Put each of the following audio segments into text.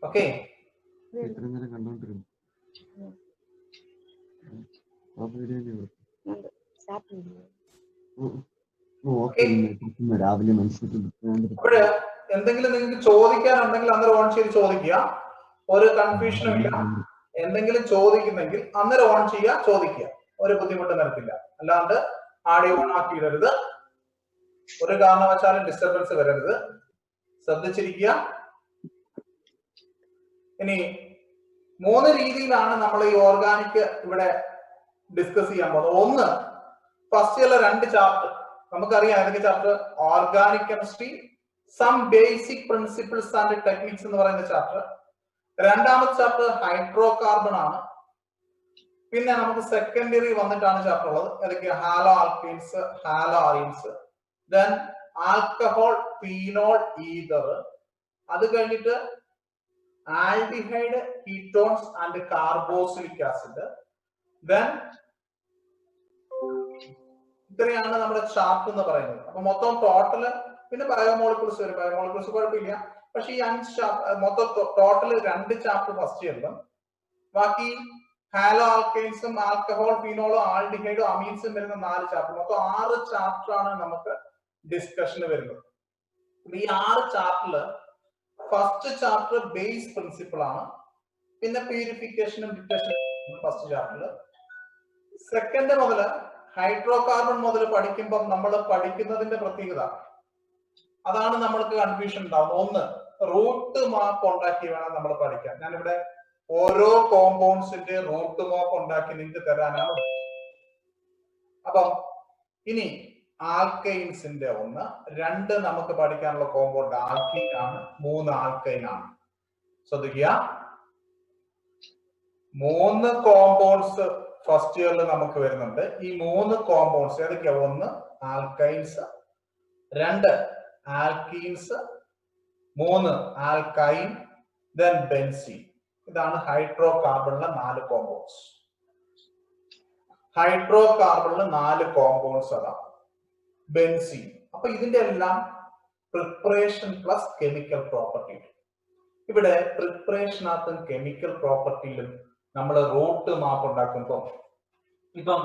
Okay രാവിലെ മനുഷ്യർക്ക് അപ്പോഴ് എന്തെങ്കിലും നിങ്ങൾക്ക് ചോദിക്കാനുണ്ടെങ്കിൽ അന്നേരം ഓൺ ചെയ്ത് ചോദിക്കുക. ഒരു കൺഫ്യൂഷനും ഇല്ല. എന്തെങ്കിലും ചോദിക്കുന്നെങ്കിൽ അന്നേരം ഓൺ ചെയ്യുക, ചോദിക്കുക. ഒരു ബുദ്ധിമുട്ട് നിരത്തില്ല. അല്ലാണ്ട് ആഡിയോ ഓൺ ആക്കിയിടരുത്. ഒരു കാരണവശാലും ഡിസ്റ്റർബൻസ് വരരുത്. ശ്രദ്ധിച്ചിരിക്കുക. ഇനി 3 രീതിയിലാണ് നമ്മൾ ഈ ഓർഗാനിക് ഇവിടെ ഡിസ്കസ് ചെയ്യാൻ പോകുന്നത്. ഒന്ന്, ഫസ്റ്റിലുള്ള 2 ചാപ്റ്റർ നമുക്കറിയാം. ഏതൊക്കെ chapter? Organic chemistry, some basic principles and techniques എന്ന് പറയുന്ന ചാപ്റ്റർ. രണ്ടാമത്തെ ചാപ്റ്റർ ഹൈഡ്രോ കാർബൺ ആണ്. പിന്നെ നമുക്ക് സെക്കൻഡറി വന്നിട്ടാണ് ചാപ്റ്റർ ഉള്ളത്. ഏതൊക്കെ? Halo alkenes, halo arenes, then alcohol, phenol, ether. അത് കഴിഞ്ഞിട്ട് aldehyde, ketones and carboxylic acid. Then ഇത്രയാണ് നമ്മുടെ ചാപ്റ്റർ എന്ന് പറയുന്നത്. അപ്പൊ മൊത്തം ടോട്ടല് പിന്നെ ബയോമോളിക്യൂൾസ് വരും. ബയോമോളിക്യൂൾസ് കുഴപ്പമില്ല. പക്ഷെ ഈ 5 ചാപ്റ്റർ മൊത്തം ടോട്ടൽ 2 ചാപ്റ്റർ ഫസ്റ്റ് ഇയറിലും ബാക്കി ഹാലോ ആൽക്കൈൻസും ആൽക്കഹോൾ, ഫീനോളും ആൽഡിഹൈഡും അമീൻസും വരുന്ന 4 ചാപ്റ്റർ. മൊത്തം 6 ചാപ്റ്റർ ആണ് നമുക്ക് ഡിസ്കഷന് വരുന്നത്. ഈ 6 ചാപ്റ്ററില് ഫസ്റ്റ് ചാപ്റ്റർ ബേസ് പ്രിൻസിപ്പിൾ ആണ്. പിന്നെ പ്യൂരിഫിക്കേഷനും ഡിറ്റക്ഷനും ഫസ്റ്റ് ചാപ്റ്ററിൽ. സെക്കൻഡ് മുതൽ ഹൈഡ്രോ കാർബൺ മുതൽ പഠിക്കുമ്പോൾ നമ്മൾ പഠിക്കുന്നതിന്റെ പ്രത്യേകത അതാണ് നമ്മൾക്ക് കൺഫ്യൂഷൻ ഉണ്ടാവുന്നത്. ഒന്ന്, റൂട്ട് മാപ്പ് ഉണ്ടാക്കി വേണം നമ്മൾ പഠിക്കാൻ. ഞാനിവിടെ ഓരോ കോമ്പൗണ്ട്സിന്റെ റൂട്ട് മാപ്പ് ഉണ്ടാക്കി നിങ്ങൾക്ക് തരാനാണ്. അപ്പം ഇനി ആൽക്കൈൻസിന്റെ 1, 2 നമുക്ക് പഠിക്കാനുള്ള കോമ്പൗണ്ട് ആൽക്കീൻ ആണ്, 3 ആൽക്കൈൻ ആണ്. ശ്രദ്ധിക്കുക, 3 കോമ്പൗണ്ട്സ് ഫസ്റ്റ് ഇയറിൽ നമുക്ക് വരുന്നുണ്ട്. ഈ 3 കോമ്പൗണ്ട്സ് ഏതൊക്കെയാ? 1 alkynes, 2 alkenes, 3 alkyne, then benzene. ഇതാണ് ഹൈഡ്രോ കാർബണിലെ 4 കോമ്പൗണ്ട്സ്. ഹൈഡ്രോ കാർബണിലെ 4 കോമ്പൗണ്ട്സ് അതാണ്. ബെൻസീൻ. അപ്പൊ ഇതിന്റെ എല്ലാം പ്രിപ്പറേഷൻ പ്ലസ് കെമിക്കൽ പ്രോപ്പർട്ടി. ഇവിടെ പ്രിപ്പറേഷനകത്തും കെമിക്കൽ പ്രോപ്പർട്ടിയിലും നമ്മൾ റൂട്ട് മാപ്പ് ഉണ്ടാക്കുമ്പോൾ ഇപ്പം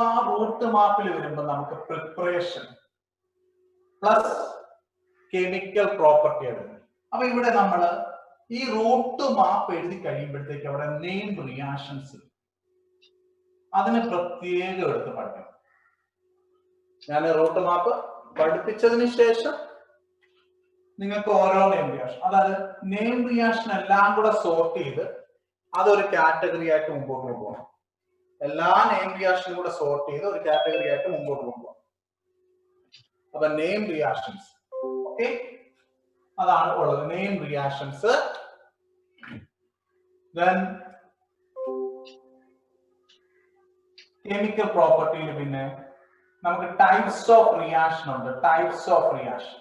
ആ റൂട്ട് മാപ്പിൽ വരുമ്പോൾ നമുക്ക് പ്രിപ്പറേഷൻ പ്ലസ് കെമിക്കൽ പ്രോപ്പർട്ടി എടുക്കും. അപ്പൊ ഇവിടെ നമ്മൾ ഈ റൂട്ട് മാപ്പ് എഴുതി കഴിയുമ്പോഴത്തേക്ക് അവിടെ നെയിം റിയാക്ഷൻസ് അതിന് പ്രത്യേകം എടുത്ത് പഠിക്കണം. ഞാൻ റൂട്ട് മാപ്പ് പഠിപ്പിച്ചതിന് ശേഷം നിങ്ങൾക്ക് ഓരോ നെയിം റിയാക്ഷൻ, അതായത് നെയിം റിയാക്ഷൻ എല്ലാം കൂടെ സോർട്ട് ചെയ്ത് അതൊരു കാറ്റഗറി ആയിട്ട് മുമ്പോട്ട് കൊണ്ടുപോകണം. എല്ലാ നെയിം റിയാക്ഷനും കൂടെ സോർട്ട് ചെയ്ത് ഒരു കാറ്റഗറി ആയിട്ട് മുമ്പോട്ട് കൊണ്ടുപോകണം. അപ്പൊ നെയിം റിയാക്ഷൻസ്, ഓക്കെ, അതാണ് ഉള്ളത്. Name reactions. ദെൻ കെമിക്കൽ പ്രോപ്പർട്ടിയിൽ പിന്നെ നമുക്ക് ടൈപ്സ് ഓഫ് റിയാക്ഷൻ ഉണ്ട്. Types of reaction.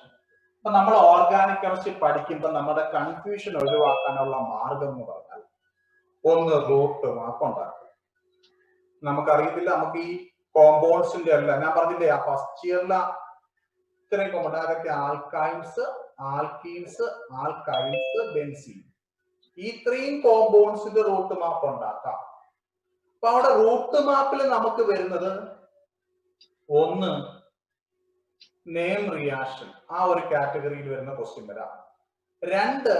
അപ്പൊ നമ്മൾ ഓർഗാനിക് കെമിസ്ട്രി പഠിക്കുമ്പോൾ നമ്മുടെ കൺഫ്യൂഷൻ ഒഴിവാക്കാനുള്ള മാർഗം എന്ന് പറഞ്ഞാൽ ഒന്ന്, റൂട്ട് മാപ്പ് ഉണ്ടാക്കുക. നമുക്കറിയത്തില്ല, നമുക്ക് ഈ കോമ്പൗണ്ട്സിന്റെ അല്ല, ഞാൻ പറഞ്ഞില്ലേ ആ ഫസ്റ്റ് ഇയറിലെ ഇത്രയും കോമ്പൗണ്ട്, അതൊക്കെ ആൽക്കൈൻസ്, ആൽക്കീൻസ്, ആൽക്കൈൻസ്, ബെൻസീൻ, ഈ 3 കോമ്പൗണ്ട്സിന്റെ റൂട്ട് മാപ്പ് ഉണ്ടാക്കാം. അപ്പൊ അവിടെ റൂട്ട് മാപ്പിൽ നമുക്ക് വരുന്നത് 1 നെയിം റിയാക്ഷൻ, ആ ഒരു കാറ്റഗറിയിൽ വരുന്ന ക്വസ്റ്റ്യൻ വരാം. 2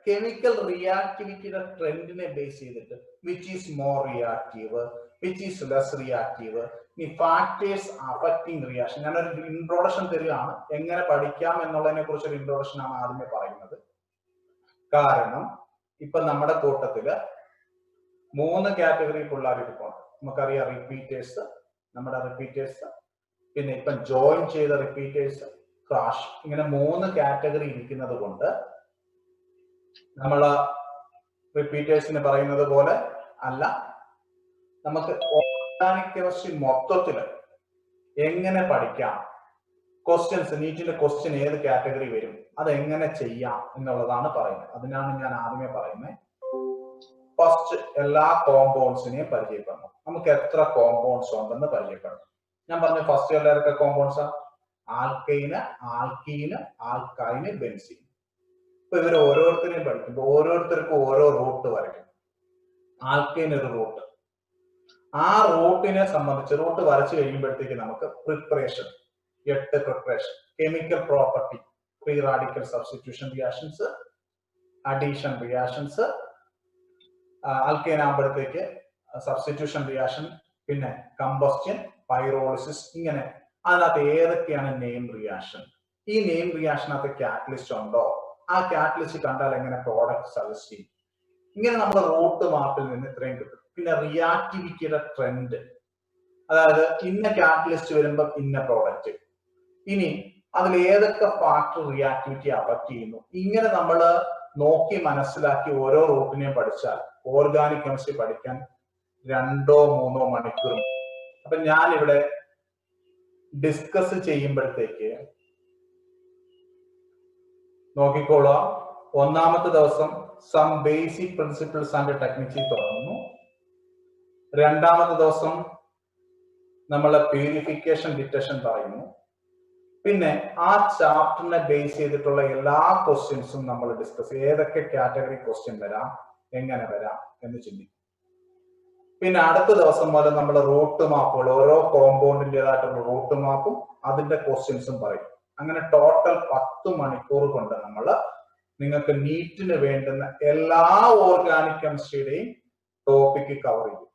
കെമിക്കൽ റിയാക്ടിവിറ്റിയുടെ ട്രെൻഡിനെ ബേസ് ചെയ്തിട്ട് which is more reactive, which is less reactive, ഈ ഫാക്ടേഴ്സ് അഫക്റ്റിംഗ് റിയാക്ഷൻ. ഞാനൊരു ഇൻട്രോഡക്ഷൻ തരികയാണ്, എങ്ങനെ പഠിക്കാം എന്നുള്ളതിനെ കുറിച്ചൊരു ഇൻട്രോഡക്ഷൻ ആണ് ആദ്യമേ പറയുന്നത്. കാരണം ഇപ്പൊ നമ്മുടെ കൂട്ടത്തില് 3 കാറ്റഗറി പിള്ളേർ ഇരിപ്പുണ്ട്. നമുക്കറിയാം, റിപ്പീറ്റേഴ്സ്, നമ്മുടെ റിപ്പീറ്റേഴ്സ്, പിന്നെ ഇപ്പൊ ജോയിൻ ചെയ്ത റിപ്പീറ്റേഴ്സ്, ക്രാഷ്, ഇങ്ങനെ 3 കാറ്റഗറി ഇരിക്കുന്നത് കൊണ്ട് നമ്മൾ റിപ്പീറ്റേഴ്സിന് പറയുന്നത് പോലെ അല്ല, നമുക്ക് ഓർഗാനിക് കെമിസ്ട്രി മൊത്തത്തിൽ എങ്ങനെ പഠിക്കാം, ക്വസ്റ്റ്യൻസ്, നീറ്റിന്റെ ക്വസ്റ്റ്യൻ ഏത് കാറ്റഗറി വരും, അത് എങ്ങനെ ചെയ്യാം എന്നുള്ളതാണ് പറയുന്നത്. അതിനാണ് ഞാൻ ആദ്യമേ പറയുന്നത്. ഫസ്റ്റ് എല്ലാ കോമ്പൗണ്ട്സിനെയും പരിചയപ്പെടണം. നമുക്ക് എത്ര കോമ്പൗണ്ട്സ് ഉണ്ടെന്ന് പരിചയപ്പെടണം. ഞാൻ പറഞ്ഞു ഫസ്റ്റ് ഇയറിൽ ഏതൊക്കെ കോമ്പൗണ്ട്സാ? Alkyne, ആൽക്കീന്, alkyne, benzene. ഇപ്പൊ ഇവർ ഓരോരുത്തരെയും പഠിക്കുമ്പോൾ ഓരോരുത്തർക്കും ഓരോ റൂട്ട് വരയ്ക്കും. ആൽക്കൈൻ ഒരു റൂട്ട്, ആ റൂട്ടിനെ സംബന്ധിച്ച് റൂട്ട് വരച്ചു കഴിയുമ്പോഴത്തേക്ക് നമുക്ക് preparation, 8 preparation, chemical property, free radical substitution reactions, addition reactions, alkyne ആകുമ്പോഴത്തേക്ക് സബ്സ്റ്റിറ്റ്യൂഷൻ റിയാക്ഷൻ, പിന്നെ കമ്പസ്റ്റ്യൻ, പൈറോളിസിസ്, ഇങ്ങനെ അതിനകത്ത് ഏതൊക്കെയാണ് നെയിം റിയാക്ഷൻ, ഈ നെയിം റിയാക്ഷനകത്ത് കാറ്റലിസ്റ്റ് ഉണ്ടോ, ആ കാറ്റലിസ്റ്റ് കണ്ടാൽ എങ്ങനെ പ്രോഡക്റ്റ് സജസ്റ്റ് ചെയ്യും, ഇങ്ങനെ നമ്മുടെ റൂട്ട് മാപ്പിൽ നിന്ന് ഇത്രയും കിട്ടും. പിന്നെ റിയാക്ടിവിറ്റിയുടെ ട്രെൻഡ്, അതായത് ഇന്ന കാറ്റലിസ്റ്റ് വരുമ്പോൾ ഇന്ന പ്രോഡക്റ്റ്, ഇനി അതിൽ ഏതൊക്കെ ഫാക്ടർ റിയാക്ടിവിറ്റി അഫക്ട് ചെയ്യുന്നു, ഇങ്ങനെ നമ്മൾ നോക്കി മനസ്സിലാക്കി ഓരോ റൂട്ടിനെയും പഠിച്ചാൽ ഓർഗാനിക് കെമിസ്ട്രി പഠിക്കാൻ 2-3 മണിക്കൂർ. അപ്പൊ ഞാൻ ഇവിടെ ഡിസ്കസ് ചെയ്യുമ്പോഴത്തേക്ക് നോക്കിക്കോളാം. ഒന്നാമത്തെ ദിവസം സം ബേസിക് പ്രിൻസിപ്പിൾസ് ആൻഡ് ടെക്നിക്സിൽ തുടങ്ങുന്നു. രണ്ടാമത്തെ ദിവസം നമ്മൾ പ്യൂരിഫിക്കേഷൻ ഡിറ്റക്ഷൻ പറയുന്നു. പിന്നെ ആ ചാപ്റ്ററിനെ ബേസ് ചെയ്തിട്ടുള്ള എല്ലാ ക്വസ്റ്റ്യൻസും നമ്മൾ ഡിസ്കസ് ചെയ്യും. ഏതൊക്കെ കാറ്റഗറി ക്വസ്റ്റ്യൻ വരാം, എങ്ങനെ വരാം എന്ന് ചിന്തിക്കും. പിന്നെ അടുത്ത ദിവസം മുതൽ നമ്മൾ റൂട്ട് മാപ്പുകൾ, ഓരോ കോമ്പൗണ്ടിൻ്റെതായിട്ടുള്ള റൂട്ട് മാപ്പും അതിന്റെ ക്വസ്റ്റ്യൻസും പറയും. അങ്ങനെ ടോട്ടൽ 10 മണിക്കൂർ കൊണ്ട് നമ്മൾ നിങ്ങൾക്ക് നീറ്റിന് വേണ്ടുന്ന എല്ലാ ഓർഗാനിക് കെമിസ്ട്രിയുടെയും ടോപ്പിക്ക് കവർ ചെയ്യും.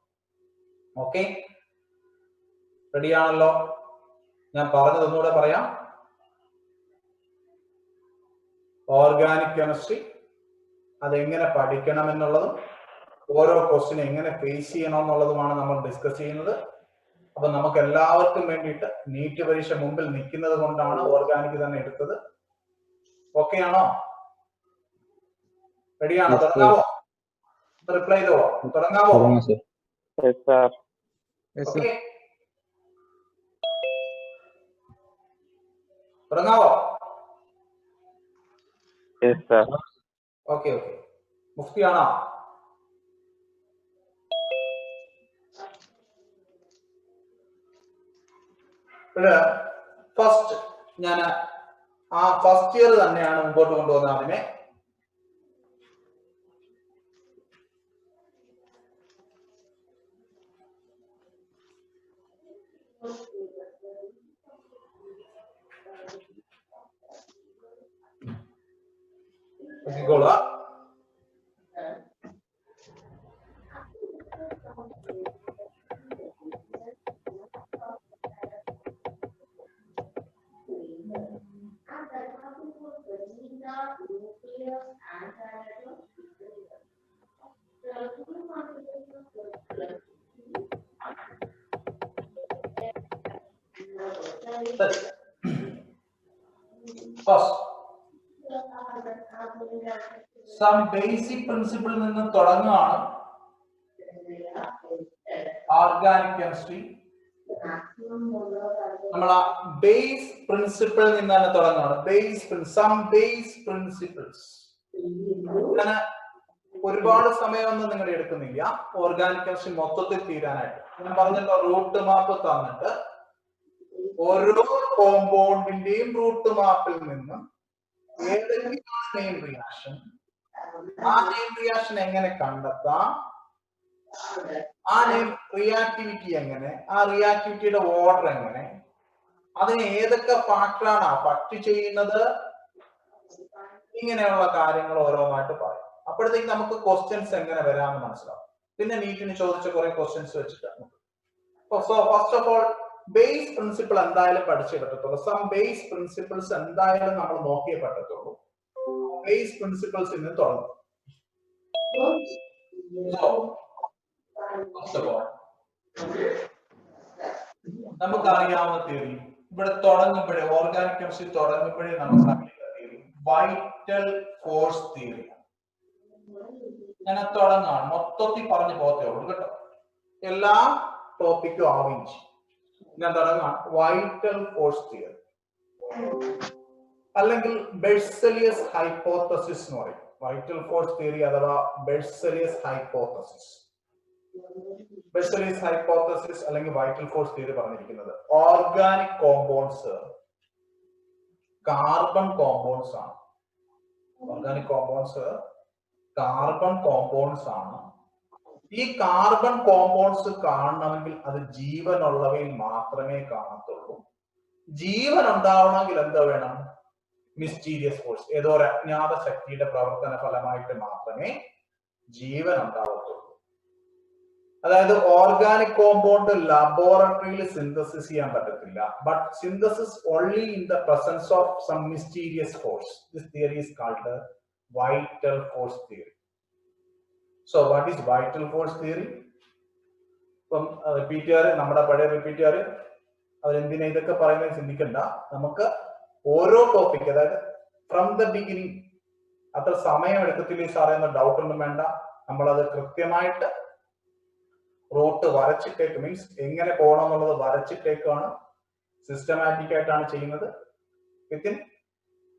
ഓക്കെ, റെഡിയാണല്ലോ? ഞാൻ പറഞ്ഞത് ഒന്നുകൂടെ പറയാം. ഓർഗാനിക് കെമിസ്ട്രി അതെങ്ങനെ പഠിക്കണം എന്നുള്ളതും ഓരോ ക്വസ്റ്റിനെ എങ്ങനെ ഫേസ് ചെയ്യണം എന്നുള്ളതുമാണ് നമ്മൾ ഡിസ്കസ് ചെയ്യുന്നത്. അപ്പൊ നമുക്ക് എല്ലാവർക്കും വേണ്ടിയിട്ട് നീറ്റ് പരീക്ഷ മുമ്പിൽ നിൽക്കുന്നത് കൊണ്ടാണ് ഓർഗാനിക് തന്നെ എടുത്തത്. ഓക്കെ ആണോ? റെഡിയാണോ? തുടങ്ങാവോ? റിപ്ലൈ ചെയ്തോ? തുടങ്ങാവോ? ഓക്കെ, തുടങ്ങാവോ? Okay okay. മുഫ്തിയാണോ? ഫസ്റ്റ് ഞാൻ ആ ഫസ്റ്റ് ഇയർ തന്നെയാണ് മുമ്പോട്ട് കൊണ്ടുവന്നത്. അതിനെ സം ബേസിക് പ്രിൻസിപ്പിൾ നിന്ന് തുടങ്ങുകയാണ് ഓർഗാനിക് കെമിസ്ട്രി. നമ്മൾ ആ ബേസ് പ്രിൻസിപ്പിൾ നിന്നാണ് തുടങ്ങുകയാണ്. Some base principles. അങ്ങനെ ഒരുപാട് സമയമൊന്നും നിങ്ങൾ എടുക്കുന്നില്ല ഓർഗാനിക് കെമിസ്ട്രി മൊത്തത്തിൽ തീരാനായിട്ട്. ഞാൻ പറഞ്ഞല്ലോ, റൂട്ട് മാപ്പ് തന്നിട്ട് ഓരോ കോമ്പൗണ്ടിന്റെയും റൂട്ട് മാപ്പിൽ നിന്നും ഏതൊക്കെയാണ് നെയിം റിയാക്ഷൻ, ആ നെയിം റിയാക്ഷൻ എങ്ങനെ കണ്ടെത്താം, ആ നെയിം റിയാക്ടിവിറ്റി എങ്ങനെ, ആ റിയാക്ടിവിറ്റിയുടെ ഓർഡർ എങ്ങനെ, അതിന് ഏതൊക്കെ ഫാക്ടറാണ് അഫക്ട് ചെയ്യുന്നത്, ഇങ്ങനെയുള്ള കാര്യങ്ങൾ ഓരോന്നായിട്ട് പറയും. അപ്പോഴത്തേക്ക് നമുക്ക് ക്വസ്റ്റ്യൻസ് എങ്ങനെ വരാമെന്ന് മനസ്സിലാവും. പിന്നെ നീറ്റിന് ചോദിച്ച കുറെ ക്വസ്റ്റ്യൻസ് വെച്ചിട്ടാണ്. So first of all base principle എന്തായാലും പഠിച്ചേ പറ്റത്തുള്ളൂ. സം ബേസ് പ്രിൻസിപ്പിൾസ് എന്തായാലും നമ്മൾ നോക്കിയേ പറ്റത്തുള്ളൂ. ബേസ് പ്രിൻസിപ്പിൾസ് ഇന്ന് തുടങ്ങും. നമുക്കറിയാവുന്ന തിയറി ഇവിടെ തുടങ്ങുമ്പോഴേ, ഓർഗാനിക് കെമിസ്ട്രി തുടങ്ങുമ്പോഴേ നമുക്കറിയാവുന്ന തിയറി വൈറ്റൽ ഫോഴ്സ് തിയറി. ഞാൻ തുടങ്ങാണ്, മൊത്തത്തിൽ പറഞ്ഞു പോകത്തേ ഉള്ളൂ കേട്ടോ, എല്ലാ ടോപ്പിക്കും ആവുകയും ചെയ്യും. ഞാൻ തുടങ്ങാം വൈറ്റൽ ഫോഴ്സ് തിയറി, അല്ലെങ്കിൽ ബെർസെലിയസ് ഹൈപ്പോത്തസിസ് എന്ന് പറയും. വൈറ്റൽ ഫോഴ്സ് തിയറി അഥവാ ബെർസെലിയസ് ഹൈപ്പോത്തസിസ്. ബെർസെലിയസ് ഹൈപ്പോത്തസിസ് അല്ലെങ്കിൽ വൈറ്റൽ ഫോഴ്സ് തിയറി പറഞ്ഞിരിക്കുന്നത് ഓർഗാനിക് കോമ്പൗണ്ട്സ് കാർബൺ കോമ്പൗണ്ട്സ് ആണ്. ഓർഗാനിക് കോമ്പൗണ്ട്സ് കാർബൺ കോമ്പൗണ്ട്സ് ആണ്. ഈ കാർബൺ കോമ്പൗണ്ട്സ് കാണണമെങ്കിൽ അത് ജീവനുള്ളവയിൽ മാത്രമേ കാണത്തുള്ളൂ. ജീവൻ ഉണ്ടാവണമെങ്കിൽ എന്താ വേണം? മിസ്റ്റീരിയസ് ഫോഴ്സ്, ഏതോ ഒരു അജ്ഞാത ശക്തിയുടെ പ്രവർത്തന ഫലമായിട്ട് മാത്രമേ ജീവൻ ഉണ്ടാവത്തുള്ളൂ. അതായത് ഓർഗാനിക് കോമ്പൗണ്ട് ലബോറട്ടറിയിൽ സിന്തസിസ് ചെയ്യാൻ പറ്റത്തില്ല. But synthesis only in the presence of some mysterious force. This theory is called vital force theory. So what is vital force theory? ഇപ്പം റിപ്പീറ്റുകാർ, നമ്മുടെ പഴയ റിപ്പീറ്റുകാർ അവരെന്തിനാ ഇതൊക്കെ പറയുന്നത് ചിന്തിക്കണ്ട. നമുക്ക് ഓരോ ടോപ്പിക്, അതായത് ഫ്രം ദ ബിഗിനിങ്, അത്ര സമയം എടുക്കത്തില്ല ഈ സാറേ എന്ന ഡൗട്ട് ഒന്നും വേണ്ട. നമ്മളത് കൃത്യമായിട്ട് റൂട്ട് വരച്ചിട്ടേക്ക്, മീൻസ് എങ്ങനെ പോകണം എന്നുള്ളത് വരച്ചിട്ടേക്കാണ്, സിസ്റ്റമാറ്റിക് ആയിട്ടാണ് ചെയ്യുന്നത്. വിത്തിൻ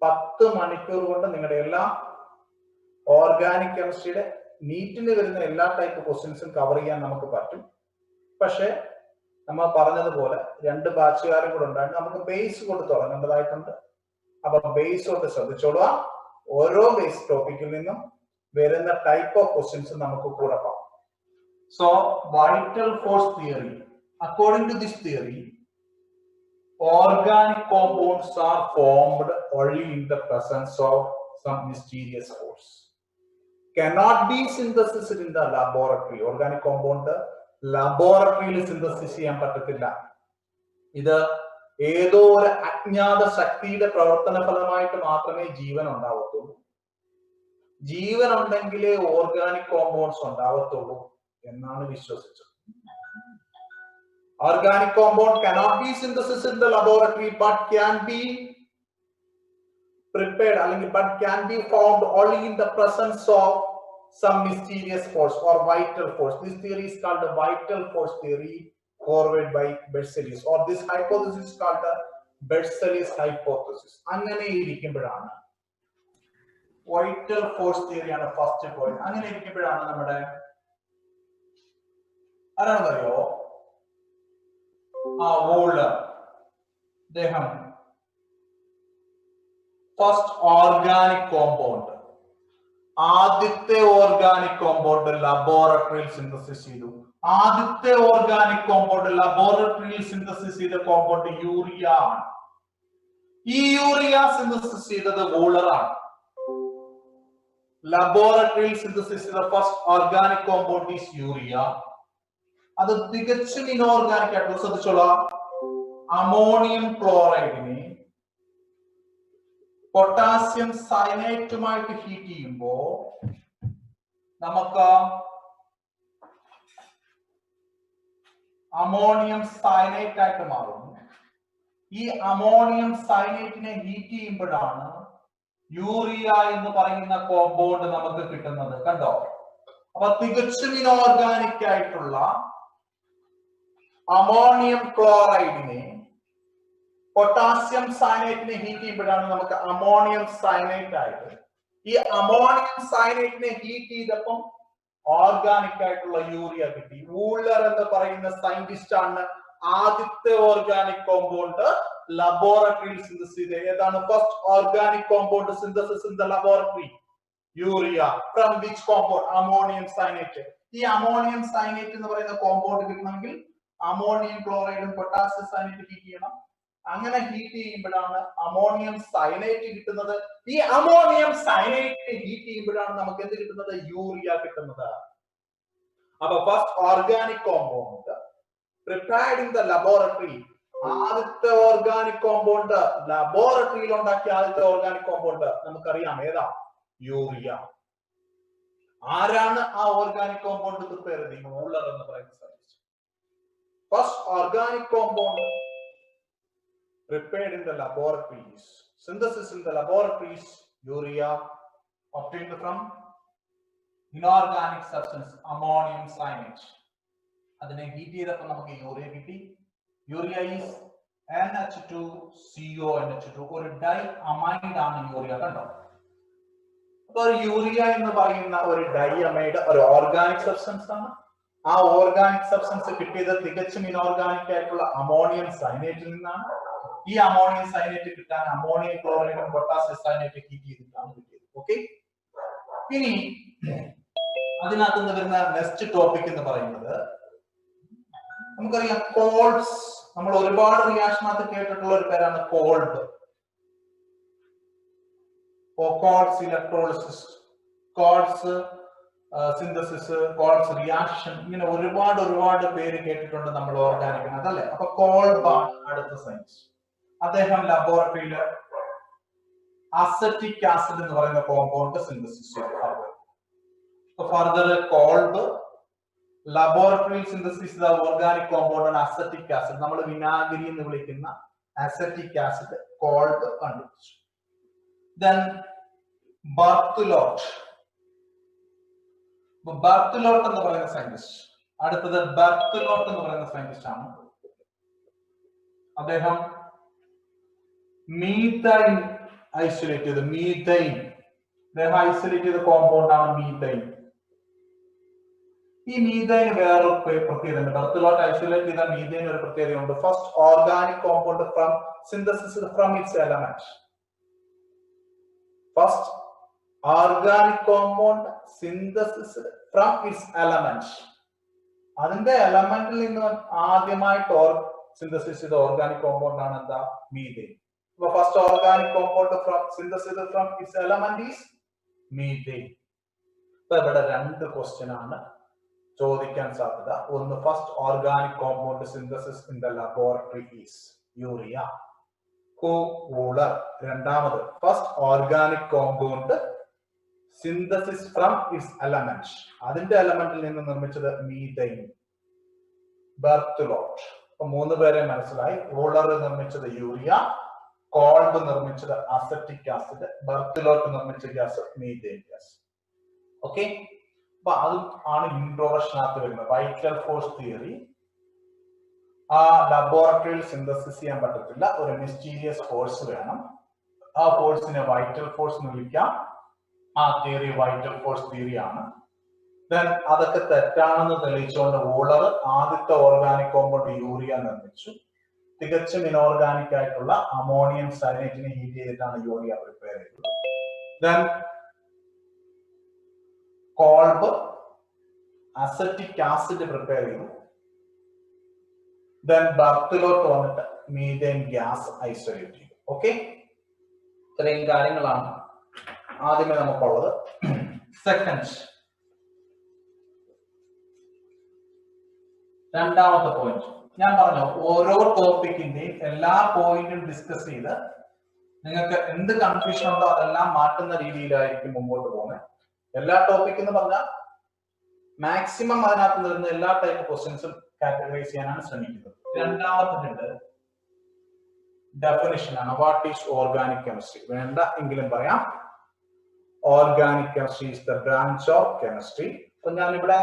10 മണിക്കൂർ കൊണ്ട് നിങ്ങളുടെ എല്ലാ ഓർഗാനിക് കെമിസ്ട്രിയുടെ നീറ്റിന് വരുന്ന എല്ലാ ടൈപ്പ് ക്വസ്റ്റ്യൻസും കവർ ചെയ്യാൻ നമുക്ക് പറ്റും. പക്ഷെ നമ്മൾ പറഞ്ഞതുപോലെ 2 ബാച്ചുകാരും കൂടെ ഉണ്ടായിട്ട് നമുക്ക് ബേസ് കൊണ്ട് തുടങ്ങേണ്ടതായിട്ടുണ്ട്. അപ്പൊ ബേസ് കൊണ്ട് ശ്രദ്ധിച്ചോളുക. ഓരോ ബേസ് ടോപ്പിക്കിൽ നിന്നും വരുന്ന ടൈപ്പ് ഓഫ് ക്വസ്റ്റ്യൻസ് നമുക്ക് കൂടെ പറയാം. So vital force theory, according to this theory, organic compounds are formed only in the presence of some mysterious force. Cannot be synthesized in the laboratory. Organic compound laboratory synthesis ചെയ്യാൻ പറ്റത്തില്ല. ഇത് ഏതോ ഒരു അജ്ഞാത ശക്തിയുടെ പ്രവർത്തന ഫലമായിട്ട് മാത്രമേ ജീവൻ ഉണ്ടാവത്തുള്ളൂ. ജീവൻ ഉണ്ടെങ്കിലേ ഓർഗാനിക് കോമ്പൗണ്ട്സ് ഉണ്ടാവത്തുള്ളൂ എന്നാണ് വിശ്വസിച്ചത്. Organic compound cannot be synthesized in the laboratory, but can be prepared, but can be found only in the presence of some mysterious force or vital force. This theory is called the vital force theory, forwarded by Berzelius, or this hypothesis is called the Berzelius hypothesis. അങ്ങനെ ഇരിക്കുമ്പോഴാണ് vital force theory ആണ് first point. അങ്ങനെ ഇരിക്കുമ്പോഴാണ് നമ്മുടെ ആരാണെന്നറിയോ, Wöhler, അദ്ദേഹം first organic compound, ആദ്യത്തെ organic compound ലബോറട്ടറിയിൽ synthesis ചെയ്തു. ആദ്യത്തെ ഓർഗാനിക് കോമ്പൗണ്ട് ലബോറട്ടറിയിൽ സിന്തസിസ് ചെയ്ത കോമ്പൗണ്ട് യൂറിയ ആണ്. ഈ യൂറിയ സിന്തസിസ് ചെയ്തത് വൂളർ ആണ്. ലബോറട്ടറിയിൽ സിന്തസിസ് ചെയ്ത first organic compound is urea. അത് തികച്ചും ഇനോർഗാനിക് ആയിട്ട് ശ്രദ്ധിച്ചോളാം. അമോണിയം ക്ലോറൈഡിനെ പൊട്ടാസ്യം സയനൈറ്റുമായിട്ട് ഹീറ്റ് ചെയ്യുമ്പോ നമുക്ക് അമോണിയം സയനൈറ്റ് ആയിട്ട് മാറും. ഈ അമോണിയം സയനൈറ്റിനെ ഹീറ്റ് ചെയ്യുമ്പോഴാണ് യൂറിയ എന്ന് പറയുന്ന കോമ്പൗണ്ട് നമുക്ക് കിട്ടുന്നത്. കണ്ടോ? അപ്പൊ തികച്ചും ഇനോർഗാനിക് ആയിട്ടുള്ള അമോണിയം ക്ലോറൈഡിനെ പൊട്ടാസ്യം സയനൈറ്റിനെ ഹീറ്റ് ചെയ്യുമ്പോഴാണ് നമുക്ക് അമോണിയം സയനൈറ്റ് ആയത്. ഈ അമോണിയം സയനൈറ്റിനെ ഹീറ്റ് ചെയ്തപ്പം ഓർഗാനിക് ആയിട്ടുള്ള യൂറിയ കിട്ടി. വൂളർ എന്ന് പറയുന്ന സയന്റിസ്റ്റ് ആണ് ആദ്യത്തെ ഓർഗാനിക് കോമ്പൗണ്ട് ലബോറട്ടറിയിൽ സിന്തസിസ് ചെയ്തത്. ഏതാണ് first organic compound synthesis in the laboratory? Urea. From which compound? Ammonium cyanate. ഈ അമോണിയം സയനൈറ്റ് എന്ന് പറയുന്ന കോമ്പൗണ്ട് കിട്ടണമെങ്കിൽ അമോണിയം ക്ലോറൈഡും പൊട്ടാസ്യം സയനൈറ്റ് ഹീറ്റ് ചെയ്യണം. അങ്ങനെ ഹീറ്റ് ചെയ്യുമ്പോഴാണ് അമോണിയം സയനൈറ്റ് കിട്ടുന്നത്. ഈ അമോണിയം സയനൈറ്റ് ഹീറ്റ് ചെയ്യുമ്പോഴാണ് നമുക്ക് എന്ത് കിട്ടുന്നത്? യൂറിയ കിട്ടുന്നത്. അപ്പൊ first organic compound prepared in the laboratory. ആദ്യത്തെ ഓർഗാനിക് കോമ്പൗണ്ട് ലബോറട്ടറിയിൽ ഉണ്ടാക്കിയ ആദ്യത്തെ ഓർഗാനിക് കോമ്പൗണ്ട് നമുക്കറിയാം, ഏതാ? യൂറിയ. ആരാണ് ആ ഓർഗാനിക് കോമ്പൗണ്ട് പ്രിപ്പയർ ചെയ്തത്? വൂളർ എന്ന് പറയുന്ന scientist. First organic compound prepared in the laboratories, synthesis in the laboratories, urea obtained from inorganic substance ammonium cyanide. adine heat ചെയ്തപ്പോൾ നമുക്ക് യൂറിയ കിട്ടി. യൂറിയ ഈസ് NH2CO NH2, ഒരു diamide ആണ് urea. കണ്ടോ? അപ്പൊ യൂറിയ എന്ന് പറയുന്ന ഒരു ഡൈ അമൈഡ് ഒരു ഓർഗാനിക് സബ്സ്റ്റൻസ് ആണ്. ആ ഓർഗാനിക് സബ്സ്റ്റൻസ് കിട്ടിയത് തികച്ചും ഇനോർഗാനിക് ആയിട്ടുള്ള അമോണിയം സയനൈറ്റിൽ നിന്നാണ്. ഈ അമോണിയം സയനൈറ്റ് കിട്ടാൻ അമോണിയം ക്ലോറൈഡും പൊട്ടാസ്യം സയനൈറ്റ് ഹീറ്റ് ചെയ്തിട്ടാണ് കിട്ടിയത്. ഓക്കെ, ഇനി അതിനകത്ത് നിന്ന് വരുന്ന നെക്സ്റ്റ് ടോപ്പിക് എന്ന് പറയുന്നത് നമുക്കറിയാം കോൾസ്. നമ്മൾ ഒരുപാട് റിയാക്ഷനകത്ത് കേട്ടിട്ടുള്ള ഒരു പേരാണ് Kolb. Calls electrolysis, calls synthesis, calls reaction, ഇങ്ങനെ ഒരുപാട് പേര് കേട്ടിട്ടുണ്ട് നമ്മൾ ഓർഗാനിക് അതല്ലേ. അപ്പൊ കോൾബാണ് അടുത്ത സയൻസ്. അദ്ദേഹം ലബോറട്ടറിയിൽ അസറ്റിക് ആസിഡ് എന്ന് പറയുന്ന കോമ്പൗണ്ട് സിന്തസിസ് ചെയ്തു. Further Kolb laboratory synthesis the organic compound acetic acid, നമ്മൾ വിനാഗിരി എന്ന് വിളിക്കുന്ന അസറ്റിക് ആസിഡ് കോൾബ് കണ്ടുപിടിച്ചു. ദെൻ ബർത്തുലോട്ട് എന്ന് പറയുന്ന സയന്റിസ്റ്റ്, അടുത്തത് ബർത്തുലോട്ട് എന്ന് പറയുന്ന സയന്റിസ്റ്റ് ആണ്. അദ്ദേഹം മീഥൈൻ ഐസൊലേറ്റ് ചെയ്ത്, അദ്ദേഹം ഐസൊലേറ്റ് ചെയ്ത കോമ്പൗണ്ട് ആണ് മീഥൈൻ. ഈ മീഥൈന് വേറൊരു പ്രത്യേകത, ബർത്തുലോട്ട് ഐസൊലേറ്റ് ചെയ്ത മീഥൈൻ ഒരു പ്രത്യേകതയുണ്ട്. First organic compound from synthesis from its element. First organic compound synthesis from its element. അതിന്റെ എലമെന്റിൽ നിന്ന് ആദ്യമായിട്ട് സിന്തസിസ് ചെയ്ത ഓർഗാനിക് കോമ്പൗണ്ട് ആണ് എന്താ, methane. First organic compound from synthesis from its element is methane. ഇപ്പൊ ഇവിടെ രണ്ട് ക്വസ്റ്റ്യൻ ആണ് ചോദിക്കാൻ സാധ്യത. ഒന്ന്, first organic compound synthesis in the laboratory is urea. രണ്ടാമത്, first organic compound synthesis from its element, അതിന്റെ എലമെന്റിൽ നിന്ന് നിർമ്മിച്ചത് മീഥൈൻ. ബർത്തുലോട്ട്. അപ്പൊ മൂന്ന് പേരെ മനസ്സിലായി. വൂളർ നിർമ്മിച്ചത് യൂറിയ, കോൾബ് നിർമ്മിച്ചത് അസറ്റിക് ആസിഡ്, ബർത്തുലോട്ട് നിർമ്മിച്ച ഗ്യാസ് മീഥൈൻ ഗ്യാസ്. ഓക്കെ, അപ്പൊ അത് ആണ് ഇൻട്രോഡക്ഷനകത്ത് വരുന്നത്. Vital force theory. ആ ലബോറട്ടറിയിൽ സിന്തസിസ് ചെയ്യാൻ പറ്റത്തില്ല, ഒരു മിസ്റ്റീരിയസ് ഫോഴ്സ് വേണം. ആ ഫോഴ്സിനെ വൈറ്റൽ ഫോഴ്സ് എന്ന് വിളിക്കാം. ആ തിയറി വൈറ്റൽ ഫോഴ്സ് തിയറി ആണ്. ദെൻ അതൊക്കെ തെറ്റാണെന്ന് തെളിയിച്ചുകൊണ്ട് വൂളർ ആദ്യത്തെ ഓർഗാനിക് കോമ്പൗണ്ട് യൂറിയ നിർമ്മിച്ചു. തികച്ചും ഇനോർഗാനിക് ആയിട്ടുള്ള അമോണിയം സയനൈറ്റിനെ ഹീറ്റ് ചെയ്തിട്ടാണ് യൂറിയ പ്രിപ്പയർ ചെയ്തത്. Then Kolb acetic acid prepare ചെയ്തു. ദെൻ ബർത്തുലോട്ട് വന്നിട്ട് മീഥൈൻ ഗ്യാസ് ഐസൊലേറ്റ് ചെയ്തു. ഓക്കെ, ഇത്രയും കാര്യങ്ങളാണ് ആദ്യമേ നമുക്കുള്ളത്. സെക്കൻഡ്, രണ്ടാമത്തെ പോയിന്റ് ഞാൻ പറഞ്ഞു, ഓരോ ടോപ്പിക്കിന്റെയും എല്ലാ പോയിന്റും ഡിസ്കസ് ചെയ്ത് നിങ്ങൾക്ക് എന്ത് കൺഫ്യൂഷൻ ഉണ്ടോ അതെല്ലാം മാറ്റുന്ന രീതിയിലായിരിക്കും മുമ്പോട്ട് പോകുന്നത്. എല്ലാ ടോപ്പിക് എന്ന് പറഞ്ഞാൽ മാക്സിമം അതിനകത്ത് വരുന്ന എല്ലാ ടൈപ്പ് ക്വസ്റ്റ്യൻസും കാറ്റഗറൈസ് ചെയ്യാനാണ് ശ്രമിക്കുന്നത്. രണ്ടാമത്തെ ഡെഫിനിഷൻ ആണ്. What is organic chemistry? വേണ്ട എങ്കിലും പറയാം, organic chemistry is the branch of chemistry. അപ്പൊ ഞാനിവിടെ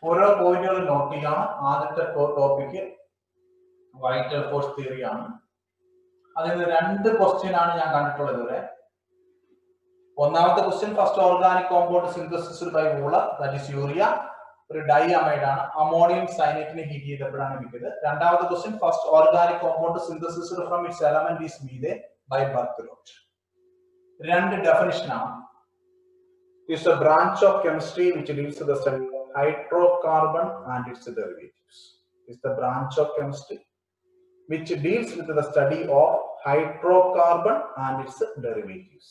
ഓരോ പോയിന്റുകളും നോട്ട് ചെയ്യാണ്. ആദ്യത്തെ ടോപ്പിക്ക് വൈറ്റൽ ഫോഴ്സ് തിയറി ആണ്. അതിൽ നിന്ന് രണ്ട് ക്വസ്റ്റ്യൻ ആണ് ഞാൻ കണ്ടിട്ടുള്ളത് ഇതുവരെ. ഒന്നാമത്തെ question, first organic compound synthesised by Wohler, that is urea, ഒരു ഡൈ അമൈഡ് ആണ്, അമോണിയം സയനൈറ്റിനെ ഹീറ്റ് ചെയ്തപ്പോഴാണ് കിട്ടിയത്. രണ്ടാമത്തെ question, first organic compound synthesised from its element is methane by Berthelot. രണ്ട് ഡെഫിനിഷൻ ആണ്. Is a branch of chemistry which deals with the study of hydrocarbon and its derivatives. Is the branch of chemistry which deals with the study of hydrocarbon and its derivatives.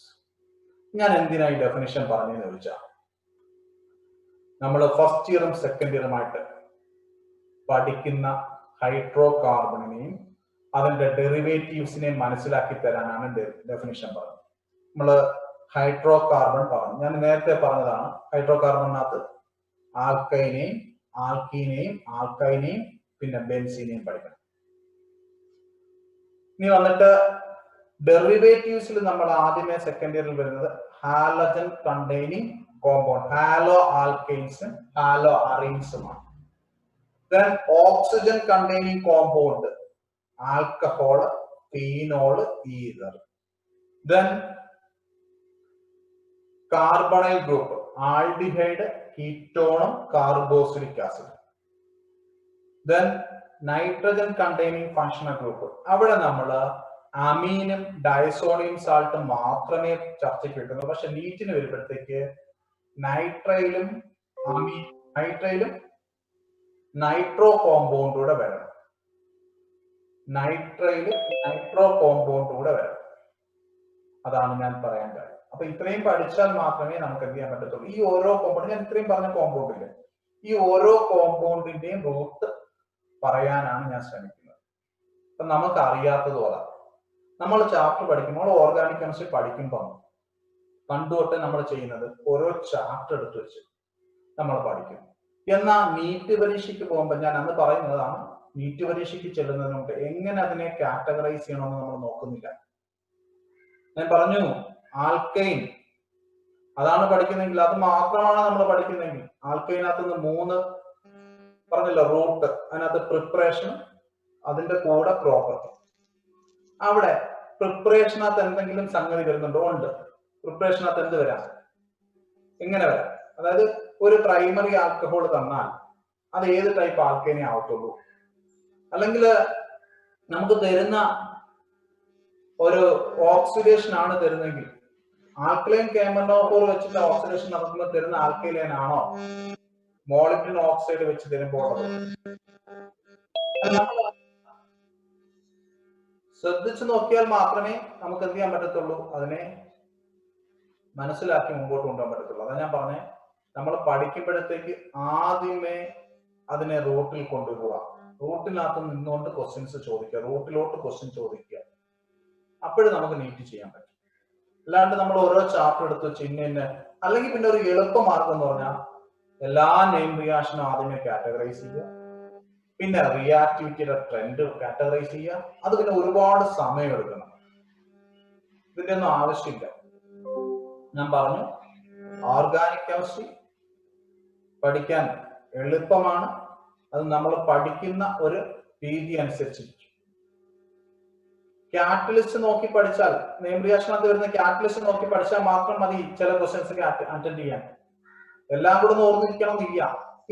ഞാൻ എന്തിനാ ഈ definition പറഞ്ഞെന്ന് ചോദിച്ചാൽ, നമ്മൾ first ഇയറും second ഇയറുമായിട്ട് പഠിക്കുന്ന ഹൈഡ്രോകാർബണിനെയും അതിന്റെ ഡെറിവേറ്റീവ്സിനെയും മനസ്സിലാക്കി തരാനാണ് definition പറഞ്ഞത്. നമ്മൾ ഹൈഡ്രോകാർബൺ പറഞ്ഞു, ഞാൻ നേരത്തെ പറഞ്ഞതാണ്. ഹൈഡ്രോകാർബണിനകത്ത് ആൽക്കൈനെയും ആൽക്കീനെയും ആൽക്കൈനെയും പിന്നെ ബെൻസീനെയും പഠിക്കണം. ഇനി വന്നിട്ട് ഡെറിവേറ്റീവ്സിൽ നമ്മൾ ആദ്യമേ സെക്കൻഡ് ഇയറിൽ വരുന്നത് ഹാലജൻ കണ്ടെയ്നിങ് കോമ്പൗണ്ട്, ഹാലോ ആൽക്കൈൻസും ഹാലോ അറീൻസുമാണ്. Then oxygen containing compound alcohol, phenol, ether. Then carbonyl group aldehyde, കീറ്റോണും carboxylic acid. Then nitrogen containing functional group, അവിടെ നമ്മൾ അമീനും ഡയസോണിയം സാൾട്ടും മാത്രമേ ചർച്ചയ്ക്ക് വെക്കുന്നുള്ളൂ. പക്ഷെ നീറ്റിന് വരുമ്പോഴത്തേക്ക് നൈട്രയിലും നൈട്രോ കോമ്പൗണ്ട് കൂടെ വരണം. നൈട്രോ കോമ്പൗണ്ട് കൂടെ വരണം. അതാണ് ഞാൻ പറയാൻ കാര്യം. അപ്പൊ ഇത്രയും പഠിച്ചാൽ മാത്രമേ നമുക്ക് എന്ത് ചെയ്യാൻ പറ്റത്തുള്ളൂ. ഈ ഓരോ കോമ്പൗണ്ട്, ഞാൻ ഇത്രയും പറഞ്ഞ കോമ്പൗണ്ടില്ലേ, ഈ ഓരോ കോമ്പൗണ്ടിന്റെയും റൂട്ട് പറയാനാണ് ഞാൻ ശ്രമിക്കുന്നത്. അപ്പൊ നമുക്ക് അറിയാത്തതുപോലെ നമ്മൾ ചാപ്റ്റർ പഠിക്കുമ്പോൾ, ഓർഗാനിക് കെമിസ്ട്രി പഠിക്കുമ്പോൾ പണ്ടുതൊട്ട് നമ്മൾ ചെയ്യുന്നത് ഓരോ ചാപ്റ്റർ എടുത്ത് വെച്ച് നമ്മൾ പഠിക്കും. എന്നാൽ നീറ്റ് പരീക്ഷയ്ക്ക് പോകുമ്പോൾ, ഞാൻ അന്ന് പറയുന്നതാണ്, നീറ്റ് പരീക്ഷയ്ക്ക് ചെല്ലുന്നതിന് മുമ്പ് എങ്ങനെ അതിനെ കാറ്റഗറൈസ് ചെയ്യണമെന്ന് നമ്മൾ നോക്കുന്നില്ല. ഞാൻ പറഞ്ഞു ആൽക്കൈൻ അതാണ് പഠിക്കുന്നെങ്കിൽ, അത് മാത്രമാണ് നമ്മൾ പഠിക്കുന്നെങ്കിൽ, ആൽക്കൈനകത്ത് നിന്ന് 3 പറഞ്ഞല്ലോ റൂട്ട്, അതിനകത്ത് പ്രിപ്പറേഷൻ, അതിന്റെ കൂടെ പ്രോപ്പർട്ടി. അവിടെ പ്രിപ്പറേഷനകത്ത് എന്തെങ്കിലും സംഗതി വരുന്നുണ്ടോ? ഉണ്ട്. പ്രിപ്പറേഷനകത്ത് എന്ത് വരാം, എങ്ങനെ വരാം? അതായത് ഒരു പ്രൈമറി ആൽക്കഹോൾ തന്നാൽ അത് ഏത് ടൈപ്പ് ആൽക്കൈനെ ആവത്തുള്ളൂ. അല്ലെങ്കിൽ നമുക്ക് തരുന്ന ഒരു ഓക്സിഡേഷൻ ആണ് തരുന്നെങ്കിൽ, ആൽക്കലൈൻ കേമനോഫോർ വെച്ചിട്ട് ഓക്സിഡേഷൻ നടത്തുമ്പോൾ തരുന്ന ആൽക്കൈലൈൻ ആണോ മോളിബ്ഡിൻ ഓക്സൈഡ് വെച്ച് തരുമ്പോൾ? ശ്രദ്ധിച്ചു നോക്കിയാൽ മാത്രമേ നമുക്ക് എന്ത് ചെയ്യാൻ പറ്റത്തുള്ളൂ, അതിനെ മനസ്സിലാക്കി മുമ്പോട്ട് കൊണ്ടുപോകാൻ പറ്റത്തുള്ളൂ. അതാ ഞാൻ പറഞ്ഞേ, നമ്മൾ പഠിക്കുമ്പോഴത്തേക്ക് ആദ്യമേ അതിനെ റൂട്ടിൽ കൊണ്ടുപോവുക, റൂട്ടിനകത്ത് നിന്നുകൊണ്ട് ക്വസ്റ്റ്യൻസ് ചോദിക്കുക, റൂട്ടിലോട്ട് ക്വസ്റ്റ്യൻ ചോദിക്കുക. അപ്പോഴും നമുക്ക് നീറ്റ് ചെയ്യാൻ പറ്റും. അല്ലാണ്ട് നമ്മൾ ഓരോ ചാപ്റ്റർ എടുത്ത് വെച്ച് ഇന്ന, അല്ലെങ്കിൽ പിന്നെ ഒരു എളുപ്പ മാർഗം എന്ന് പറഞ്ഞാൽ എല്ലാ നെയിം റിയാക്ഷനും ആദ്യമേ കാറ്റഗറൈസ് ചെയ്യുക, പിന്നെ റിയാക്ടിവിറ്റിയുടെ ട്രെൻഡ് കാറ്റഗറൈസ് ചെയ്യുക. അത് പിന്നെ ഒരുപാട് സമയം എടുക്കണം. ഇതിന്റെ ഒന്നും ആവശ്യമില്ല. ഞാൻ പറഞ്ഞു, ഓർഗാനിക് കെമിസ്ട്രി പഠിക്കാൻ എളുപ്പമാണ്. അത് നമ്മൾ പഠിക്കുന്ന ഒരു രീതി അനുസരിച്ചിരിക്കും. കാറ്റലിസ്റ്റ് നോക്കി പഠിച്ചാൽ, നെയിം റിയാക്ഷനകത്ത് വരുന്ന കാറ്റലിസ്റ്റ് നോക്കി പഠിച്ചാൽ മാത്രം മതി ചില ക്വസ്റ്റ്യൻസ് അറ്റൻഡ് ചെയ്യാൻ. എല്ലാം കൂടെ ഒന്ന് ഓർമ്മിക്കണം എന്നില്ല.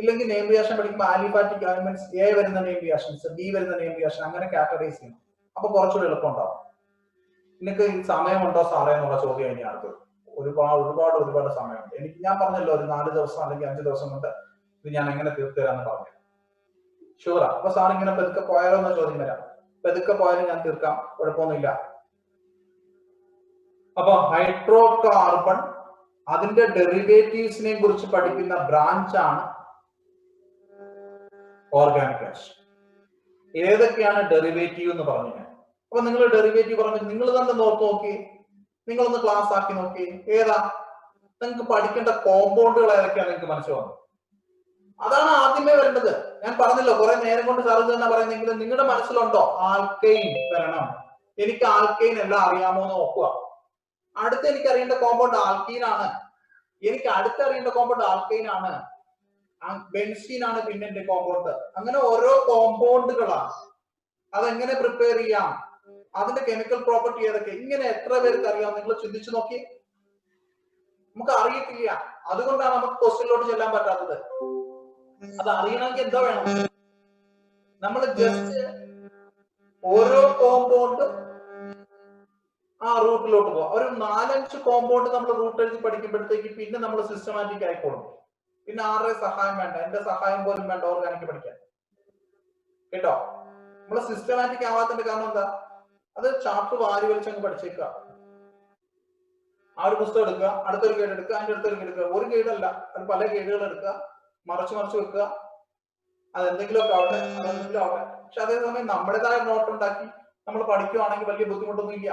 ഇല്ലെങ്കിൽ നെയിം റിയാക്ഷൻ പഠിക്കുമ്പോൾ ആലിഫാറ്റിക് എലമെന്റ്സ്, എ വരുന്ന നെയിം റിയാക്ഷൻസ്, ബി വരുന്ന നെയിം റിയാക്ഷൻ, അങ്ങനെ കാറ്റഗറൈസ് ചെയ്യണം. അപ്പൊ കുറച്ചുകൂടി എളുപ്പമുണ്ടാവും. നിനക്ക് സമയമുണ്ടോ സാറേ എന്നുള്ള ചോദ്യം ഇനി അടുത്തത്. ഒരുപാട് സമയമുണ്ട്. ഞാൻ പറഞ്ഞല്ലോ, ഒരു 4 ദിവസം അല്ലെങ്കിൽ 5 ദിവസം കൊണ്ട് ഇത് ഞാൻ എങ്ങനെ തീർത്തു തരാന്ന് പറഞ്ഞു. ഷുവറാ? അപ്പൊ സാർ ഇങ്ങനെ പെതുക്കെ പോയാലോ എന്ന ചോദ്യം വരാം. പെതുക്കെ പോയാലും ഞാൻ തീർക്കാം, കുഴപ്പമൊന്നുമില്ല. അപ്പൊ ഹൈഡ്രോ കാർബൺ, അതിന്റെ ഡെറിവേറ്റീവ്സിനെ കുറിച്ച് പഠിക്കുന്ന ബ്രാഞ്ചാണ് ഓർഗാനിക് കെമിസ്ട്രി. ഏതൊക്കെയാണ് ഡെറിവേറ്റീവ് എന്ന് പറഞ്ഞു ഞാൻ. അപ്പൊ നിങ്ങൾ ഡെറിവേറ്റീവ് പറഞ്ഞു, നിങ്ങൾ തന്നെ നോക്കി, നിങ്ങളൊന്ന് ക്ലാസ് ആക്കി നോക്കി. ഏതാ നിങ്ങൾക്ക് പഠിക്കേണ്ട കോമ്പൗണ്ടുകൾ ഏതൊക്കെയാണ് നിങ്ങൾക്ക് മനസ്സിൽ വന്നത്? അതാണ് ആദ്യമേ വരേണ്ടത്. ഞാൻ പറഞ്ഞല്ലോ, കുറെ നേരം കൊണ്ട് സാർ തന്നെ പറയുന്നെങ്കിലും നിങ്ങളുടെ മനസ്സിലുണ്ടോ ആൽക്കൈൻ വരണം? എനിക്ക് ആൽക്കൈൻ എല്ലാം അറിയാമോ എന്ന് നോക്കുക. അടുത്ത് എനിക്ക് അറിയേണ്ട കോമ്പൗണ്ട് ആൽക്കീൻ ആണ്. എനിക്ക് അടുത്തറിയേണ്ട കോമ്പൗണ്ട് ആൽക്കൈൻ ആണ്. ബെൻസീൻ ആണ് പിന്നെ എന്റെ കോമ്പൗണ്ട്. അങ്ങനെ ഓരോ കോമ്പൗണ്ടുകളാണ്. അതെങ്ങനെ പ്രിപ്പയർ ചെയ്യാം, അതിന്റെ കെമിക്കൽ പ്രോപ്പർട്ടി ഏതൊക്കെ, ഇങ്ങനെ എത്ര പേർക്ക് അറിയാം? നിങ്ങൾ ചിന്തിച്ചു നോക്കി. നമുക്ക് അറിയത്തില്ല. അതുകൊണ്ടാണ് നമുക്ക് ക്വസ്റ്റ്യനിലോട്ട് ചെല്ലാൻ പറ്റാത്തത്. അത് അറിയണമെങ്കിൽ എന്താ വേണം? നമ്മൾ ജസ്റ്റ് ഓരോ കോമ്പൗണ്ടും ആ റൂട്ടിലോട്ട് പോകാം. ഒരു 4-5 കോമ്പൗണ്ട് നമ്മൾ റൂട്ട് എഴുതി പഠിക്കുമ്പോഴത്തേക്ക് പിന്നെ നമ്മൾ സിസ്റ്റമാറ്റിക് ആയിക്കോളും. പിന്നെ ആരുടെ സഹായം വേണ്ട, എന്റെ സഹായം പോലും വേണ്ട ഓർഗാനിക് പഠിക്കാൻ. കേട്ടോ? നമ്മൾ സിസ്റ്റമാറ്റിക് ആവാത്തതിന്റെ കാരണം എന്താ? അത് ചാപ്റ്റർ വാരി വലിച്ചങ്ങ് പഠിച്ചേക്കുക. ആ ഒരു പുസ്തകം എടുക്കുക, അടുത്തൊരു ഗൈഡ് എടുക്കുക, അതിന്റെ അടുത്തൊരു ഗൈഡ് എടുക്കുക. ഒരു ഗൈഡല്ല, അത് പല ഗൈഡുകൾ എടുക്കുക, മറച്ചു വെക്കുക. അതെന്തെങ്കിലുമൊക്കെ ആവട്ടെ, അതെന്തെങ്കിലും ആവട്ടെ. പക്ഷെ അതേസമയം നമ്മുടേതായ നോട്ട് ഉണ്ടാക്കി നമ്മൾ പഠിക്കുകയാണെങ്കിൽ വലിയ ബുദ്ധിമുട്ടൊന്നും ഇല്ല.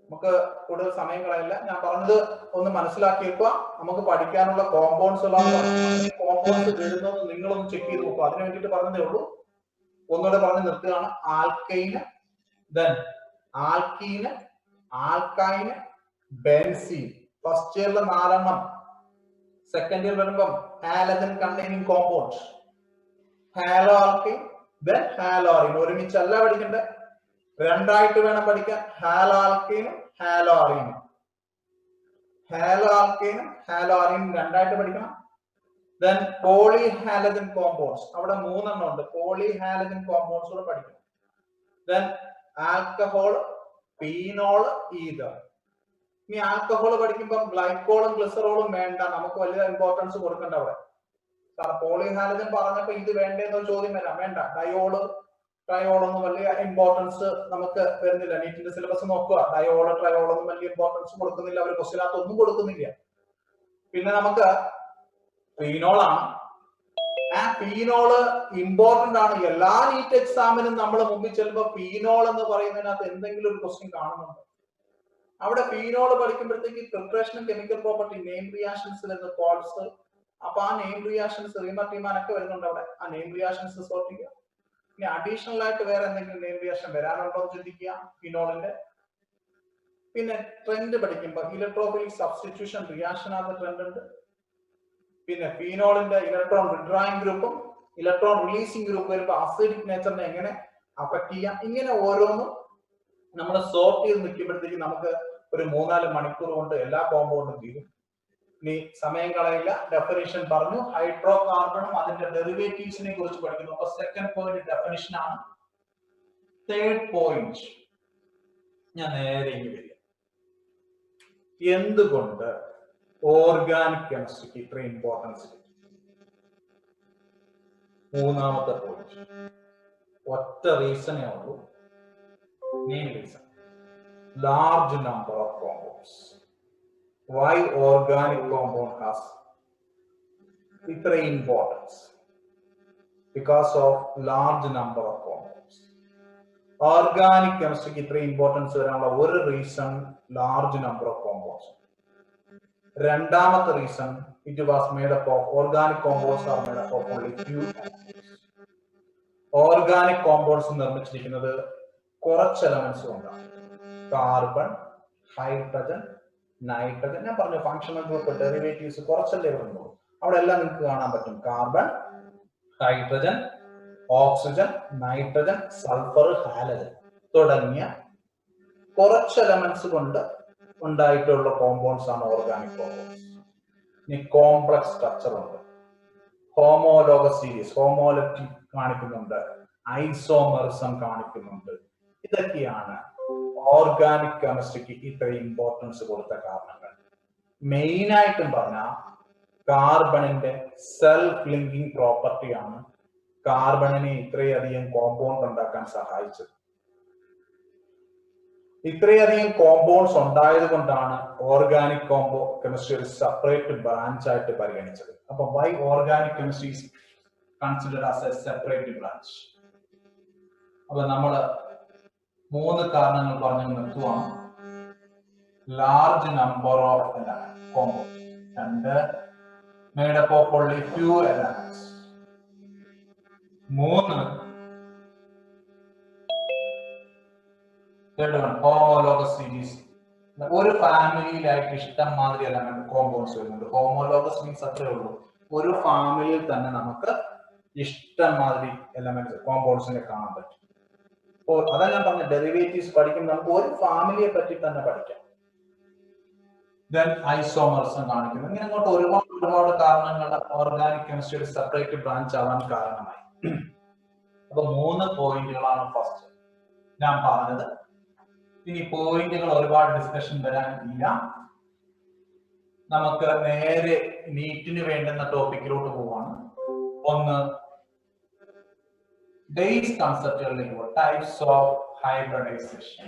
നമുക്ക് കൂടുതൽ സമയം കളയില്ല. ഞാൻ പറഞ്ഞത് ഒന്ന് മനസ്സിലാക്കി വെക്കുക. നമുക്ക് പഠിക്കാനുള്ള കോമ്പൗണ്ട്സ് കോമ്പൗണ്ട്സ് വരുന്നത് നിങ്ങളൊന്ന് ചെക്ക് ചെയ്ത് നോക്കുക. അതിനു വേണ്ടിയിട്ട് പറഞ്ഞതേ ഉള്ളൂ. ഒന്നുകൂടെ പറഞ്ഞ് നിർത്തുകയാണ്. Alkane, then alkene, alkyne, benzene. First ഇയറിൽ 4 എണ്ണം, സെക്കൻഡ് ഇയർ വരുമ്പം halogen containing compound, halo alkane, then halo arene. ഒരുമിച്ചല്ല പഠിക്കണ്ടേ, രണ്ടായിട്ട് വേണം പഠിക്കാൻ. ഹാലോ ആൽക്കൈനും ഹാലോ അറീനും, ഹാലോ ആൽക്കൈനും ഹാലോ അറീനും രണ്ടായിട്ട് പഠിക്കണം. ദെൻ പോളി ഹാലജൻ കോമ്പൗണ്ട്സ്, അവിടെ 3 എണ്ണം ഉണ്ട്. പോളി ഹാലജൻ കോമ്പൗണ്ട്സ് കൂടെ പഠിക്കണം. Then alcohol, phenol, ether. ഇനി ആൽക്കഹോൾ പഠിക്കുമ്പോൾ ഗ്ലൈക്കോളും ഗ്ലിസറോളും വേണ്ട, നമുക്ക് വലിയ ഇമ്പോർട്ടൻസ് കൊടുക്കേണ്ട അവിടെ. പോളിഹാലജൻ പറഞ്ഞപ്പോ ഇത് വേണ്ടെന്നൊരു ചോദ്യം വരാം. വേണ്ട. ഡയോള്, ട്രയോളൊന്നും വലിയ ഇമ്പോർട്ടൻസ് നമുക്ക് വരുന്നില്ല. നീറ്റിന്റെ സിലബസ് നോക്കുക, ഡയോള് ട്രയോളൊന്നും വലിയ ഇമ്പോർട്ടൻസ് കൊടുക്കുന്നില്ല, അവർ ക്വസ്റ്റിനകത്ത് ഒന്നും കൊടുക്കുന്നില്ല. പിന്നെ നമുക്ക് ഫീനോളാണ്. ആ ഫീനോള് ഇമ്പോർട്ടന്റ് ആണ്. എല്ലാ നീറ്റ് എക്സാമിനും നമ്മൾ മുമ്പിൽ ചെല്ലുമ്പോൾ ഫീനോൾ എന്ന് പറയുന്നതിനകത്ത് എന്തെങ്കിലും ഒരു ക്വസ്റ്റ്യൻ കാണുന്നുണ്ട്. അവിടെ ഫീനോള് പഠിക്കുമ്പോഴത്തേക്ക് preparation chemical property, name reactions വരുന്ന കോൾസ്. അപ്പൊ ആ നെയിം റിയാക്ഷൻസ് റീമർട്ടീമാൻ ഒക്കെ വരുന്നുണ്ട് അവിടെ. ആ നെയിം റിയാക്ഷൻസ് സോർട്ട് ചെയ്യുക. ഇനി അഡീഷണൽ ആയിട്ട് വേറെ എന്തെങ്കിലും നെയിം റിയാക്ഷൻ വരാനുണ്ടോ എന്ന് ചിന്തിക്കുക ഫിനോളിന്റെ. പിന്നെ ട്രെൻഡ് പഠിക്കുമ്പോൾ ഇലക്ട്രോഫിലിക് സബ്സ്റ്റിറ്റ്യൂഷൻ റിയാക്ഷനകത്ത് ട്രെൻഡ് ഉണ്ട്. പിന്നെ ഫീനോളിന്റെ ഇലക്ട്രോൺ വിഡ്രോയിങ് ഗ്രൂപ്പും ഇലക്ട്രോൺ റിലീസിംഗ് ഗ്രൂപ്പ് വരുമ്പോൾ അസിഡിക് നേച്ചറിനെ എങ്ങനെ അഫക്ട് ചെയ്യാം. ഇങ്ങനെ ഓരോന്നും നമ്മൾ സോർട്ട് ചെയ്ത് നിൽക്കുമ്പോഴത്തേക്ക് നമുക്ക് ഒരു 3-4 മണിക്കൂർ കൊണ്ട് എല്ലാ കോമ്പൗണ്ടും തീരും. ഇനി സമയം കളയില്ല, ഡെഫിനിഷൻ പറഞ്ഞു. ഹൈഡ്രോ കാർബണും അതിന്റെ ഡെറിവേറ്റീവ്സിനെ കുറിച്ച് പഠിക്കുന്നു. അപ്പൊ സെക്കൻഡ് പോയിന്റ് ഡെഫിനിഷൻ ആണ്. തേർഡ് പോയിന്റ് ഞാൻ നേരെ ഇനി വരിക. എന്തുകൊണ്ട് ഓർഗാനിക് കെമിസ്ട്രിക്ക് ഇത്ര ഇമ്പോർട്ടൻസ്? മൂന്നാമത്തെ പോയിന്റ് ഒറ്റ റീസണേ ഉള്ളൂ. Main reason, large number of compounds. Why organic compound has importance? Because of large number of compounds. Organic chemistry ki importance varanulla oru reason large number of compounds. Rendamathe reason, it was made up of organic compounds are made up of only few elements. Organic compounds നിർമ്മിച്ചിരിക്കുന്നത് കുറച്ച് elements കൊണ്ടാണ്. Carbon, hydrogen, nitrogen. ഞാൻ പറഞ്ഞു functional group derivatives കുറച്ചല്ലേ വരുന്നുള്ളൂ. അവിടെ എല്ലാം നിങ്ങൾക്ക് കാണാൻ പറ്റും. Carbon, hydrogen, oxygen, nitrogen, sulphur, halogen തുടങ്ങിയ കുറച്ച് എലമെന്റ്സ് കൊണ്ട് ഉണ്ടായിട്ടുള്ള കോമ്പൗണ്ട്സ് ആണ് ഓർഗാനിക് കോമ്പൗണ്ട്സ്. ഇനി കോംപ്ലക്സ് സ്ട്രക്ചർ ഉണ്ട്, ഹോമോലോഗസ് സീരീസ്, ഹോമോലക്റ്റി കാണിക്കുന്നുണ്ട്, ഐസോമറിസം കാണിക്കുന്നുണ്ട്. ഇതൊക്കെയാണ് ഓർഗാനിക് കെമിസ്ട്രിക്ക് ഇത്ര ഇമ്പോർട്ടൻസ് കൊടുത്ത കാരണങ്ങൾ. മെയിൻ ആയിട്ടും പറഞ്ഞാൽ കാർബണിന്റെ സെൽഫ് ലിങ്കിങ് പ്രോപ്പർട്ടിയാണ് കാർബണിനെ ഇത്രയധികം കോമ്പൗണ്ട് ഉണ്ടാക്കാൻ സഹായിച്ചത്. ഇത്രയധികം കോമ്പൗണ്ട്സ് ഉണ്ടായത് കൊണ്ടാണ് ഓർഗാനിക് കെമിസ്ട്രി ഒരു സെപ്പറേറ്റ് ബ്രാഞ്ച് ആയിട്ട് പരിഗണിച്ചത്. അപ്പൊ why organic chemistry is considered as a separate branch? അപ്പൊ നമ്മള് 3 കാരണങ്ങൾ പറഞ്ഞു നിർത്തുവാണ്. Large number of compounds, 2 made up of only few elements, 3 homologous series. ഒരു ഫാമിലിയിലായിട്ട് ഇഷ്ടം മാതിരി എലമെന്റ് കോമ്പൗണ്ട്സ് വരുന്നുണ്ട്. ഹോമോലോഗസ് മീൻസ് അത്രേ ഉള്ളൂ, ഒരു ഫാമിലിയിൽ തന്നെ നമുക്ക് ഇഷ്ടം മാതിരി എലമെന്റ്സ് കോമ്പൗണ്ട്സിനെ കാണാൻ പറ്റും. അതാ ഞാൻ പറഞ്ഞ ഡെറിവേറ്റീവ്സ് പഠിക്കുമ്പോൾ നമുക്ക് ഒരു ഫാമിലിയെ പറ്റി തന്നെ പഠിക്കാം. ദെൻ ഐസോമർസം കാണിക്കുന്നു. ഇങ്ങനെ അങ്ങോട്ട് ഒരുപാട് കാരണങ്ങൾ ഓർഗാനിക് കെമിസ്ട്രിയുടെ സെപ്പറേറ്റ് ബ്രാഞ്ച് ആവാൻ കാരണമായി. അപ്പൊ 3 പോയിന്റുകളാണ് ഫസ്റ്റ് ഞാൻ പറഞ്ഞത്. ഇനി പോയിന്റുകൾ ഒരുപാട് ഡിസ്കഷൻ വരാൻ ഇല്ല. നമുക്ക് നേരെ നീറ്റിന് വേണ്ടുന്ന ടോപ്പിക്കിലോട്ട് പോവാണ്. ഒന്ന് ബേസ് കൺസെപ്റ്റുകളിലേക്ക് പോകും. Types of hybridisation.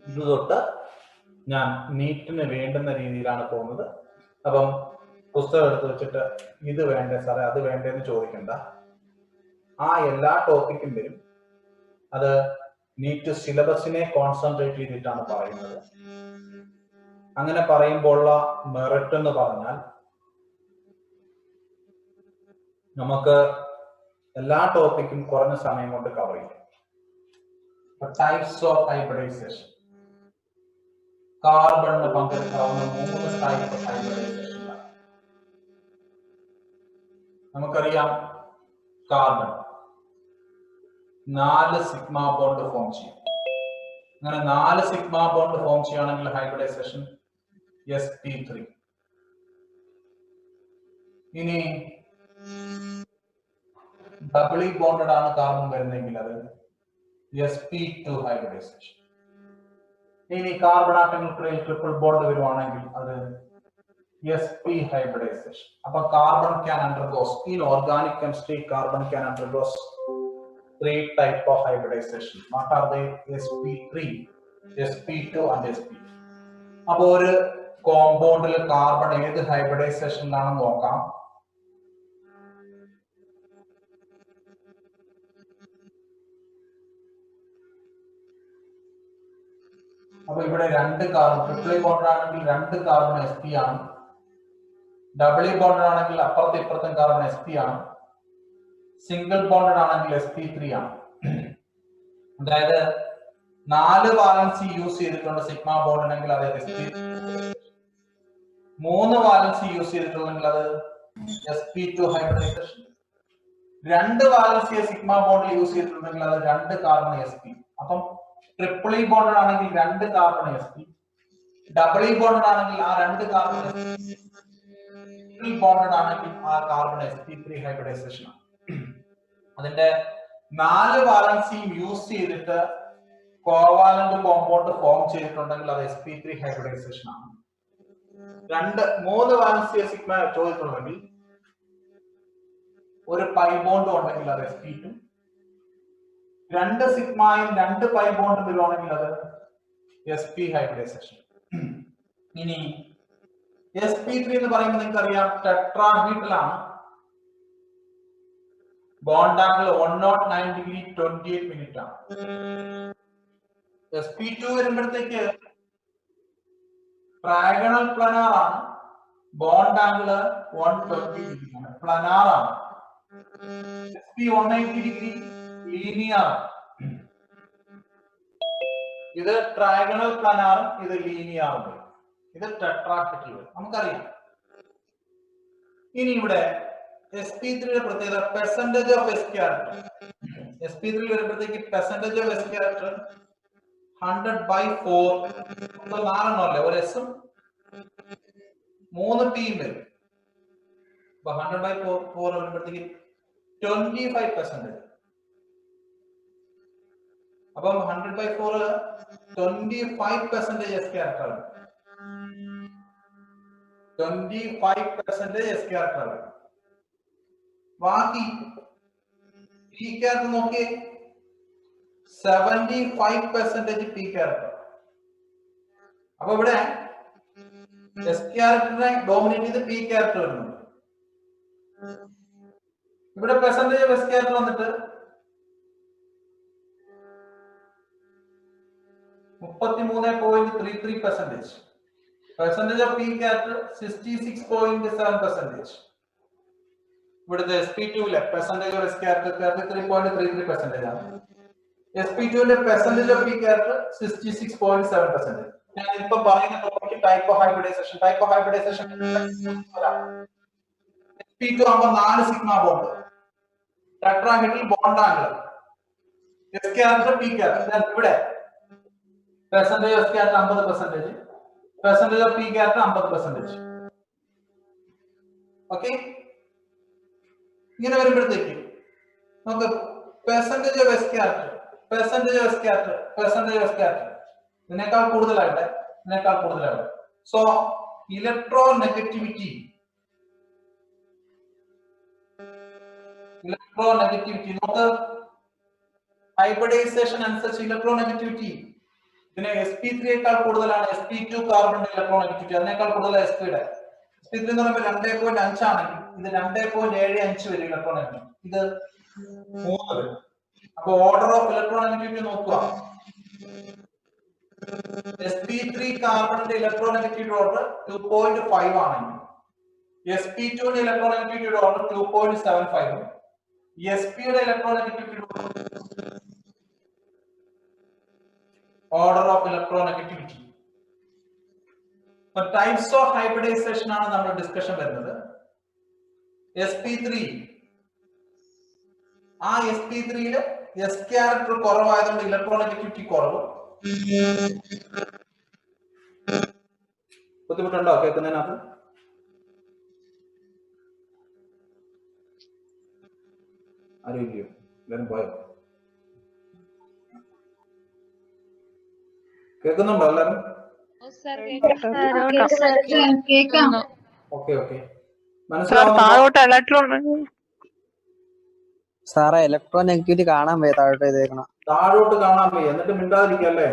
ഇത് തൊട്ട് ഞാൻ നീറ്റിന് വേണ്ടുന്ന രീതിയിലാണ് പോകുന്നത്. അപ്പം പുസ്തകം എടുത്ത് വെച്ചിട്ട് ഇത് വേണ്ടേ സാറേ അത് വേണ്ടേന്ന് ചോദിക്കണ്ട. ആ എല്ലാ ടോപ്പിക്കും വരും. അത് നീറ്റ് സിലബസിനെ കോൺസെൻട്രേറ്റ് ചെയ്തിട്ടാണ് പറയുന്നത്. അങ്ങനെ പറയുമ്പോഴുള്ള മെറിറ്റ് എന്ന് പറഞ്ഞാൽ നമുക്ക് എല്ലാ ടോപ്പിക്കും കുറഞ്ഞ സമയം കൊണ്ട് കവർ ചെയ്യാം. Types of hybridisation. കാർബണിന് പങ്കെടുക്കാവുന്ന 3 ടൈപ്പ് ഹൈബ്രിഡൈസേഷൻ. നമുക്കറിയാം കാർബൺ 4 സിഗ്മ ബോണ്ട് ഫോം ചെയ്യും. അങ്ങനെ 4 സിഗ്മ ബോണ്ട് ഫോം ചെയ്യുകയാണെങ്കിൽ ഹൈബ്രിഡൈസേഷൻ sp3. ഇനി ഡബിളി ബോണ്ടഡ് ആണ് കാർബൺ വരുന്നെങ്കിൽ അത് sp2 ഹൈബ്രിഡൈസേഷൻ. ഇനി കാർബൺ ആറ്റങ്ങൾക്കിടയിൽ ട്രിപ്പിൾ ബോണ്ട് വരുവാണെങ്കിൽ അത് sp hybridization. Upon carbon can undergoes in organic chemistry, carbon can undergoes 3 type of hybridization. What are they? sp3, sp2 and sp. അപ്പോൾ ഒരു കോമ്പൗണ്ടിൽ കാർബൺ ഏത് ഹൈബ്രിഡൈസേഷനിലാണെന്ന് നോക്കാം. അപ്പൊ ഇവിടെ 2 കാർബൺ ട്രിപ്പിൾ ബോണ്ട് ആണെങ്കിൽ 2 കാർബൺ sp ആണ്. ഡബിളി ബോണ്ടഡ് ആണെങ്കിൽ അപ്പുറത്തെ ഇപ്പുറത്തും കാർബൺ sp ആണ്. സിംഗിൾ ബോണ്ടഡ് ആണെങ്കിൽ sp3 ആണ്. അതായത് 4 വാലൻസി യൂസ് ചെയ്തിട്ടുണ്ട് സിഗ്മ ബോണ്ട് ഉണ്ടെങ്കിൽ അത് sp, 3 വാലൻസി യൂസ് ചെയ്തിട്ടുണ്ടെങ്കിൽ അത് sp2 hybridisation, 2 valency sigma bond use ചെയ്തിട്ടുണ്ടെങ്കിൽ അത് 2 കാർബൺ sp. അപ്പം ട്രിപ്പിളി ബോണ്ടഡ് ആണെങ്കിൽ 2 കാർബൺ sp, ഡബിളി ബോണ്ടഡ് ആണെങ്കിൽ ആ 2 കാർബൺ ബോണ്ടഡ് ആണെങ്കിൽ ആ കാർബൺ sp3 ഹൈബ്രിഡൈസേഷൻ ആണ്. അതിന്റെ 4 വാലൻസിയും യൂസ് ചെയ്തിട്ട് കോവാലന്റ് കോമ്പൗണ്ട് ഫോം ചെയ്തിട്ടുണ്ടെങ്കിൽ അത് sp3 ഹൈബ്രിഡൈസേഷൻ ആണ്. 3 വാലൻസി സിഗ്മ ചോദിച്ചിട്ടുണ്ടെങ്കിൽ ഒരു പൈ ബോണ്ട് ഉണ്ടെങ്കിൽ അത് sp2, 2 സിഗ്മയും 2 പൈ ബോണ്ട് വരുവാണെങ്കിൽ അത് sp ഹൈബ്രിഡൈസേഷൻ. ഇനി sp3 എന്ന് പറയുമ്പോൾ നിങ്ങൾക്ക് അറിയാം ടെട്രാഹീഡ്രലാണ്. ബോണ്ട് ആംഗിൾ 109 ഡിഗ്രി 28 മിനിറ്റ് ആണ്. sp2 വരുമ്പോഴത്തേക്ക് ട്രയാഗണൽ പ്ലനാർ ആണ്. ബോണ്ട് ആംഗിൾ 120 ഡിഗ്രി ആണ്, പ്ലനാർ ആണ്. sp 180 degree linear. ഇത് ട്രയാഗണൽ പ്ലനാറും ഇത് ലീനിയറും. ഇത് ടെട്രാഹീഡ്രൽ നമുക്കറിയാം. ഇനി ഇവിടെ sp3 പ്രത്യേകത percentage of s character. sp3 വരുമ്പോഴത്തേക്ക് പെർസെന്റേജ് ഓഫ് s ക്യാരക്ടർ 100/4. 4 അല്ലേ, ഒരു എസും 3 ടിയും വരും. അപ്പൊ 100/4 വരുമ്പോഴത്തേക്ക് 25%. അപ്പം 100/4 25% s ക്യാരക്ടർ ആണ്. 25% s ക്യാരക്ടർ ആണ്. ബാക്കി p ക്യാരക്ടർ നോക്കിയേ, 75% p ക്യാരക്ടർ. അപ്പൊ ഇവിടെ s ക്യാരക്ടറിനെ ഡോമിനേറ്റ് ചെയ്ത് p ക്യാരക്ടർ വരുന്നു. ഇവിടെ പെർസെന്റേജ് ഓഫ് s ക്യാരക്ടർ വന്നിട്ട് 33.33%. Percentage of p character 66.7%. ഇവിടുത്തെ sp2 ലെ പെർസെന്റേജ് ഓഫ് s ക്യാരക്ടർ 33.33% ആണ്. sp2 ന്റെ പെർസെന്റേജ് ഓഫ് p ക്യാരക്ടർ 66.7%. ഞാൻ ഇപ്പൊ പറയുന്ന topic type of hybridization. Type of hybridization sp2 ആകുമ്പോൾ 4 sigma bond, tetrahedral bond angle, s character p character. ഇവിടെ percentage of s character 50%, percentage of p character 50%. Okay, ഇങ്ങനെ വരുമ്പോഴത്തേക്ക് നമുക്ക് percentage of s character, percentage of s character, percentage of s character ഇതിനേക്കാൾ കൂടുതലായിട്ട്, ഇതിനേക്കാൾ കൂടുതലായിട്ട്. So electronegativity നമുക്ക് hybridization അനുസരിച്ച് ഇലക്ട്രോ നെഗറ്റിവിറ്റി ഇതിനെ sp3 യേക്കാൾ കൂടുതലാണ്. sp2 കാർബണിന്റെ ഇലക്ട്രോ നെഗറ്റിവിറ്റി അതിനേക്കാൾ കൂടുതൽ sp യുടെ. sp3 എന്ന് പറയുമ്പോൾ 2.5 ആണെങ്കിൽ ഇത് 2.75 വരും ഇലക്ട്രോ നെഗറ്റിവിറ്റി. ഇത് 3 വരും. അപ്പൊ ഓർഡർ ഓഫ് ഇലക്ട്രോ നെഗറ്റിവിറ്റി നോക്കുക. sp3 കാർബണിന്റെ ഇലക്ട്രോ നെഗറ്റിവിറ്റി ഓർഡർ 2.5 ആണെങ്കിൽ sp2 ന്റെ ഇലക്ട്രോ നെഗറ്റിവിറ്റി ഓർഡർ 2.75 ആണ്. sp യുടെ electronegativity order of electronegativity. Types of hybridisation ആണ് നമ്മുടെ ഡിസ്കഷൻ വരുന്നത്. sp3 ആ sp3 s ക്യാരക്ടർ കുറവായതുകൊണ്ട് ഇലക്ട്രോ നെഗറ്റിവിറ്റി കുറവ്. ബുദ്ധിമുട്ടുണ്ടോ കേൾക്കുന്നതിനകത്ത്? ആരും ഇല്ലയോ? എല്ലാവരും പോയോ? കേൾക്കുന്നുണ്ടോ എല്ലാവരും? ഓക്കെ ഓക്കെ, മനസ്സിലാവുന്നുണ്ടോ? സാറേ ഇലക്ട്രോ നെഗറ്റിവിറ്റി കാണാൻ വയ്യ, താഴോട്ട് ചെയ്തേക്കണം. താഴോട്ട് കാണാൻ വയ്യ, എന്നിട്ട് മിണ്ടാതിരിക്കല്ലേ?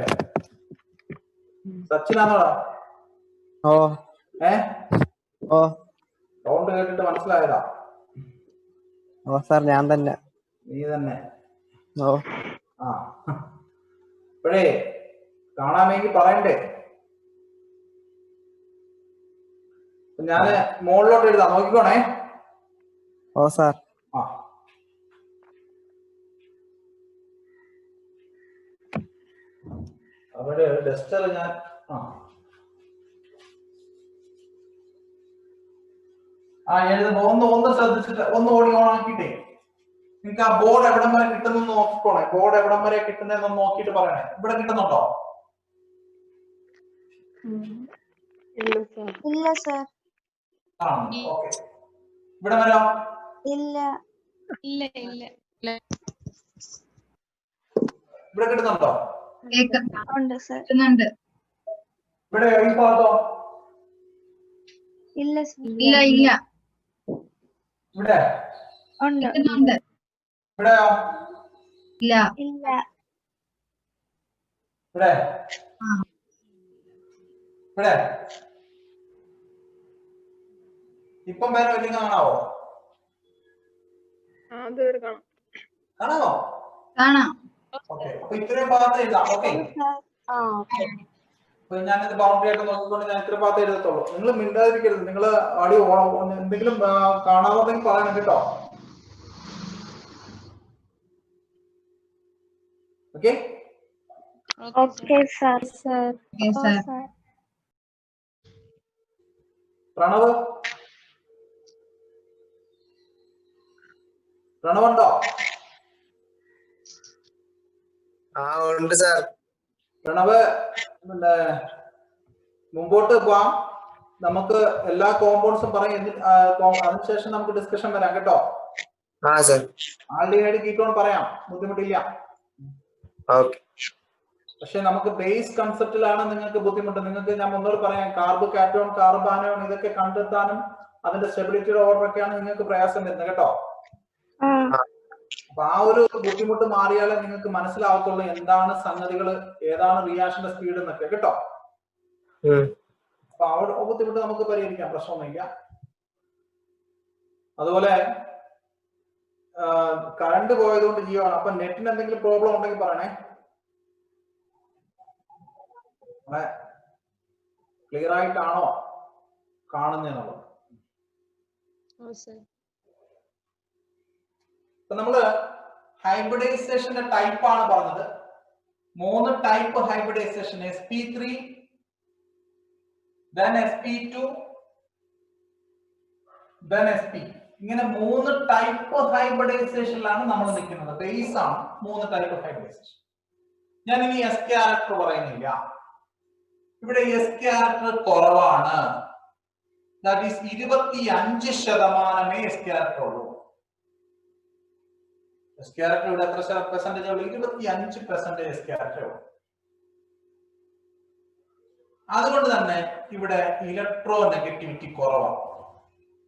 സച്ചിനാണോടാ? ഓ ഓ സൗണ്ട് കേട്ടിട്ട് മനസ്സിലായതാ? ഓ സാർ ഞാൻ തന്നെ. നീ തന്നെ? ഓ ആ, ഇപ്പോഴേ കാണാൻ വേണ്ടി പറയണ്ടേ? ഞാന് മുകളിലോട്ട് എഴുതാം, നോക്കിക്കോണേ. ഓ സാർ. ആ, അവിടെ ഡസ്റ്റർ ഞാൻ എഴുതുമ്പോ ഒന്ന് ശ്രദ്ധിച്ചിട്ട് ഒന്ന് ഓടി ഓണാക്കിട്ടേ. നിങ്ങൾക്ക് ആ ബോർഡ് എവിടം വരെ കിട്ടുന്നെന്ന് നോക്കിക്കോണേ. ബോർഡ് എവിടം വരെ കിട്ടുന്നതെന്ന് നോക്കിയിട്ട് പറയണേ. ഇവിടെ കിട്ടുന്നുണ്ടോ? ഇല്ല സർ. ഓക്കെ, ഇവിടെ വരാം. ഇല്ല ഇല്ല ഇല്ല. ഇവിടെ കിട്ടുന്നുണ്ടോ? ഉണ്ട് സർ. ഇവിടെ ഈ ഭാഗത്തോ? ഇല്ല സർ. ഇല്ല ഇല്ല. ഇവിടെ ഉണ്ട്. ഇവിടെയോ? ഇല്ല ഇല്ല. ഇവിടെ ഇവിടെ ഇപ്പം പേര് വലിയ കാണാവോ? കാണാമോ? കാണാം. ഓക്കെ, അപ്പൊ ഇത്രയും ഭാഗത്ത് എഴുതാം. ഓക്കെ, അപ്പൊ ഞാനിത് ബൗണ്ടറി ആയിട്ട് നോക്കിക്കൊണ്ട് ഞാൻ ഇത്ര ഭാഗത്ത് എഴുതത്തുള്ളൂ. നിങ്ങൾ മിണ്ടാതിരിക്കരുത്. നിങ്ങൾ ആഡിയോ എന്തെങ്കിലും കാണാവുന്നെങ്കിൽ പറയണം കേട്ടോ. Okay okay sir. Sir Pranav, പ്രണവുണ്ടോ? ഉണ്ട് സാർ. പ്രണവ്, പിന്നെ മുമ്പോട്ട് പോവാം. നമുക്ക് എല്ലാ കോമ്പൗണ്ട്സും പറയും, അതിനുശേഷം നമുക്ക് ഡിസ്കഷൻ വരാം കേട്ടോ. ആൾഡിഹൈഡ് കീറ്റോൺ പറയാം, ബുദ്ധിമുട്ടില്ല. പക്ഷെ നമുക്ക് ബേസ് കൺസെപ്റ്റിലാണ് നിങ്ങൾക്ക് ബുദ്ധിമുട്ട്. നിങ്ങൾക്ക് ഞാൻ ഒന്നുകൂടി പറയാം, കാർബ് കാറ്റോൺ, കാർബ് ആനോൺ ഇതൊക്കെ കണ്ടെത്താനും അതിന്റെ സ്റ്റെബിലിറ്റിയുടെ ഓർഡർ ഒക്കെയാണ് നിങ്ങൾക്ക് പ്രയാസം വരുന്നത് കേട്ടോ. അപ്പൊ ആ ഒരു ബുദ്ധിമുട്ട് മാറിയാലേ നിങ്ങൾക്ക് മനസ്സിലാവത്തുള്ളൂ എന്താണ് സംഗതികൾ, ഏതാണ് റിയാക്ഷന്റെ സ്പീഡ് എന്നൊക്കെ കേട്ടോ. അപ്പൊ ആ ഒരു ബുദ്ധിമുട്ട് നമുക്ക് പരിഹരിക്കാം, പ്രശ്നമൊന്നുമില്ല. അതുപോലെ കറണ്ട് പോയതുകൊണ്ട് ജിയോ ആണ്. അപ്പൊ നെറ്റിന് എന്തെങ്കിലും പ്രോബ്ലം ഉണ്ടെങ്കിൽ പറയണേ. ക്ലിയർ ആയിട്ടാണോ കാണുന്നത്? ഇപ്പൊ നമ്മള് ഹൈബ്രിഡൈസേഷന്റെ ടൈപ്പ് ആണ് പറഞ്ഞത്. 3 type hybridisation: sp3, then sp2, then sp. ഇങ്ങനെ 3 ടൈപ്പ് ഹൈബ്രിഡൈസേഷനിലാണ് നമ്മൾ നിൽക്കുന്നത്. ബേസ് ആണ് 3 ടൈപ്പ് ഹൈബ്രിഡൈസേഷൻ. ഞാൻ ഇനി എസ് ക്യാരക്ടർ പറയുന്നില്ല. ഇവിടെ എസ് ക്യാരക്ടർ കുറവാണ്. ദാറ്റ് ഈസ് 25% എസ് ക്യാരക്ടർ ഉള്ളൂ. എസ് ക്യാരക്ടർ ഇവിടെ എത്ര പെർസെന്റേജ് ഉള്ളൂ? 25% എസ് ക്യാരക്ടർ ഉള്ളൂ. അതുകൊണ്ട് തന്നെ ഇവിടെ ഇലക്ട്രോ നെഗറ്റിവിറ്റി കുറവാണ്.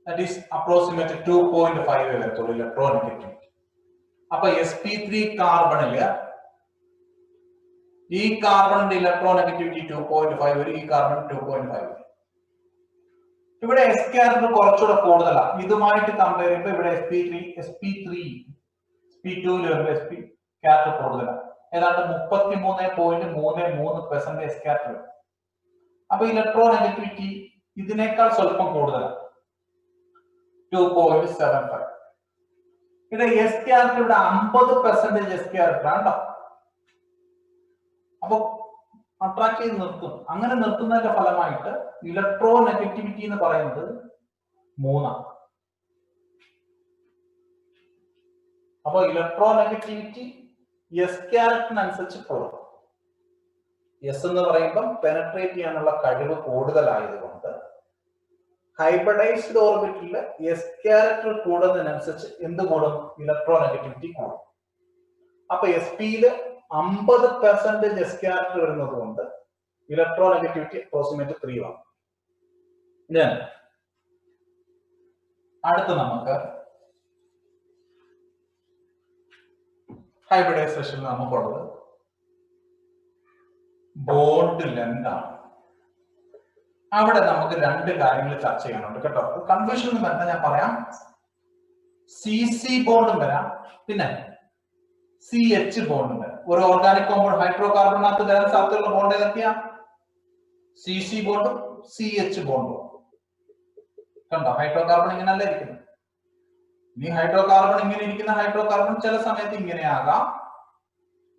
ദാറ്റ് ഈസ് അപ്രോക്സിമേറ്റ് 2.5 വരത്തുള്ളൂ ഇലക്ട്രോ നെഗറ്റിവിറ്റി. അപ്പൊ sp3 കാർബണില് ഈ കാർബണിന്റെ ഇലക്ട്രോ നെഗറ്റിവിറ്റി 2.5 വരും, ഈ കാർബൺ 2.5 വരും. ഇവിടെ എസ് ക്യാരക്ടർ കുറച്ചുകൂടെ കൂടുതലാണ്. ഇതുമായിട്ട് കമ്പയർ ചെയ്യുമ്പോൾ ഇവിടെ sp2 വരുമ്പോൾ sp ക്യാരക്ടർ കൂടുതലാണ്. ഏതാണ്ട് 33.33% എസ് ക്യാരക്ടർ വരും. അപ്പൊ ഇലക്ട്രോ നെഗറ്റിവിറ്റി ഇതിനേക്കാൾ സ്വല്പം കൂടുതലാണ്, 2.75. ഇവിടെ എസ് ക്യാരക്ടർ ഇവിടെ 50% എസ് ക്യാരക്ടർ ആണ് കേട്ടോ. അപ്പൊ അട്രാക്ട് ചെയ്ത് നിർത്തും. അങ്ങനെ നിർത്തുന്നതിന്റെ ഫലമായിട്ട് ഇലക്ട്രോ നെഗറ്റിവിറ്റി എന്ന് പറയുന്നത് 3. അപ്പൊ ഇലക്ട്രോ നെഗറ്റിവിറ്റി എസ് ക്യാരക്ടറിനനുസരിച്ച് കൂടും. എസ് എന്ന് പറയുമ്പം പെനട്രേറ്റ് ചെയ്യാനുള്ള കഴിവ് കൂടുതലായതുകൊണ്ട് ഹൈബ്രിഡൈസ്ഡ് ഓർബിറ്റിൽ എസ് ക്യാരക്ടർ കൂടുന്നതിനനുസരിച്ച് എന്ത് കൂടും? ഇലക്ട്രോനെഗറ്റിവിറ്റി കൂടും. അപ്പൊ എസ് പിയില് 50% എസ് ക്യാരക്ടർ വരുന്നത് കൊണ്ട് ഇലക്ട്രോനെഗറ്റിവിറ്റി അപ്രോക്സിമേറ്റ് 3 ആണ്. അടുത്ത് നമുക്ക് ഹൈബ്രിഡൈസേഷനിൽ നമുക്കുള്ളത് ബോണ്ട് ലെങ്ത് ആണ്. അവിടെ നമുക്ക് 2 കാര്യങ്ങൾ ചർച്ച ചെയ്യാനുണ്ട് കേട്ടോ. കൺഫ്യൂഷൻ ഒന്നും വരണ്ട, ഞാൻ പറയാം. CC ബോണ്ടും വരാം, പിന്നെ CH ബോണ്ടും വരാം. ഒരു ഓർഗാനിക് കോമ്പൗണ്ട് ഹൈഡ്രോ കാർബണിനകത്ത് വരാൻ സാധ്യതയുള്ള ബോണ്ട് ഏതൊക്കെയാ? CC ബോണ്ടും CH ബോണ്ടും. കണ്ടോ, ഹൈഡ്രോ കാർബൺ ഇങ്ങനല്ല ഇരിക്കുന്നത്. ഇനി ഹൈഡ്രോ കാർബൺ ഇങ്ങനെ ഇരിക്കുന്ന ഹൈഡ്രോ കാർബൺ ചില സമയത്ത് ഇങ്ങനെയാകാം,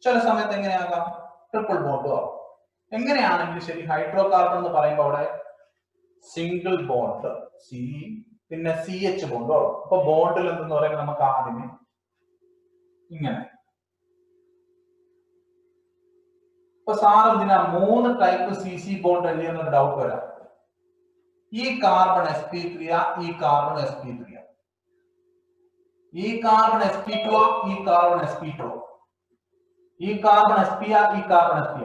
ചില സമയത്ത് എങ്ങനെയാകാം? ട്രിപ്പിൾ ബോണ്ടും ആകും. എങ്ങനെയാണെങ്കിലും ശരി, ഹൈഡ്രോ കാർബൺ എന്ന് പറയുമ്പോൾ അവിടെ സിംഗിൾ ബോണ്ട് സി, പിന്നെ CH ബോണ്ടും ആകും. അപ്പൊ ബോണ്ടിൽ എന്തെന്ന് പറയുമ്പോൾ നമുക്ക് ആദ്യമേ ഇങ്ങനെ. ഇപ്പൊ സാർ ഇതിനാ 3 ടൈപ്പ് CC ബോണ്ട് എഴുതിയെന്നൊരു ഡൗട്ട് വരാം. ഈ കാർബൺ sp3 ഈ കാർബൺ sp3 ഈ കാർബൺ sp2 ഈ കാർബൺ sp2 ഈ കാർബൺ sp ഈ കാർബൺ sp.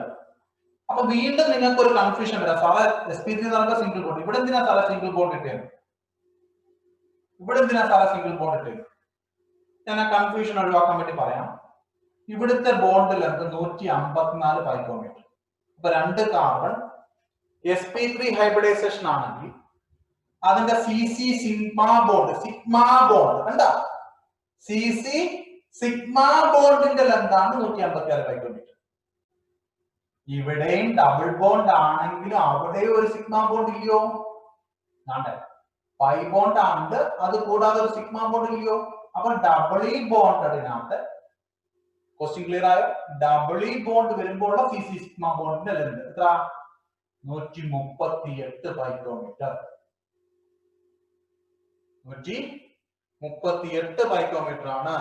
അപ്പൊ വീണ്ടും നിങ്ങൾക്ക് ഒരു കൺഫ്യൂഷൻ വരാം. സാറേ sp3 എന്ന് പറയുമ്പോൾ സിംഗിൾ ബോണ്ട്, ഇവിടെ എന്തിനാ സാറേ സിംഗിൾ ബോണ്ട് ഇട്ടത്? ഇവിടെ എന്തിനാ സാറേ സിംഗിൾ ബോണ്ട് ഇട്ടത്? ഞാൻ ആ കൺഫ്യൂഷൻ ഒഴിവാക്കാൻ വേണ്ടി പറയാം. ഇവിടുത്തെ ബോണ്ട് ലെങ്ത് 154 പൈക്കോമീറ്റർ. അപ്പൊ 2 കാർബൺ sp3 ഹൈബ്രിഡൈസേഷൻ ആണെങ്കിൽ അതിന്റെ CC സിഗ്മ ബോണ്ട് എന്താ? CC സിഗ്മ ബോണ്ടിന്റെ ലെങ്ത് ആണ് 156 പൈക്കോമീറ്റർ. ഇവിടെയും ഡബിൾ ബോണ്ട് ആണെങ്കിലും അവിടെ ഒരു സിഗ്മ ബോണ്ട് ഇല്ലയോ? പൈ ബോണ്ട് ആണ്, അത് കൂടാതെ ഒരു സിഗ്മ ബോണ്ട് ഇല്ലയോ? അപ്പൊ ഡബിളി ബോണ്ടതിനകത്ത് ക്വസ്റ്റ്യൻ ക്ലിയർ ആയോ? ഡബിളി ബോണ്ട് വരുമ്പോഴുള്ള CC സിഗ്മ ബോണ്ടിന്റെ ലെങ്ത് എത്ര? 138 പൈക്കോമീറ്റർ. 138 പൈക്കോമീറ്റർ ആണ്.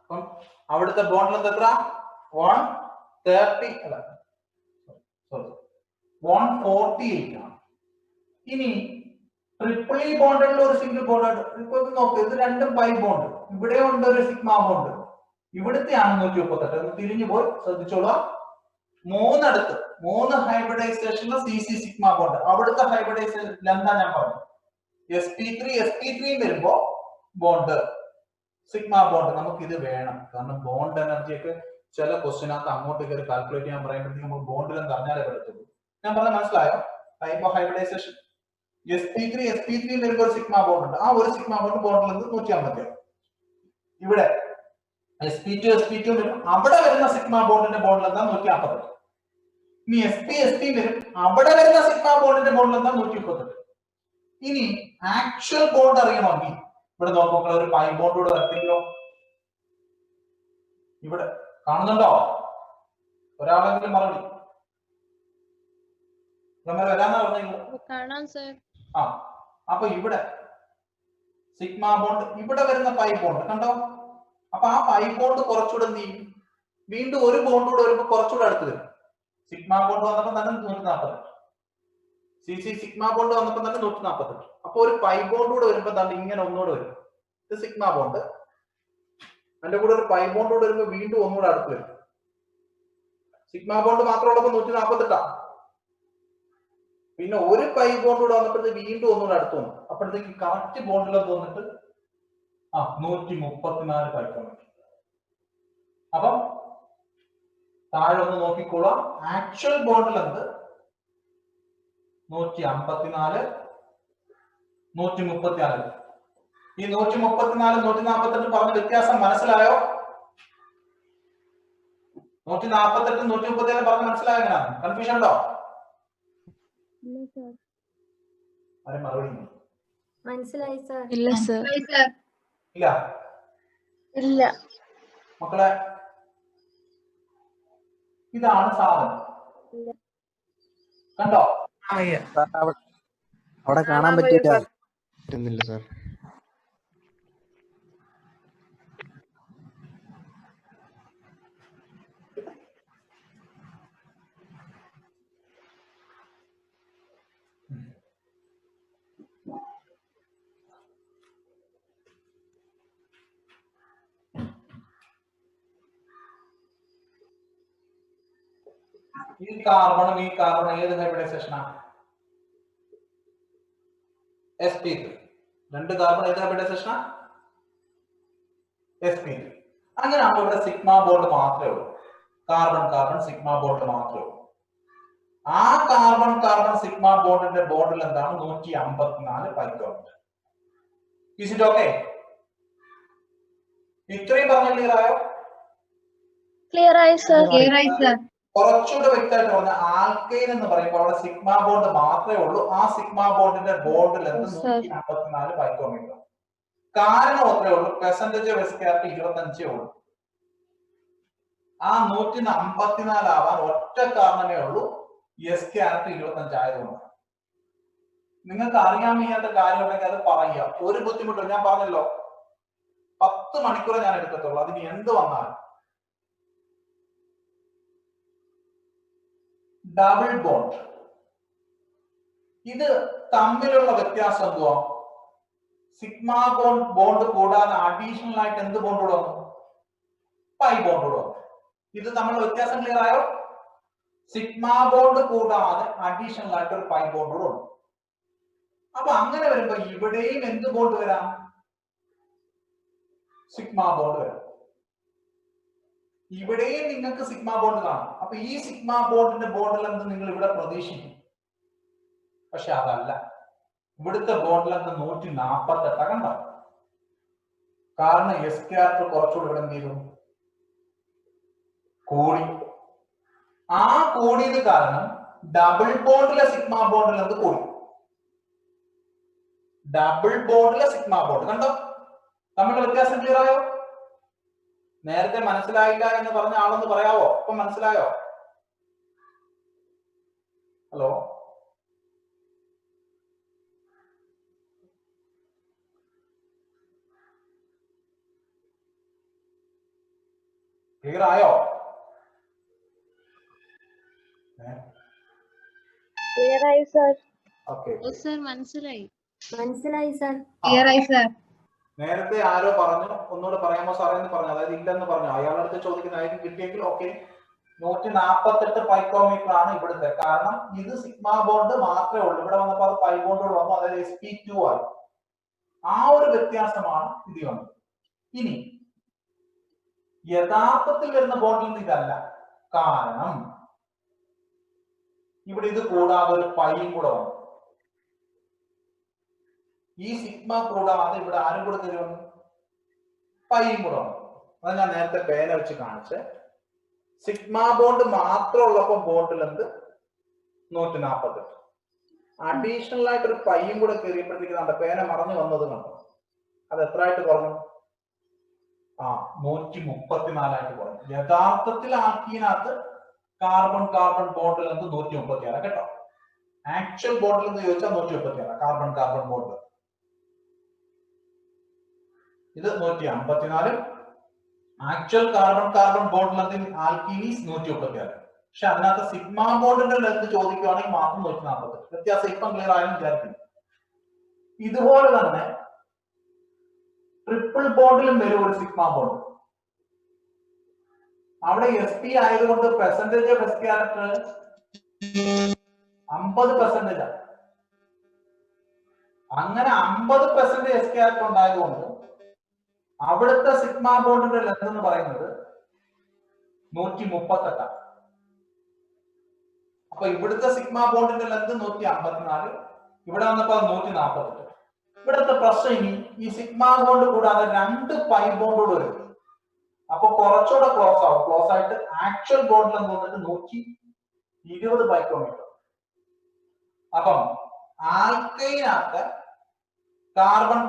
അപ്പം അവിടുത്തെ ബോണ്ട് ലെങ്ത് എത്ര? 148 ആണ്. ഇനി ട്രിപ്പിളി ബോണ്ടുള്ള ഒരു സിംഗിൾ ബോണ്ട് ഇപ്പൊ നോക്ക്, ഇത് രണ്ടും പൈ ബോണ്ട്. ഇവിടെ ഉണ്ട് ഒരു സിഗ്മ ബോണ്ട്, ഇവിടുത്തെയാണ് 138. തിരിഞ്ഞു പോയി ശ്രദ്ധിച്ചോളൂ. 3 ഹൈബ്രിഡൈസേഷനിലെ CC സിഗ്മ ബോണ്ട്. അവിടുത്തെ ഹൈബ്രിഡൈസേഷൻ ലെന്താ ഞാൻ പറഞ്ഞു? sp3 വരുമ്പോ ബോണ്ട് സിഗ്മ ബോണ്ട്. നമുക്ക് ഇത് വേണം, കാരണം ബോണ്ട് എനർജി ഒക്കെ ചില ക്വസ്റ്റിനകത്ത് അങ്ങോട്ട് കയറി കാൽക്കുലേറ്റ് ചെയ്യാൻ പറയുമ്പോഴത്തേക്ക് നമുക്ക് ബോണ്ട് ലെന്ത് അറിഞ്ഞാലേ പറ്റത്തുള്ളൂ. ഞാൻ പറഞ്ഞ മനസ്സിലായോ? ടൈപ്പ് ഓഫ് ഹൈബ്രിഡൈസേഷൻ sp3 വരുമ്പോൾ ഒരു സിഗ്മ ബോണ്ട് ഉണ്ട്. ആ ഒരു സിഗ്മ ബോണ്ട് ബോണ്ട് ലെന്ത് 156. ഇവിടെ sp2 വരും, അവിടെ വരുന്ന സിഗ്മ ബോണ്ടിന്റെ ബോണ്ട് ലെന്താ 148. ഇനി sp വരും, അവിടെ വരുന്ന സിഗ്മ ബോണ്ടിന്റെ ബോണ്ട് ലെന്താ 138. ഇനി ആക്ച്വൽ ബോണ്ട് അറിയണമെങ്കിൽ ഇവിടെ നോക്കുമ്പോൾ ഒരു പൈ ബോണ്ട് കൂടെ വരത്തില്ലോ. ഇവിടെ കാണുന്നുണ്ടോ? ഒരാളെങ്കിലും മറുപടി വരാന്നാ പറഞ്ഞു. കാണാം സർ. ആ, അപ്പൊ ഇവിടെ സിഗ്മ ബോണ്ട്, ഇവിടെ വരുന്ന പൈ ബോണ്ട് കണ്ടോ? അപ്പൊ ആ പൈ ബോണ്ട് കുറച്ചുകൂടെ എന്ത് ചെയ്യും? വീണ്ടും ഒരു ബോണ്ട് കൂടെ വരുമ്പോൾ കുറച്ചുകൂടെ അടുത്ത് വരും. സിഗ്മ ബോണ്ട് വന്നപ്പോൾ തന്നെ 148, CC സിഗ്മ ബോണ്ട് വന്നപ്പോൾ തന്നെ 148. അപ്പൊ ഒരു പൈ ബോണ്ട് കൂടെ വരുമ്പോൾ തന്നെ ഇങ്ങനെ ഒന്നുകൂടെ വരും. ഇത് സിഗ്മ ബോണ്ട്, അതിന്റെ കൂടെ ഒരു പൈ ബോണ്ട് കൂടെ വരുമ്പോൾ വീണ്ടും ഒന്നുകൂടെ അടുത്ത് വരും. സിഗ്മ ബോണ്ട് മാത്രമുള്ളപ്പോൾ 148. പിന്നെ ഒരു പൈ ബോണ്ട് കൂടെ വന്നപ്പോഴത്തേക്ക് വീണ്ടും ഒന്നുകൂടെ അടുത്ത് വന്നു. അപ്പോഴത്തേക്ക് കറക്റ്റ് ബോണ്ടിലൊക്കെ വന്നിട്ട് 134 പൈക്കോമീറ്റർ. അപ്പം താഴെ ഒന്ന് നോക്കിക്കോളാം. Actual bond length 154, 134. ഈ 134 148 പറഞ്ഞ വ്യത്യാസം മനസ്സിലായോ? 148 134 പറഞ്ഞ് മനസ്സിലായോ? എങ്ങനെയാണ്? കൺഫ്യൂഷൻ ഉണ്ടോ? മറുപടി മനസ്സിലായി സർ. ഇല്ല സർ. ഇല്ല ഇല്ല മക്കളെ, ഇതാണ് സാധനം. കണ്ടോ? അവിടെ കാണാൻ പറ്റില്ല. പറ്റുന്നില്ല സാർ. ഈ കാർബണും ഏത് ഹൈബ്രിഡൈസേഷനാണ്? sp3. രണ്ട് കാർബൺ ഏത് ഹൈബ്രിഡൈസേഷനാ? sp3. അങ്ങനെ ആകുമ്പോൾ ഇവിടെ സിഗ്മ ബോണ്ട് മാത്രമേ ഉള്ളൂ. കാർബൺ സിഗ്മ ബോണ്ട് മാത്രമേ ഉള്ളൂ. ആ കാർബൺ സിഗ്മ ബോണ്ടിന്റെ ബോണ്ടിൽ എന്താണ്? 154 പൈക്കോമീറ്റർ. Is it okay? ഇത്രയും പറഞ്ഞ ക്ലിയർ ആയോ? ക്ലിയർ ആയി സർ. ക്ലിയർ ആയി സർ. കുറച്ചുകൂടെ വ്യക്തമായിട്ട് പറഞ്ഞ ആൽക്കൈൻ എന്ന് പറയുമ്പോൾ അവിടെ സിഗ്മ ബോണ്ട് മാത്രമേ ഉള്ളൂ. ആ സിഗ്മ ബോണ്ടിന്റെ ബോണ്ട് ലെങ്ത് 154 പൈക്കോമീറ്റർ. കാരണം അത്രേ ഉള്ളൂ, പെർസെന്റേജ് ഓഫ് എസ്കാരിറ്റി 25 ഉള്ളൂ. ആ 154 ആവാൻ ഒറ്റ കാരണമേ ഉള്ളൂ, എസ്കാരിറ്റി 25 ആയതുകൊണ്ട്. നിങ്ങൾക്ക് അറിയാൻ വയ്യാത്ത കാര്യം ഉണ്ടെങ്കിൽ അത് പറയുക, ഒരു ബുദ്ധിമുട്ടും. ഞാൻ പറഞ്ഞല്ലോ 10 മണിക്കൂർ ഞാൻ എടുക്കത്തുള്ളൂ, അതിന് എന്ത് വന്നാലും. ഡബിൾ ബോണ്ട്, ഇത് തമ്മിലുള്ള വ്യത്യാസം എന്തുവാ? സിഗ്മ ബോണ്ട് കൂടാതെ അഡീഷണൽ ആയിട്ട് എന്ത് ബോണ്ട് കൂടെ വന്നു? പൈ ബോണ്ട് കൂടെ വന്നു. ഇത് തമ്മിലുള്ള വ്യത്യാസം ക്ലിയർ ആയോ? സിഗ്മ ബോണ്ട് കൂടാതെ അഡീഷണൽ ആയിട്ട് ഒരു പൈ ബോണ്ട് കൂടെ ഉണ്ട്. അപ്പൊ അങ്ങനെ വരുമ്പോ ഇവിടെയും എന്ത് ബോണ്ട് വരാം? സിഗ്മ ബോണ്ട് വരാം. ഇവിടെയും നിങ്ങൾക്ക് സിഗ്മ ബോണ്ട് കാണാം. അപ്പൊ ഈ സിഗ്മ ബോണ്ടിന്റെ ബോണ്ട് ലെങ്ത് നിങ്ങൾ ഇവിടെ പ്രതീക്ഷിക്കും. പക്ഷെ അതല്ല, ഇവിടുത്തെ ബോണ്ട് ലെങ്ത് 148 കണ്ടോ? കാരണം എസ്കാരിറ്റി കുറച്ചുകൂടി ഇവിടെ എന്ത് ചെയ്തു? കൂടി. ആ കൂടിയത് കാരണം ഡബിൾ ബോണ്ടിലെ സിഗ്മ ബോണ്ട് ലെങ്ത് കൂടി. ഡബിൾ ബോണ്ടിലെ സിഗ്മ ബോണ്ട് കണ്ടോ? തമ്മിലുള്ള വ്യത്യാസം ക്ലിയർ ആയോ? നേരത്തെ മനസ്സിലായില്ല എന്ന് പറഞ്ഞ ആളെന്ന് പറയാവോ? ഇപ്പൊ മനസ്സിലായോ? ഹലോ, ക്ലിയർ ആയോ? ക്ലിയർ ആയി സർ. ഓക്കെ, സർ മനസ്സിലായി. മനസ്സിലായി സർ. ക്ലിയർ ആയി സർ. നേരത്തെ ആരോ പറഞ്ഞു, ഒന്നുകൂടെ പറയാമോ സാറേ എന്ന് പറഞ്ഞു, അതായത് ഇല്ലെന്ന് പറഞ്ഞു. അയാളുടെ അടുത്ത് ചോദിക്കുന്ന ആയിരിക്കും കിട്ടിയെങ്കിൽ ഓക്കെ. 148 പൈക്കോമീറ്റർ ആണ് ഇവിടുത്തെ. കാരണം ഇത് സിഗ്മ ബോണ്ട് മാത്രമേ ഉള്ളൂ. ഇവിടെ വന്നപ്പോൾ അത് പൈ ബോണ്ടുകൾ വന്നു, അതായത് sp2 ആയി. ആ ഒരു വ്യത്യാസമാണ് ഇത് വന്നത്. ഇനി യഥാർത്ഥത്തിൽ വരുന്ന ബോണ്ടിൽ നിന്ന് ഇതല്ല. കാരണം ഇവിടെ ഇത് കൂടാതെ ഒരു പൈയും കൂടെ വന്നു. ഈ സിഗ്മ കൂടാതെ ഇവിടെ ആരും കൂടെ തരുമെന്ന്? പൈയും കൂടെ വന്നു. അത് ഞാൻ നേരത്തെ പേന വെച്ച് കാണിച്ച്. സിഗ്മ ബോണ്ട് മാത്രം ഉള്ളപ്പോൾ ബോണ്ട് ലെങ്ത് 148. അഡീഷണൽ ആയിട്ട് ഒരു പൈയും കൂടെ കയറിയപ്പോഴത്തേക്ക് നമ്മുടെ പേന മറഞ്ഞു വന്നത് കണ്ടോ? അത് എത്ര ആയിട്ട് കുറഞ്ഞു? 134 ആയിട്ട് കുറഞ്ഞു. യഥാർത്ഥത്തിൽ ആൽക്കീനകത്ത് കാർബൺ ബോണ്ട് ലെങ്ത് 136 കേട്ടോ. ആക്ച്വൽ ബോണ്ട് ലെങ്ത് ചോദിച്ചാൽ 136 കാർബൺ ബോണ്ട്. ഇത് 154. Actual carbon bond length alkenes 136. പക്ഷെ അതിനകത്ത് സിഗ്മ ബോണ്ടിന്റെ ലെങ്ത് ചോദിക്കുകയാണെങ്കിൽ മാത്രം 148. വ്യത്യാസം ഇപ്പം ക്ലിയർ ആയെന്ന് വിചാരിക്കുന്നു. ഇതുപോലെ തന്നെ ട്രിപ്പിൾ ബോണ്ടിലും വരും ഒരു സിഗ്മ ബോണ്ട്. അവിടെ sp ആയതുകൊണ്ട് പെർസെന്റേജ് ഓഫ് എസ്കാരിറ്റി 50%. അങ്ങനെ 50% എസ്കാരിറ്റി ഉണ്ടായതുകൊണ്ട് അവിടുത്തെ സിഗ്മ ബോണ്ടിന്റെ ലെങ്ത് എന്ന് പറയുന്നത് 138. അപ്പൊ ഇവിടുത്തെ സിഗ്മ ബോണ്ടിന്റെ ലെങ്ത് 154, ഇവിടെ വന്നപ്പോ 148. ഇവിടുത്തെ പ്രശ്നം ഇനി ഈ സിഗ്മ ബോണ്ട് കൂടാതെ 2 പൈ ബോണ്ടുകൾ വരും. അപ്പൊ കുറച്ചുകൂടെ ക്ലോസ് ആവും. ക്ലോസ് ആയിട്ട് ആക്ച്വൽ ബോണ്ട് ലെങ്ത് വന്നിട്ട് 120 പൈക്കോമീറ്റർ. അപ്പം ആൽക്കൈനകത്ത് കാർബൺ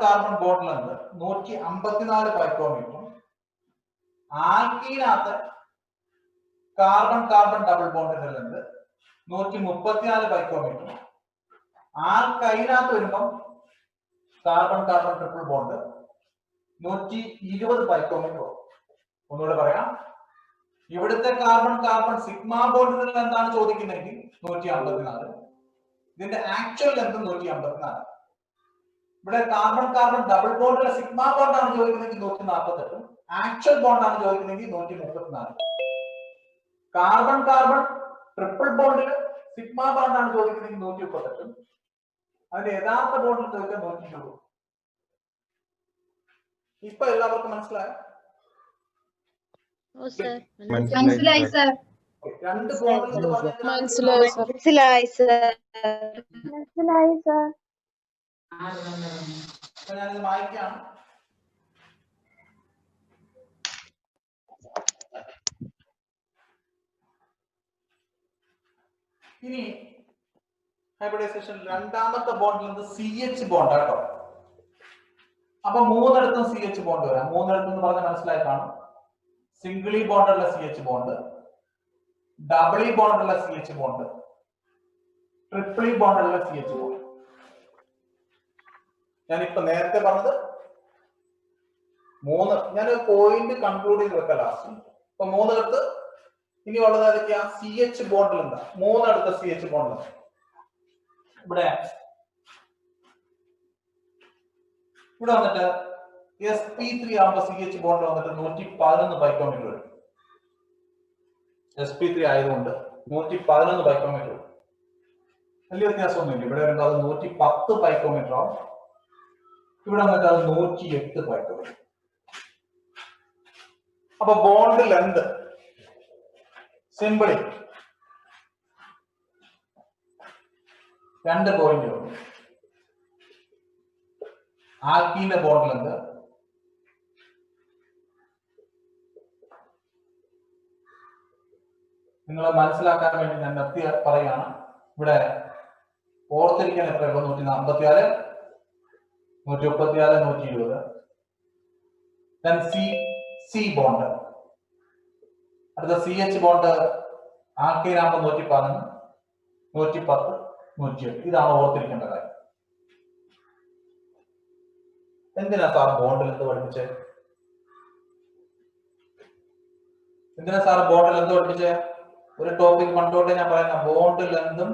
ബോണ്ട് ലെങ്ത് 154 പൈക്കോമീറ്ററും ആൽക്കീനകത്ത് കാർബൺ ഡബിൾ ബോണ്ടിന്റെ ലെങ്ത് 134 പൈക്കോമീറ്ററും ആൽക്കൈനകത്ത് വരുമ്പം കാർബൺ ട്രിപ്പിൾ ബോണ്ട് 120 പൈക്കോമീറ്റർ. ഒന്നുകൂടെ പറയാം, ഇവിടുത്തെ കാർബൺ സിഗ്മ ബോണ്ടിൽ എന്താണ് ചോദിക്കുന്നതെങ്കിൽ 154, ഇതിന്റെ ആക്ച്വൽ ലെങ്ത് 154. ഇവിടെ കാർബൺ ഡബിൾ ബോണ്ടിലെ സിഗ്മ ബോണ്ടാണ് ചോദിക്കുന്നതെങ്കിൽ 148, ആക്ച്വൽ ബോണ്ടാണ് ചോദിക്കുന്നതെങ്കിൽ 134. കാർബൺ ട്രിപ്പിൾ ബോണ്ടിൽ സിഗ്മ ബോണ്ടാണ് ചോദിക്കുന്നത് 138, അതിന്റെ യഥാർത്ഥ ബോണ്ടിൽ ചോദിക്കാൻ 120. ഇപ്പൊ എല്ലാവർക്കും മനസ്സിലായോ? ഓ സർ മനസ്സിലായി സർ. രണ്ട് ബോണ്ടിൽ മനസ്സിലായി സർ. മനസ്സിലായി സർ. മനസ്സിലായി സർ. ഞാനിത് വായിക്കാം. ഇനി ഹൈബ്രിഡൈസേഷൻ രണ്ടാമത്തെ ബോണ്ടിൽ നിന്ന് CH ബോണ്ട് കേട്ടോ. അപ്പൊ മൂന്നിടത്തും CH ബോണ്ട് വരാം. മൂന്നിടത്തും എന്ന് പറഞ്ഞാൽ മനസ്സിലായി കാണും. സിംഗിളി ബോണ്ടുള്ള CH bond, ഡബിളി ബോണ്ടുള്ള CH bond, triple E ബോണ്ടുള്ള CH bond. ഞാനിപ്പോ നേരത്തെ പറഞ്ഞത് മൂന്ന്, ഞാനൊരു പോയിന്റ് കൺക്ലൂഡ് ചെയ്ത് വെക്കാം ലാസ്റ്റ്. ഇപ്പൊ മൂന്നിടത്ത് ഇനി ഉള്ളത് ഏതൊക്കെയാ? CH ബോണ്ടിൽ എന്താ? മൂന്നിടത്ത് CH ബോണ്ട്. ഇവിടെ വന്നിട്ട് sp3 ആകുമ്പോ CH ബോണ്ട് വന്നിട്ട് 111 പൈക്കോമീറ്റർ വരും. sp3 ആയതുകൊണ്ട് 111 പൈക്കോമീറ്റർ വരും. വലിയ വ്യത്യാസമൊന്നുമില്ല. ഇവിടെ വരുമ്പോൾ അത് 110 പൈക്കോമീറ്റർ ആവും. ഇവിടെ വന്നിട്ട് അത് 108 പൈക്കോമീറ്റർ. അപ്പൊ ബോണ്ട് ലെന്ത് സിമ്പിളി രണ്ട് പോയിന്റ് ഉണ്ട്. ആൽക്കീന്റെ ബോണ്ട് ലെന്ത് നിങ്ങൾ മനസ്സിലാക്കാൻ വേണ്ടി ഞാൻ നിർത്തി പറയാണ്. ഇവിടെ ഓർത്തിരിക്കാൻ എത്രയുള്ളൂ? 144, 134, 120. സി ബോണ്ട്, അടുത്ത CH ബോണ്ട് ആൽക്കീനാകുമ്പോൾ 111, 110, 108. ഇതാണ് ഓർത്തിരിക്കേണ്ട കാര്യം. എന്തിനാ സാർ ബോണ്ടിൽ എന്ത് പഠിപ്പിച്ചേ? എന്തിനാ സാർ ബോണ്ടിൽ എന്ത് പഠിപ്പിച്ചേ? ഒരു ടോപ്പിക് പണ്ടോട്ടെ ഞാൻ പറയുന്ന ബോണ്ടിൽ എന്തും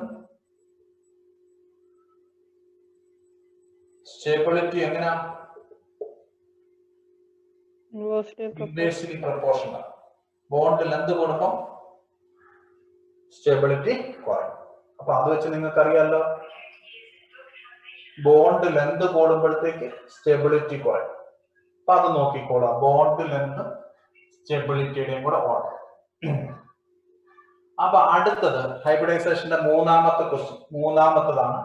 സ്റ്റേബിലിറ്റി എങ്ങനെയാ? Inversely proportional. ബോണ്ടിൽ എന്ത് കൂടുമ്പോൾ സ്റ്റെബിലിറ്റി കുറയും. അപ്പൊ അത് വെച്ച് നിങ്ങൾക്ക് അറിയാലോ, ബോണ്ട് ലെന്ത് കൂടുമ്പോഴത്തേക്ക് സ്റ്റെബിലിറ്റി കുറയും. അപ്പൊ അത് നോക്കിക്കോളാം. ബോണ്ട് ലെന്ത് സ്റ്റെബിലിറ്റിയുടെയും കൂടെ ഓർഡർ. അപ്പൊ അടുത്തത് ഹൈബ്രിഡൈസേഷന്റെ മൂന്നാമത്തെ ക്വസ്റ്റ്യൻ, മൂന്നാമത്തതാണ്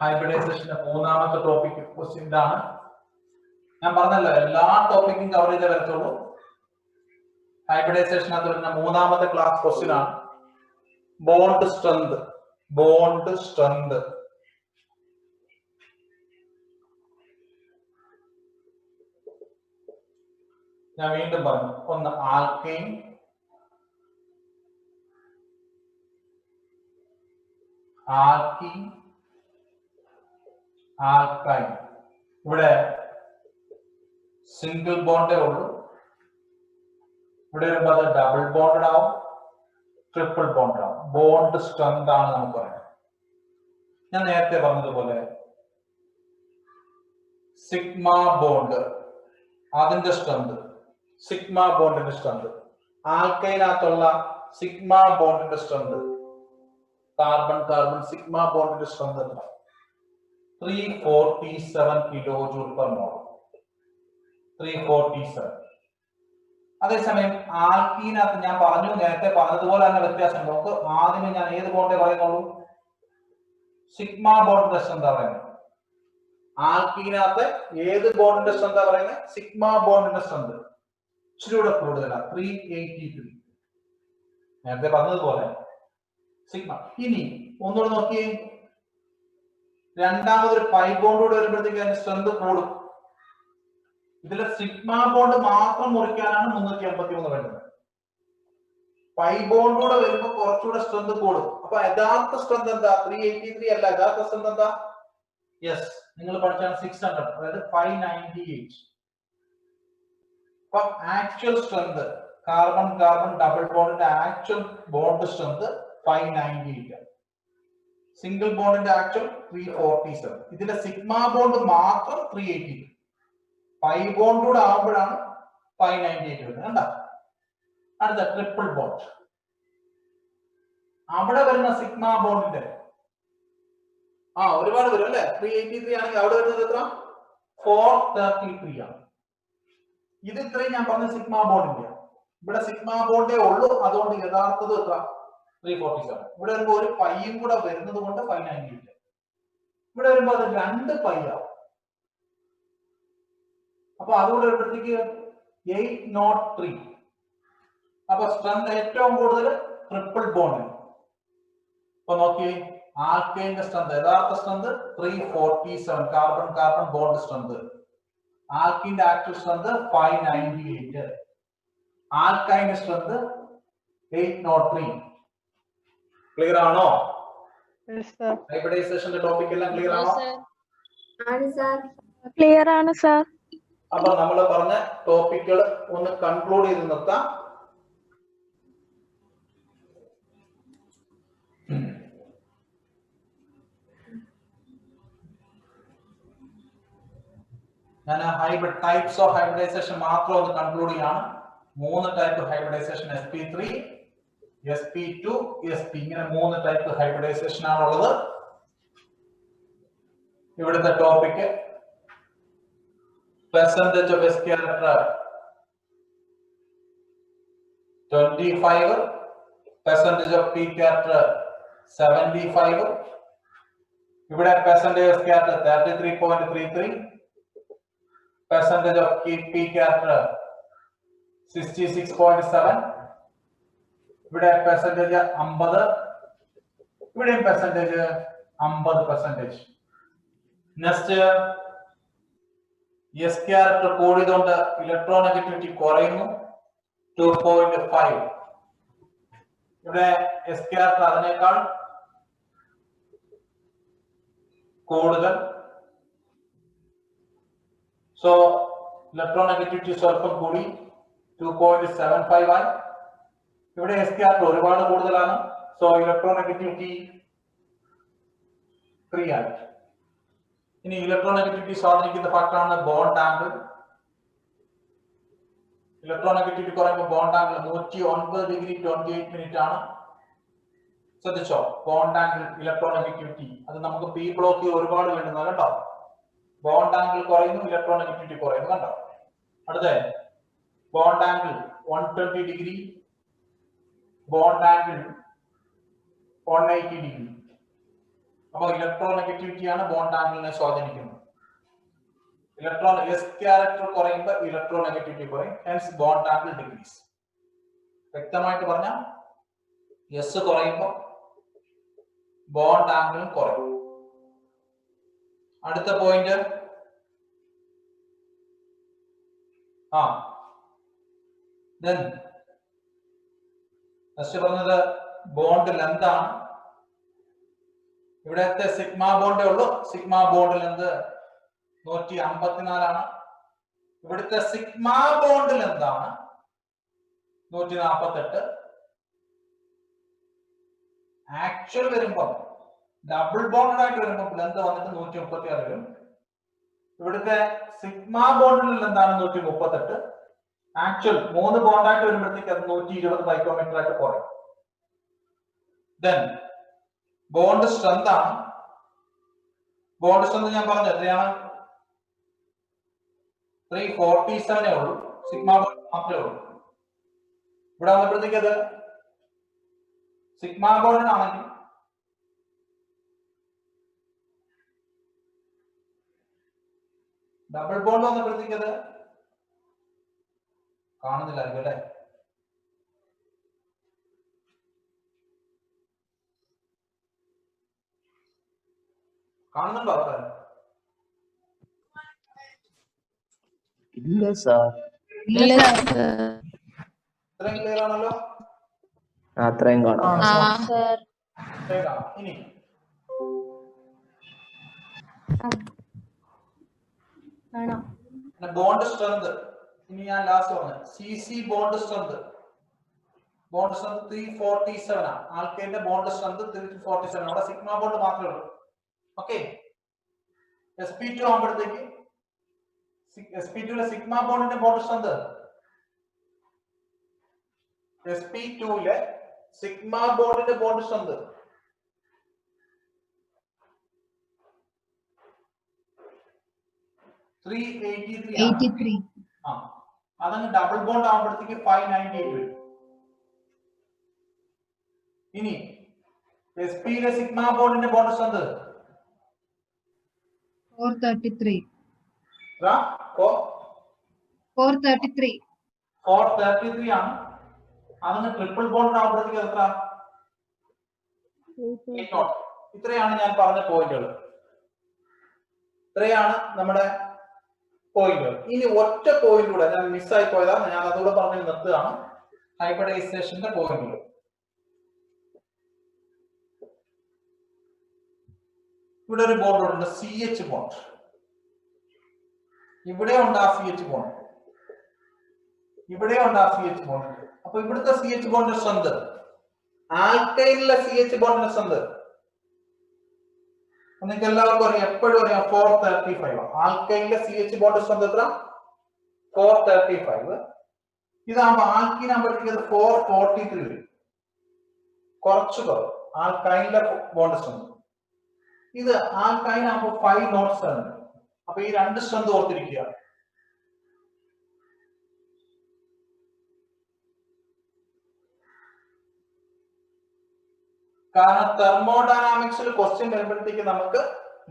ഹൈബ്രിഡൈസേഷന്റെ മൂന്നാമത്തെ ടോപ്പിക് ക്വസ്റ്റ്യൻ. ഇതാണ് ഞാൻ പറഞ്ഞല്ലോ, എല്ലാ ടോപ്പിക്കും കവർ ചെയ്തേ വരത്തുള്ളൂ. ഹൈബ്രിഡൈസേഷനകത്ത് വരുന്ന മൂന്നാമത്തെ ക്ലാസ് ക്വസ്റ്റ്യൻ ആണ് ബോണ്ട് സ്ട്രെങ്ത്. ബോണ്ട് സ്ട്രെങ്ത് ഞാൻ വീണ്ടും പറഞ്ഞു. ഒന്ന് ആൽക്കൈൻ, ആൽക്കീൻ, ആൽക്കൈൻ. ഇവിടെ സിംഗിൾ ബോണ്ടേ ഉള്ളൂ. ഇവിടെ വരുമ്പോൾ അത് ഡബിൾ ബോണ്ടഡ് ആവും, ട്രിപ്പിൾ ബോണ്ടഡ് ആവും. ബോണ്ട് സ്ട്രെങ്ത് ആണ് നമുക്ക് പറയുന്നത്. ഞാൻ നേരത്തെ പറഞ്ഞതുപോലെ സിഗ്മ ബോണ്ട് അതിന്റെ സ്ട്രെങ്ത്, സിഗ്മ ബോണ്ടിന്റെ സ്ട്രെങ്ത്, ആൽക്കൈനകത്തുള്ള സിഗ്മ ബോണ്ടിന്റെ സ്ട്രെങ്ത്, കാർബൺ കാർബൺ സിഗ്മ ബോണ്ടിന്റെ സ്ട്രെങ്ത് എത്ര? 347 kJ/mol. 347. അതേസമയം ആൽക്കീനകത്ത് ഞാൻ പറഞ്ഞു, നേരത്തെ പറഞ്ഞതുപോലെ തന്നെ വ്യത്യാസം. നമുക്ക് ആദ്യമേ ഞാൻ ഏത് ബോണ്ടേ പറയുന്നുള്ളൂ? സിഗ്മ ബോണ്ടിന്റെ സ്ട്രെങ്ത് പറയുന്നത്. ആൽക്കീനകത്ത് ഏത് ബോണ്ടിന്റെ സ്ട്രെങ്ത് പറയുന്നത്? സിഗ്മ ബോണ്ടിന്റെ സ്ട്രെങ്ത് ഇച്ചിരി കൂടെ കൂടുതലാണ്, 383. നേരത്തെ പറഞ്ഞതുപോലെ സിഗ്മ. ഇനി ഒന്നുകൂടെ നോക്കിയേ, രണ്ടാമതൊരു പൈ ബോണ്ട് കൂടെ വരുമ്പോഴത്തേക്ക് അതിന്റെ സ്ട്രെങ്ത് കൂടും. ഇതിലെ സിഗ്മ ബോണ്ട് മാത്രം മുറിക്കാനാണ് 383 വേണ്ടത്. പൈ ബോണ്ട് കൂടെ വരുമ്പോൾ കുറച്ചുകൂടെ സ്ട്രെങ്ത് കൂടും. അപ്പൊ യഥാർത്ഥ സ്ട്രെങ്ത് എന്താ? 383 അല്ല. യഥാർത്ഥ സ്ട്രെങ്ത് എന്താ? യെസ്, നിങ്ങൾ പഠിച്ചാണ് 600, അതായത് 598. അപ്പൊ actual strength carbon carbon double ബോണ്ടിന്റെ ആക്ച്വൽ ബോണ്ട് സ്ട്രെങ്ത് 598. സിംഗിൾ ബോണ്ടിന്റെ ആക്ച്വൽ 347. ഇതിലെ സിഗ്മ ബോണ്ട് മാത്രം 382. പൈ ബോണ്ട് കൂടെ ആവുമ്പോഴാണ് 598 വരുന്നത്. കണ്ട, അടുത്ത ട്രിപ്പിൾ ബോണ്ട്. അവിടെ വരുന്ന സിഗ്മ ബോണ്ടിന്റെ ഒരുപാട് വരും അല്ലെ. 383 ആണെങ്കിൽ അവിടെ വരുന്നത് എത്ര? 433 ആണ്. ഇത് ഇത്രയും ഞാൻ പറഞ്ഞ സിഗ്മ ബോണ്ടിന്റെ. ഇവിടെ സിഗ്മ ബോണ്ടേ ഉള്ളൂ, അതുകൊണ്ട് യഥാർത്ഥത് എത്ര? 347. ഇവിടെ വരുമ്പോ ഒരു പൈയും കൂടെ വരുന്നത് കൊണ്ട് 598. ഇവിടെ വരുമ്പോ അത് 2 പൈ ആവും. അപ്പൊ അതുകൂടെ വരുമ്പോഴത്തേക്ക് 803. അപ്പൊ സ്ട്രെങ്ത് ഏറ്റവും കൂടുതൽ ട്രിപ്പിൾ ബോണ്ട്. അപ്പൊ നോക്കി, ആൽക്കൈന്റെ സ്ട്രെങ്ത്, യഥാർത്ഥ strength 347 carbon carbon bond strength. ആൽക്കിന്റെ ആക്ച്വൽ സ്ട്രെങ്ത് 598. ആൽക്കൈന്റെ സ്ട്രെങ്ത് 803. ക്ലിയർ ആണോ? ഹൈബ്രിഡൈസേഷന്റെ ടോപ്പിക് എല്ലാം ക്ലിയർ ആണോ? ക്ലിയർ ആണ് സാർ. അപ്പൊ നമ്മൾ പറഞ്ഞ ടോപ്പിക്കുകൾ ഒന്ന് കൺക്ലൂഡ് ചെയ്ത് നിർത്താം. ഞാൻ ഹൈബ്രിഡ് ടൈപ്സ് ഓഫ് ഹൈബ്രിഡൈസേഷൻ മാത്രം ഒന്ന് കൺക്ലൂഡ് ചെയ്യാണ്. 3 type hybridisation, sp3, sp2, sp, ഇങ്ങനെ 3 ടൈപ്പ് ഹൈബ്രിഡൈസേഷൻ ആണുള്ളത്. ഇവിടുത്തെ topic percentage of s character 25, percentage of p character 75. ഇവിടെ percentage of s character 33.33, percentage of p character 66.7. ഇവിടെ percentage 50, ഇവിടെയും percentage 50%. നെക്സ്റ്റ്, എസ് ക്യാരക്ടർ കൂടിയതുകൊണ്ട് ഇലക്ട്രോനെഗറ്റിവിറ്റി കുറയുന്നു, 2.5. ഇവിടെ എസ് ക്യാരക്ടർ അതിനേക്കാൾ കൂടുതൽ. സോ ഇലക്ട്രോനെഗറ്റിവിറ്റി സ്വല്പം കൂടി, 2.75 ആയി. ഇവിടെ എസ് ക്യാരക്ടർ ഒരുപാട് കൂടുതലാണ്, സോ ഇലക്ട്രോനെഗറ്റിവിറ്റി 3 ആയി. ഇനി ഇലക്ട്രോനെഗറ്റിവിറ്റി സ്വാധീനിക്കുന്ന ഫാക്ടറാണ് ബോണ്ട് ആംഗിൾ. ഇലക്ട്രോനെഗറ്റിവിറ്റി കുറയുമ്പോൾ ബോണ്ട് ആംഗിൾ 109 ഡിഗ്രി 28 മിനിറ്റ് ആണ്. ശ്രദ്ധിച്ചോ, ബോണ്ട് ആംഗിൾ ഇലക്ട്രോനെഗറ്റിവിറ്റി അത് നമുക്ക് പി ബ്ലോക്കിൽ ഒരുപാട് വേണ്ടുന്നത് കേട്ടോ. ബോണ്ട് ആംഗിൾ കുറയുന്നു, ഇലക്ട്രോനെഗറ്റിവിറ്റി കുറയുന്നു കണ്ടോ. അടുത്ത bond angle 120 degree, bond angle 180 degree. അപ്പൊ ഇലക്ട്രോനെഗറ്റിവിറ്റി ആണ് ബോണ്ട് ആംഗിളിനെ സ്വാധീനിക്കുന്നത്. ഇലക്ട്രോൺ എസ് ക്യാരക്ടർ കുറയുമ്പോൾ ഇലക്ട്രോനെഗറ്റിവിറ്റി കുറയും, ഹെൻസ് ബോണ്ട് ആംഗിൾ ഡിക്രീസ്. വ്യക്തമായിട്ട് പറഞ്ഞാൽ എസ് കുറയുമ്പോൾ ബോണ്ട് ആംഗിളും കുറയും. അടുത്ത പോയിന്റ്, നെക്സ്റ്റ് പറഞ്ഞത് ബോണ്ട് ലെന്ത് ആണ്. ഇവിടത്തെ സിഗ്മ ബോണ്ടേ ഉള്ളൂ, സിഗ്മ ബോണ്ട് ലെന്ത് 154 ആണ്. ഇവിടുത്തെ സിഗ്മ ബോണ്ട് ലെന്താണ് 148. ആക്ച്വൽ വരുമ്പോൾ ഡബിൾ ബോണ്ടഡ് ആയിട്ട് വരുമ്പോൾ ലെന്ത് വന്നിട്ട് 136 വരും. ഇവിടുത്തെ സിഗ്മ ബോണ്ടിൽ എന്താണ് 138. ആക്ച്വൽ 3 ബോണ്ടായിട്ട് വരുമ്പോഴത്തേക്ക് അത് 120 മൈക്രോമീറ്റർ ആയിട്ട് കുറയും. ദെൻ ബോണ്ട് സ്ട്രെങ്ത് ആണ്. ബോണ്ട് സ്ട്രെങ്ത് ഞാൻ പറഞ്ഞു എത്രയാണ്? 347 ഉള്ളൂ, സിഗ്മ ബോണ്ട് മാത്രമേ ഉള്ളൂ. ഇവിടെ വന്നപ്പോഴത്തേക്ക് അത് സിഗ്മ ബോണ്ടിനാണെങ്കിൽ ഡബിൾ ബോണ്ട് വന്നപ്പോഴത്തേക്ക് അത് കാണുന്നില്ലായിരിക്കും അല്ലെ. കാണുന്നുണ്ടോ? ഇല്ല സാർ. ഇത്രയും ക്ലിയർ ആണല്ലോ. അത്രയും കാണാം. ഇനി ബോണ്ട് സ്ട്രെങ്ത്. ഇനി ഞാൻ ലാസ്റ്റ് പറഞ്ഞു CC bond strength. Bond strength 347 ആണ്. ആൽക്കൈന്റെ ബോണ്ട് സ്ട്രെങ്ത് 347. അവിടെ സിഗ്മ ബോണ്ട് മാത്രമേ ഉള്ളൂ. ഓക്കെ, sp2 ആകുമ്പോഴത്തേക്ക് sp2 സിഗ്മ ബോണ്ടിന്റെ ബോണ്ട് സ്ട്രെങ്ത് sp2 സിഗ്മ ബോണ്ടിന്റെ ബോണ്ട് സ്ട്രെങ്ത് 83. ആ അതങ്ങ് ഡബിൾ ബോണ്ട് ആകുമ്പോഴത്തേക്ക് 598 വരും. ഇനി sp സിഗ്മ ബോണ്ടിന്റെ ബോണ്ട് സ്ട്രെങ്ത് 433. 433 ആണ്. അതങ്ങ് ട്രിപ്പിൾ ബോണ്ട് ആകുമ്പോഴത്തേക്ക് എത്ര? 8. ഇത്രയാണ് ഞാൻ പറഞ്ഞ പോയിന്റുകൾ. ഇത്രയാണ് നമ്മുടെ പോയിന്റുകൾ. ഇനി ഒറ്റ പോയിന്റ് കൂടെ ഞാൻ മിസ്സായി പോയതാണ്, ഞാൻ അതുകൂടെ പറഞ്ഞ് നിർത്തുകയാണ്. ഹൈബ്രിഡൈസേഷന്റെ പോയിന്റുകൾ. ഇവിടെ ഒരു ബോണ്ട് ഉണ്ട്, CH ബോണ്ട്. ഇവിടെ ഉണ്ട് ആ CH ബോണ്ട്, ഇവിടെ ഉണ്ട് ആ CH ബോണ്ട്. അപ്പൊ ഇവിടുത്തെ CH ബോണ്ടിന്റെ സ്ട്രെങ്ത്, ആൽക്കൈനിലെ CH ബോണ്ടിന്റെ സ്ട്രെങ്ത് നിങ്ങൾക്ക് എല്ലാവർക്കും അറിയാം, എപ്പോഴും അറിയാം, 435. ആൽക്കൈനിലെ CH ബോണ്ട് സ്ട്രെങ്ത് എത്ര? 435. ഇതാകുമ്പോ ആൽക്കീൻ ആകുമ്പോഴത്തേക്ക് 443 വരും, കുറച്ചു കുറവ് ആൽക്കൈനിലെ ബോണ്ട് സ്ട്രെങ്ത്. ഇത് ആൽക്കൈൻ ആകുമ്പോൾ 507. അപ്പൊ ഈ രണ്ട് സ്ട്രെങ്ത് ഓർത്തിരിക്കുക. കാരണം തെർമോഡൈനാമിക്സിൽ ക്വസ്റ്റ്യൻ വരുമ്പോഴത്തേക്ക് നമുക്ക്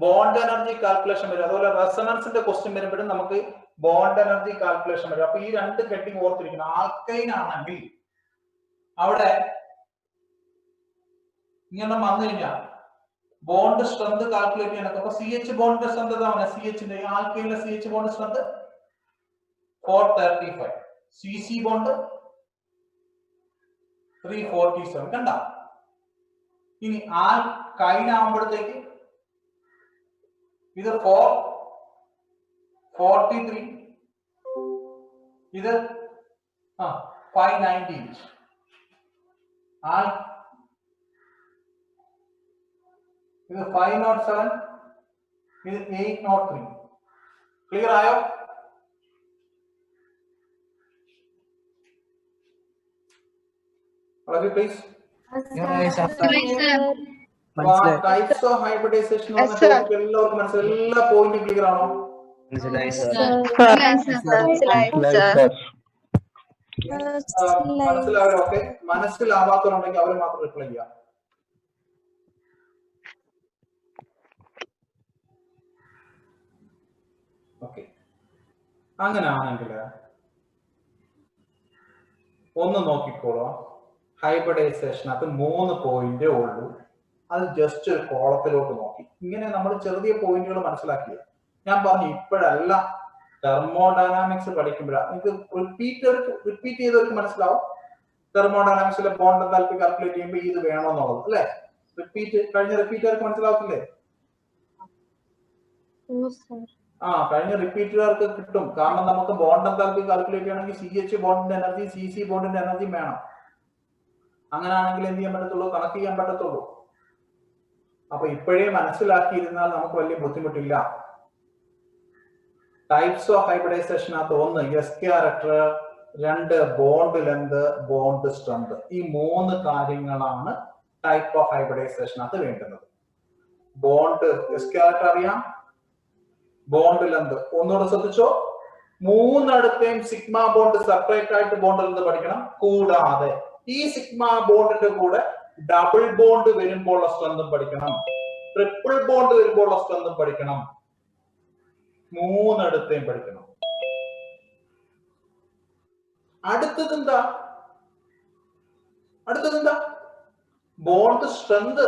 ബോണ്ട് എനർജി കാൽക്കുലേഷൻ വരും. അതുപോലെ റെസണൻസിന്റെ ക്വസ്റ്റ്യൻ വരുമ്പോഴും നമുക്ക് ബോണ്ട് എനർജി കാൽക്കുലേഷൻ വരും. അപ്പൊ ഈ രണ്ട് ഹെഡിങ് ഓർത്തിരിക്കണം. ആൽക്കൈൻ ആണെങ്കിൽ അവിടെ ഇങ്ങനെ വന്നു കഴിഞ്ഞാൽ ബോണ്ട് സ്ട്രെങ്ത് കാൽക്കുലേറ്റ് ചെയ്യണം. അപ്പൊ CH ബോണ്ടിന്റെ സ്ട്രെങ്ത് എന്താണ്? CHന്റെ ആൽക്കൈനിലെ CH bond strength 435, CC bond 347. കണ്ട? ഇനി ആൽക്കൈൻ ആകുമ്പോഴത്തേക്ക് ഇത് 443, ഇത് 598. ഇത് 507, ഇത് 803. ക്ലിയർ ആയോ? പ്ലീസ്. ടൈപ്സ് ഓഫ് ഹൈബ്രിഡൈസേഷൻ എല്ലാവർക്കും മനസ്സിലായി? എല്ലാ പോയിന്റും ക്ലിയർ ആണോ? മനസ്സിലാവല്ലോ? ഓക്കെ. മനസ്സിലാവാത്തവരുണ്ടെങ്കിൽ അവർ മാത്രം റിപ്ലൈ ചെയ്യാം. ഓക്കെ, അങ്ങനെയാണെങ്കിൽ ഒന്ന് നോക്കിക്കോളൂ. ഹൈബ്രിഡൈസേഷനകത്ത് 3 പോയിന്റേ ഉള്ളൂ. അത് ജസ്റ്റ് ഒരു കോളത്തിലോട്ട് നോക്കി. ഇങ്ങനെ നമ്മൾ ചെറിയ പോയിന്റുകൾ മനസ്സിലാക്കിയത് ഞാൻ പറഞ്ഞു. ഇപ്പോഴല്ല, തെർമോഡൈനാമിക്സ് പഠിക്കുമ്പോഴാണ് നിങ്ങൾക്ക് റിപ്പീറ്റ് ചെയ്തവർക്ക് മനസ്സിലാവും. തെർമോഡൈനാമിക്സിലെ ബോണ്ട് എന്താൽപ്പി കാൽക്കുലേറ്റ് ചെയ്യുമ്പോൾ ഇത് വേണമെന്നുള്ളത് അല്ലെ? കഴിഞ്ഞ റിപ്പീറ്റുകാർക്ക് മനസ്സിലാവത്തില്ലേ? കഴിഞ്ഞ റിപ്പീറ്റുകാർക്ക് കിട്ടും. കാരണം നമുക്ക് ബോണ്ട് എന്താൽപ്പി കാൽക്കുലേറ്റ് ചെയ്യണമെങ്കിൽ CH ബോണ്ടിന്റെ എനർജി, CC ബോണ്ടിന്റെ എനർജി വേണം. അങ്ങനെയാണെങ്കിൽ എന്ത് ചെയ്യാൻ പറ്റത്തുള്ളൂ? കണക്ട് ചെയ്യാൻ പറ്റത്തുള്ളൂ. അപ്പൊ ഇപ്പോഴേ മനസ്സിലാക്കിയിരുന്നാൽ നമുക്ക് വലിയ ബുദ്ധിമുട്ടില്ല. ടൈപ്സ് ഓഫ് ഹൈബ്രിഡൈസേഷനകത്ത് 1 S character, 2 bond length, bond strength. ഈ 3 കാര്യങ്ങളാണ് ടൈപ്പ് ഓഫ് ഹൈബ്രിഡൈസേഷനകത്ത് വേണ്ടുന്നത്. ബോണ്ട് S ക്യാരക്ടർ അറിയാം, ബോണ്ട് ലെങ്ത് ഒന്നുകൂടെ ശ്രദ്ധിച്ചോ. 3 സിഗ്മ ബോണ്ട് സെപ്പറേറ്റ് ആയിട്ട് ബോണ്ട് ലെങ്ത് പഠിക്കണം. കൂടാതെ ഈ സിഗ്മ ബോണ്ടിന്റെ കൂടെ ഡബിൾ ബോണ്ട് വരുമ്പോൾ സ്ട്രെങ്തും പഠിക്കണം, ട്രിപ്പിൾ ബോണ്ട് വരുമ്പോൾ സ്ട്രെങ്തും പഠിക്കണം. 3 പഠിക്കണം. അടുത്തതെന്താ? Bond strength,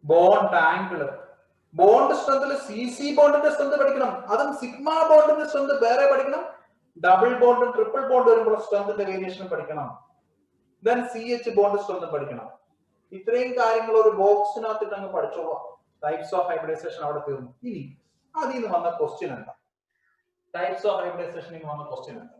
bond angle. Bond സ്ട്രെങ്തിൽ CC ബോണ്ടിന്റെ സ്ട്രെങ്ത് പഠിക്കണം. അതും സിഗ്മ ബോണ്ടിന്റെ സ്ട്രെങ്ത് വേറെ പഠിക്കണം. ഡബിൾ ബോണ്ട്, ട്രിപ്പിൾ ബോണ്ട് വരുമ്പോൾ സ്ട്രെങ്തിന്റെ വേരിയേഷൻ പഠിക്കണം. ദെൻ CH ബോണ്ട് സ്ട്രെങ്ത് പഠിക്കണം. ഇത്രയും കാര്യങ്ങൾ ഒരു ബോക്സിനകത്തിട്ട് അങ്ങ് പഠിച്ചോളാം. ടൈപ്സ് ഓഫ് ഹൈബ്രിഡൈസേഷൻ അവിടെ തീർന്നു. ഇനി അതിൽ നിന്ന് വന്ന ക്വസ്റ്റ്യൻ എന്താ? ടൈപ്സ് ഓഫ് ഹൈബ്രിഡൈസേഷനിൽ നിന്ന് വന്ന ക്വസ്റ്റ്യൻ എന്താ?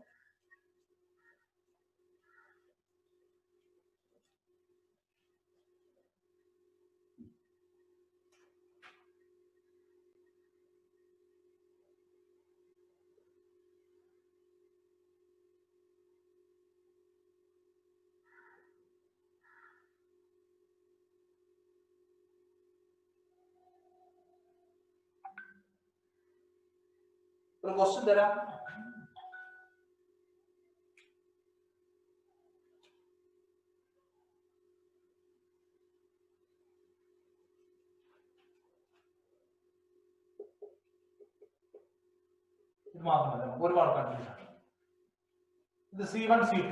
ഒരു ക്വസ്റ്റ്യൻ തരാം. ഇത് മാത്രമല്ല, ഒരുപാട് കൺഫ്യൂഷൻ. ഇത് C1 C2.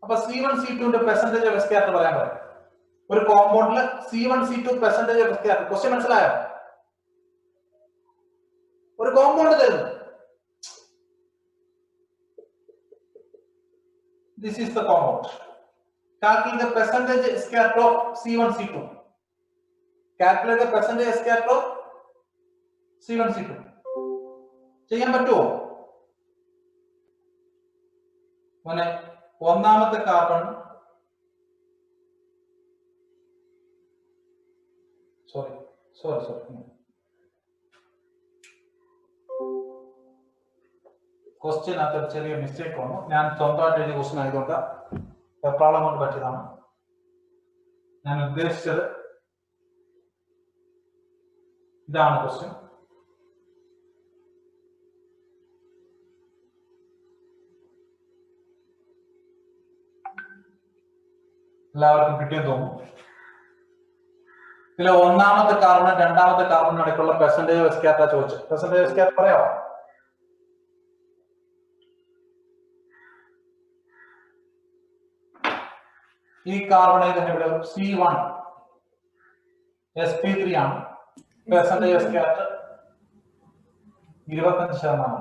അപ്പൊ C1 C2ന്റെ പെർസെന്റേജ് ഓഫ് സ്കാറ്റർ പറയാൻ പറയും. ഒരു കോമ്പൗണ്ടിൽ C1 C2 percentage of scatter. Question മനസ്സിലായോ? ഒരു കോമ്പൗണ്ട് തരുന്നു. This is the compound. Calculate the percentage scatter of C1 C2. Calculate the percentage scatter of C1 C2. ചെയ്യാൻ പറ്റുമോ? മോനെ, ഒന്നാമത്തെ കാർബൺ സോറി ക്വസ്റ്റ്യനകത്ത് ചെറിയ മിസ്റ്റേക്ക് വന്നു. ഞാൻ സ്വന്തമായിട്ട് എഴുതിയ ക്വസ്റ്റ്യൻ ആയതുകൊണ്ട് വെപ്രാളം കൊണ്ട് പറ്റിയതാണ്. ഞാൻ ഉദ്ദേശിച്ചത് ഇതാണ് ക്വസ്റ്റ്യൻ. എല്ലാവർക്കും കിട്ടിയെന്ന് തോന്നുന്നു. ഇതിലെ ഒന്നാമത്തെ കാർബൺ രണ്ടാമത്തെ കാർബണിന് ഇടയ്ക്കുള്ള പെർസെന്റേജ് ഓഫ് സ്കാറ്റർ ചോദിച്ചു. പെർസെന്റേജ് ഓഫ് സ്കാറ്റർ പറയാമോ? ഈ കാർബണേറ്റ് ഇവിടെ C1 sp3 ആണ്. Percentage of scatter 25%.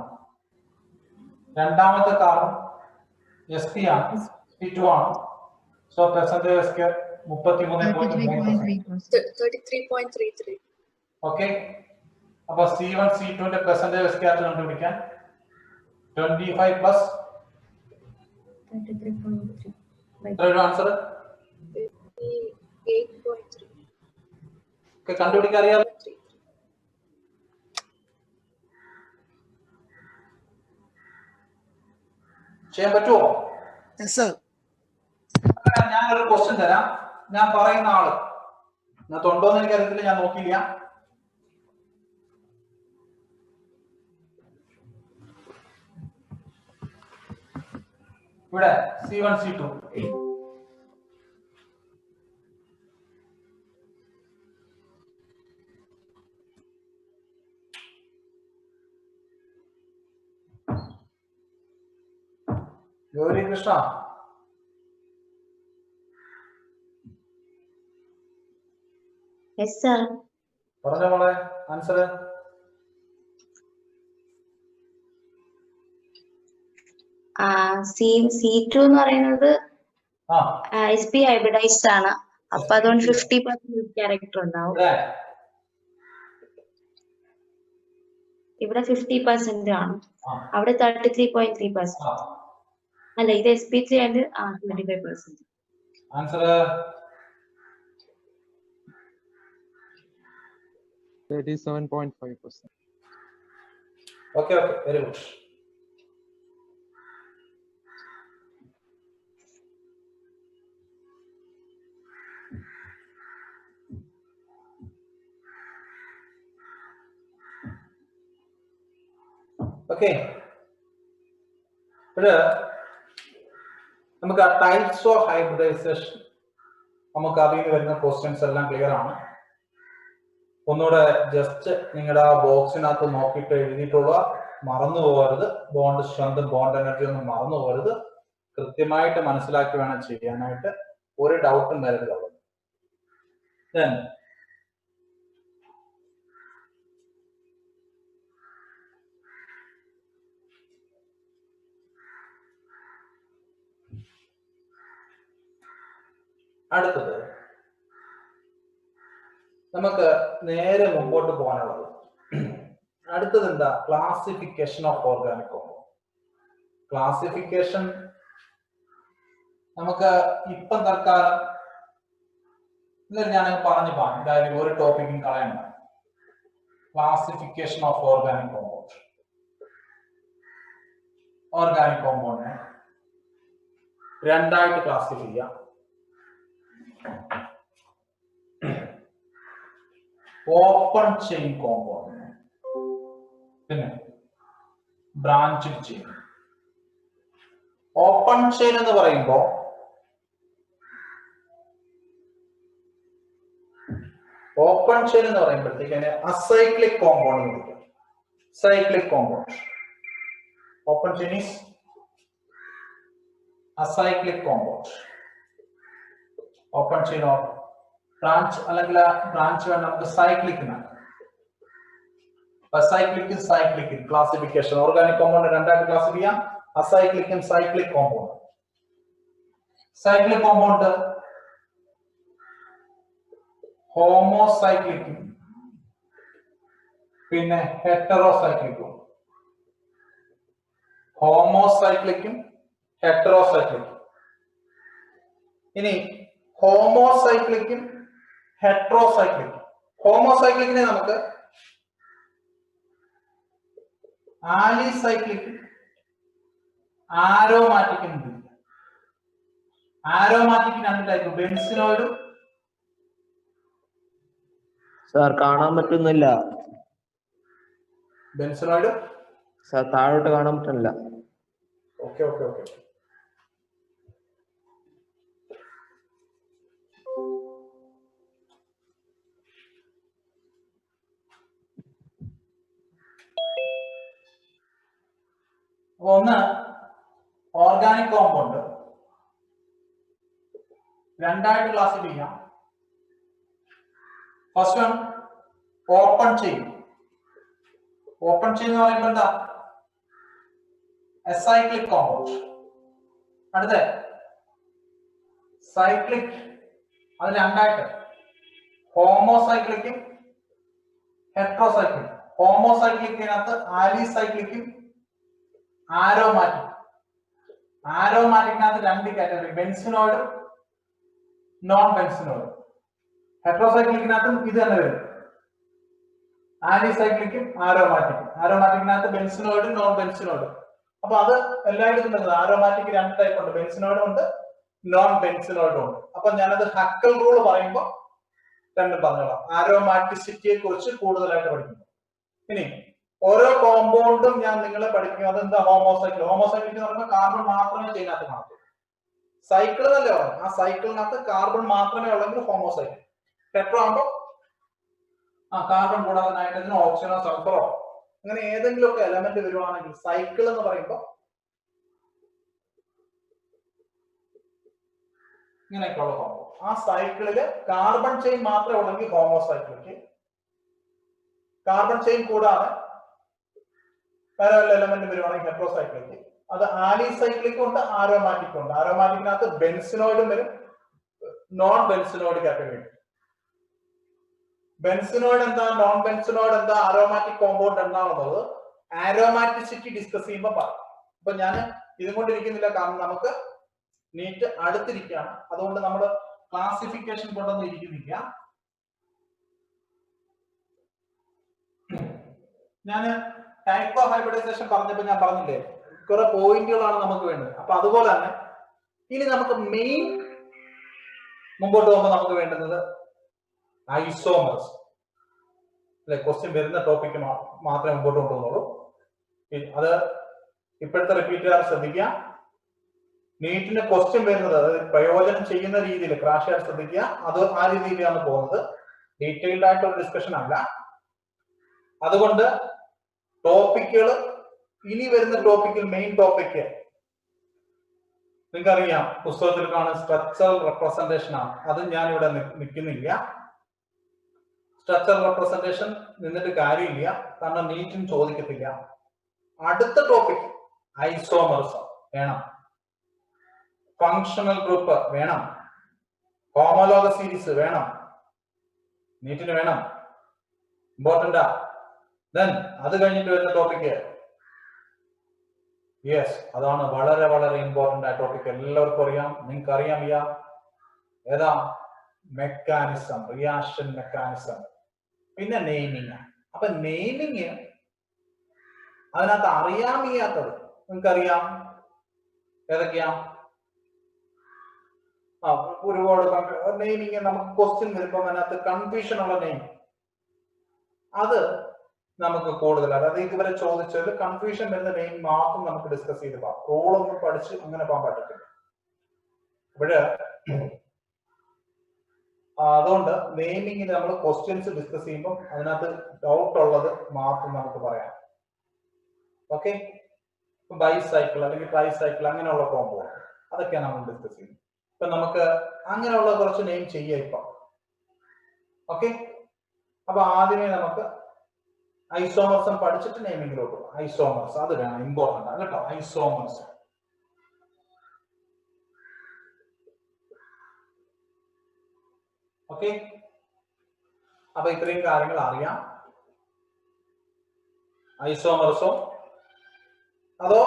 രണ്ടാമത്തെ കാർബൺ sp ആണ്, sp2 ആണ്. So percentage of scatter 33.33. Okay. അപ്പൊ C1 C2ന്റെ പെർസെന്റേജ് ഓഫ് സ്കാറ്റർ കണ്ടുപിടിക്കാൻ 25 പ്ലസ് 33.3. എത്രയാണ് ആൻസർ? 8.3. ഒക്കെ കണ്ടുപിടിക്കാൻ അറിയാമോ? ചെയ്യാൻ പറ്റുമോ? ഞാൻ ഒരു ക്വസ്റ്റ്യൻ തരാം. ഞാൻ പറയുന്ന ആള് ഇതിനകത്ത് ഉണ്ടോന്ന് എനിക്കറിയത്തില്ല, ഞാൻ നോക്കിയില്ല. ഇവിടെ C1 C2 Gauri Krishna, Yes, sir. പറഞ്ഞ മോളെ ആൻസർ. C2 എന്ന് പറയുന്നത് sp ഹൈബ്രിഡൈസ്ഡ് ആണ്. അപ്പൊ അതുകൊണ്ട് 50% ക്യാരക്ടർ ഉണ്ടാവും. ഇവിടെ 50% ആണ്. അവിടെ 33.3%. അല്ല, ഇത് sp3 ആയിട്ട് 25%. Answer 37.5%. Okay, very good. Okay, നമുക്ക് ആ ടൈപ്സ് ഓഫ് ഹൈബ്രിഡൈസേഷൻ നമുക്ക് അതിൽ നിന്ന് വരുന്ന ക്വസ്റ്റ്യൻസ് എല്ലാം ക്ലിയർ ആണ്. ഒന്നുകൂടെ ജസ്റ്റ് നിങ്ങളുടെ ആ ബോക്സിനകത്ത് നോക്കിയിട്ട് എഴുതിയിട്ടുള്ള മറന്നു പോകരുത്. ബോണ്ട് സ്ട്രെങ്ത്, ബോണ്ട് എനർജി ഒന്നും മറന്നു പോകരുത്. കൃത്യമായിട്ട് മനസ്സിലാക്കി വേണം ചെയ്യാനായിട്ട്. ഒരു ഡൗട്ടും വരരുത് അവിടെ. Then അടുത്തത് നമുക്ക് നേരെ മുമ്പോട്ട് പോകാനുള്ളത് അടുത്തത് എന്താ? Classification of organic compound. Classification നമുക്ക് ഇപ്പം തൽക്കാലം ഞാൻ പറഞ്ഞു എന്തായാലും ഒരു ടോപ്പിക്കും കളയണ്ട. Classification of organic compound. Organic കോമ്പൗണ്ടിനെ രണ്ടായിട്ട് ക്ലാസിഫൈ ചെയ്യാം. ഓപ്പൺ ചെയിൻ കോമ്പൗണ്ട്, പിന്നെ ബ്രാഞ്ച് ചെയിൻ. ഓപ്പൺ ചെയിൻ എന്ന് പറയുമ്പോൾ പറയുമ്പോഴത്തേക്ക് അസൈക്ലിക് കോമ്പൗണ്ട് എന്ന് വിളിക്കാം. Cyclic compound. Open chain is acyclic compound. Open chain of branch അല്ലെങ്കിൽ ബ്രാഞ്ച് വേണ്ട നമുക്ക് സൈക്ലിക് എന്നാണ്. Acyclic cyclic classification. Organic compound രണ്ടായിട്ട് ക്ലാസിഫൈ ചെയ്യാം, അസൈക്ലിക്കും സൈക്ലിക് കോമ്പൗണ്ട്. സൈക്ലിക് കോമ്പൗണ്ട് ഹോമോസൈക്ലിക്കും പിന്നെ ഹെറ്ററോസൈക്ലിക്കും. ഹോമോസൈക്ലിക്കും ഹെറ്ററോസൈക്ലിക്കും. ഇനി ഹോമോസൈക്ലിക്കും ഹെറ്ററോസൈക്ലിക്കും. ഹോമോസൈക്ലിക്കിനെ നമുക്ക് ആലിസൈക്ലിക്കും ആരോമാറ്റിക്കും. ആരോമാറ്റിക് രണ്ട് ടൈപ്പ്, ബെൻസിനോയിഡും. സാർ കാണാൻ പറ്റുന്നില്ല. ബെൻസിനോയിഡും സാർ താഴോട്ട് കാണാൻ പറ്റുന്നില്ല. Okay okay okay. ഒന്ന് ഓർഗാനിക് കോമ്പൗണ്ട് രണ്ടായിട്ട് ക്ലാസിഫൈ ചെയ്യാം. First one open chain. Open chain എന്ന് പറയുമ്പോൾ എന്താ? Acyclic compound. അടുത്ത സൈക്ലിക്, അത് രണ്ടായിട്ട് ഹോമോസൈക്ലിക്കും ഹെറ്ററോസൈക്ലിക്കും. ഹോമോസൈക്ലിക്കിനകത്ത് ആലിസൈക്ലിക്കും ആരോമാറ്റിക്. ആരോമാറ്റിക്കിനകത്ത് രണ്ട് കാറ്റഗറി, ബെൻസിനോയിഡും നോൺ ബെൻസിനോയിഡും. ഹെറ്ററോസൈക്ലിക്കിനകത്തും ഇത് തന്നെ വരും, ആലിസൈക്ലിക്കും ആരോമാറ്റിക്കും. ആരോമാറ്റിക്കിനകത്ത് ബെൻസിനോയിഡും നോൺ ബെൻസിനോയിഡും. അപ്പൊ അത് എല്ലായിടത്തും വരുന്നത്. ആരോമാറ്റിക് രണ്ട് ടൈപ്പ് ഉണ്ട്, ബെൻസിനോയിഡും ഉണ്ട് നോൺ ബെൻസിനോയിഡും ഉണ്ട്. അപ്പൊ ഞാനത് ഹക്കൽ റൂൾ പറയുമ്പോൾ രണ്ടും പറഞ്ഞോളാം, ആരോമാറ്റിസിറ്റിയെ കുറിച്ച് കൂടുതലായിട്ട് പഠിക്കുന്നു. ഇനി ഓരോ കോമ്പൗണ്ടും ഞാൻ നിങ്ങളെ പഠിപ്പിക്കും. അതെന്താ? ഹോമോസൈക്കിൾ. ഹോമോസൈക്കിൾ എന്ന് പറയുമ്പോൾ കാർബൺ മാത്രമേ ചെയ്യുന്നതിനകത്ത് കാണൂ. സൈക്കിൾ എന്നല്ലേ പറയും, ആ സൈക്കിളിനകത്ത് കാർബൺ മാത്രമേ ഉള്ളെങ്കിൽ ഹോമോസൈക്കിൾ. ഹെറ്ററോ ആകുമ്പോൾ കാർബൺ കൂടാതെ നൈട്രജനോ ഓക്സിജനോ സൾഫറോ അങ്ങനെ ഏതെങ്കിലുമൊക്കെ എലമെന്റ് വരുവാണെങ്കിൽ സൈക്കിൾ എന്ന് പറയുമ്പോൾ ഇങ്ങനെയൊക്കെയുള്ള കോമ്പൗണ്ട്. ആ സൈക്കിളില് കാർബൺ ചെയിൻ മാത്രമേ ഉള്ളെങ്കിൽ ഹോമോസൈക്കിൾക്ക്. കാർബൺ ചെയിൻ കൂടാതെ വേറെ വല്ല എലമെന്റ് വരുവാണെങ്കിൽ ഹെറ്ററോസൈക്ലിക്ക്. അത് ആലിസൈക്ലിക്കും ഉണ്ട് ആരോമാറ്റിക്കും ഉണ്ട്. ആരോമാറ്റിക്കിനകത്ത് ബെൻസിനോയിഡും വരും, നോൺ ബെൻസിനോയിഡ് കാറ്റഗറി. ബെൻസിനോയിഡ് എന്താ, നോൺ ബെൻസിനോയിഡ് എന്താ, ആരോമാറ്റിക് കോമ്പൗണ്ട് എന്താണെന്നുള്ളത് ആരോമാറ്റിസിറ്റി ഡിസ്കസ് ചെയ്യുമ്പോൾ പറയും. അപ്പൊ ഞാൻ ഇതും കൊണ്ടിരിക്കുന്നില്ല, കാരണം നമുക്ക് നീറ്റ് അടുത്തിരിക്കുകയാണ്. അതുകൊണ്ട് നമ്മൾ ക്ലാസിഫിക്കേഷൻ കൊണ്ടൊന്നും ഇരിക്കുന്നില്ല. ഞാൻ ടൈപ്പ് ഓഫ് ഹൈബ്രിഡൈസേഷൻ പറഞ്ഞപ്പോൾ ഞാൻ പറഞ്ഞില്ലേ കുറെ പോയിന്റുകളാണ് നമുക്ക് വേണ്ടത്. അപ്പൊ അതുപോലെ തന്നെ ഇനി നമുക്ക് മെയിൻ മുമ്പോട്ട് പോകുമ്പോൾ നമുക്ക് വേണ്ടുന്നത് ഐസോമേഴ്സ്. അല്ലെ, ക്വസ്റ്റ്യൻ വരുന്ന ടോപ്പിക്ക് മാത്രമേ മുമ്പോട്ട് കൊണ്ടുപോകുന്നുള്ളൂ. അത് ഇപ്പോഴത്തെ റിപ്പീറ്റ് ചെയ്യാൻ ശ്രദ്ധിക്കുക. നീറ്റിന് ക്വസ്റ്റ്യൻ വരുന്നത് അത് പ്രയോജനം ചെയ്യുന്ന രീതിയിൽ ക്രാഷ് ചെയ്യാൻ ശ്രദ്ധിക്കുക. അത് ആ രീതിയിലാണ് പോകുന്നത്, ഡീറ്റെയിൽഡ് ആയിട്ടുള്ള ഡിസ്കഷൻ അല്ല. അതുകൊണ്ട് ടോപ്പിക്കുകൾ ഇനി വരുന്ന ടോപ്പിക്കിൽ മെയിൻ ടോപ്പിക്ക് നിങ്ങൾക്കറിയാം, പുസ്തകത്തിൽ കാണുന്ന സ്ട്രക്ചറൽ റെപ്രസെന്റേഷൻ ആണ്. അത് ഞാൻ ഇവിടെ നിൽക്കുന്നില്ല. സ്ട്രക്ചറൽ റെപ്രസെന്റേഷൻ നിന്നിട്ട് കാര്യമില്ല, കാരണം നീറ്റും ചോദിക്കത്തില്ല. അടുത്ത ടോപ്പിക് ഐസോമേഴ്സ് വേണം, ഫങ്ഷണൽ ഗ്രൂപ്പ് വേണം, ഹോമോലോഗ സീരീസ് വേണം, നീറ്റിന് വേണം, ഇമ്പോർട്ടന്റാ. ദെൻ അത് കഴിഞ്ഞിട്ട് വരുന്ന ടോപ്പിക്ക്, യെസ്, അതാണ് വളരെ വളരെ ഇമ്പോർട്ടന്റ് ആയ ടോപ്പിക്. എല്ലാവർക്കും അറിയാം, നിങ്ങൾക്ക് അറിയാം. ഏതാ? Mechanism, reaction mechanism. പിന്നെ നെയ്മിങ്. അപ്പൊ നെയ്മിങ് അതിനകത്ത് അറിയാൻ വയ്യാത്തത് നിങ്ങൾക്കറിയാം ഏതൊക്കെയാ? ഒരുപാട് നെയ്മിങ് നമുക്ക് ക്വസ്റ്റ്യൻ വരുമ്പോൾ അതിനകത്ത് കൺഫ്യൂഷൻ ഉള്ള നെയിം, അത് നമുക്ക് കൂടുതൽ അതായത് ഇതുവരെ ചോദിച്ചത് കൺഫ്യൂഷൻ വരുന്ന നെയിം മാത്രം നമുക്ക് ഡിസ്കസ് ചെയ്ത് പോകാം. റോളൊന്നും പഠിച്ച് അങ്ങനെ പോകാൻ പറ്റത്തില്ല. അപ്പോഴ് അതുകൊണ്ട് നെയിമിങ്ങിൽ നമ്മൾ ക്വസ്റ്റ്യൻസ് ഡിസ്കസ് ചെയ്യുമ്പോൾ അതിനകത്ത് ഡൗട്ട് ഉള്ളത് മാത്രം നമുക്ക് പറയാം. ഓക്കെ, ബൈസൈക്കിൾ അല്ലെങ്കിൽ ട്രൈസൈക്കിൾ അങ്ങനെയുള്ള കോമ്പോ അതൊക്കെയാണ് നമ്മൾ ഡിസ്കസ് ചെയ്യുന്നത്. ഇപ്പൊ നമുക്ക് അങ്ങനെയുള്ള കുറച്ച് നെയിം ചെയ്യാം ഇപ്പൊ. ഓക്കെ, അപ്പൊ ആദ്യമേ നമുക്ക് ഐസോമർസം പഠിച്ചിട്ട് നെയിമിങ്ങിലോട്ട് പോകും. ഐസോമർസ് അത് വേണം, ഇമ്പോർട്ടന്റ് ആണ് കേട്ടോ. ഐസോമർസ് ഓക്കെ, അപ്പൊ ഇത്രയും കാര്യങ്ങൾ അറിയാം. ഐസോമർസോ അതോ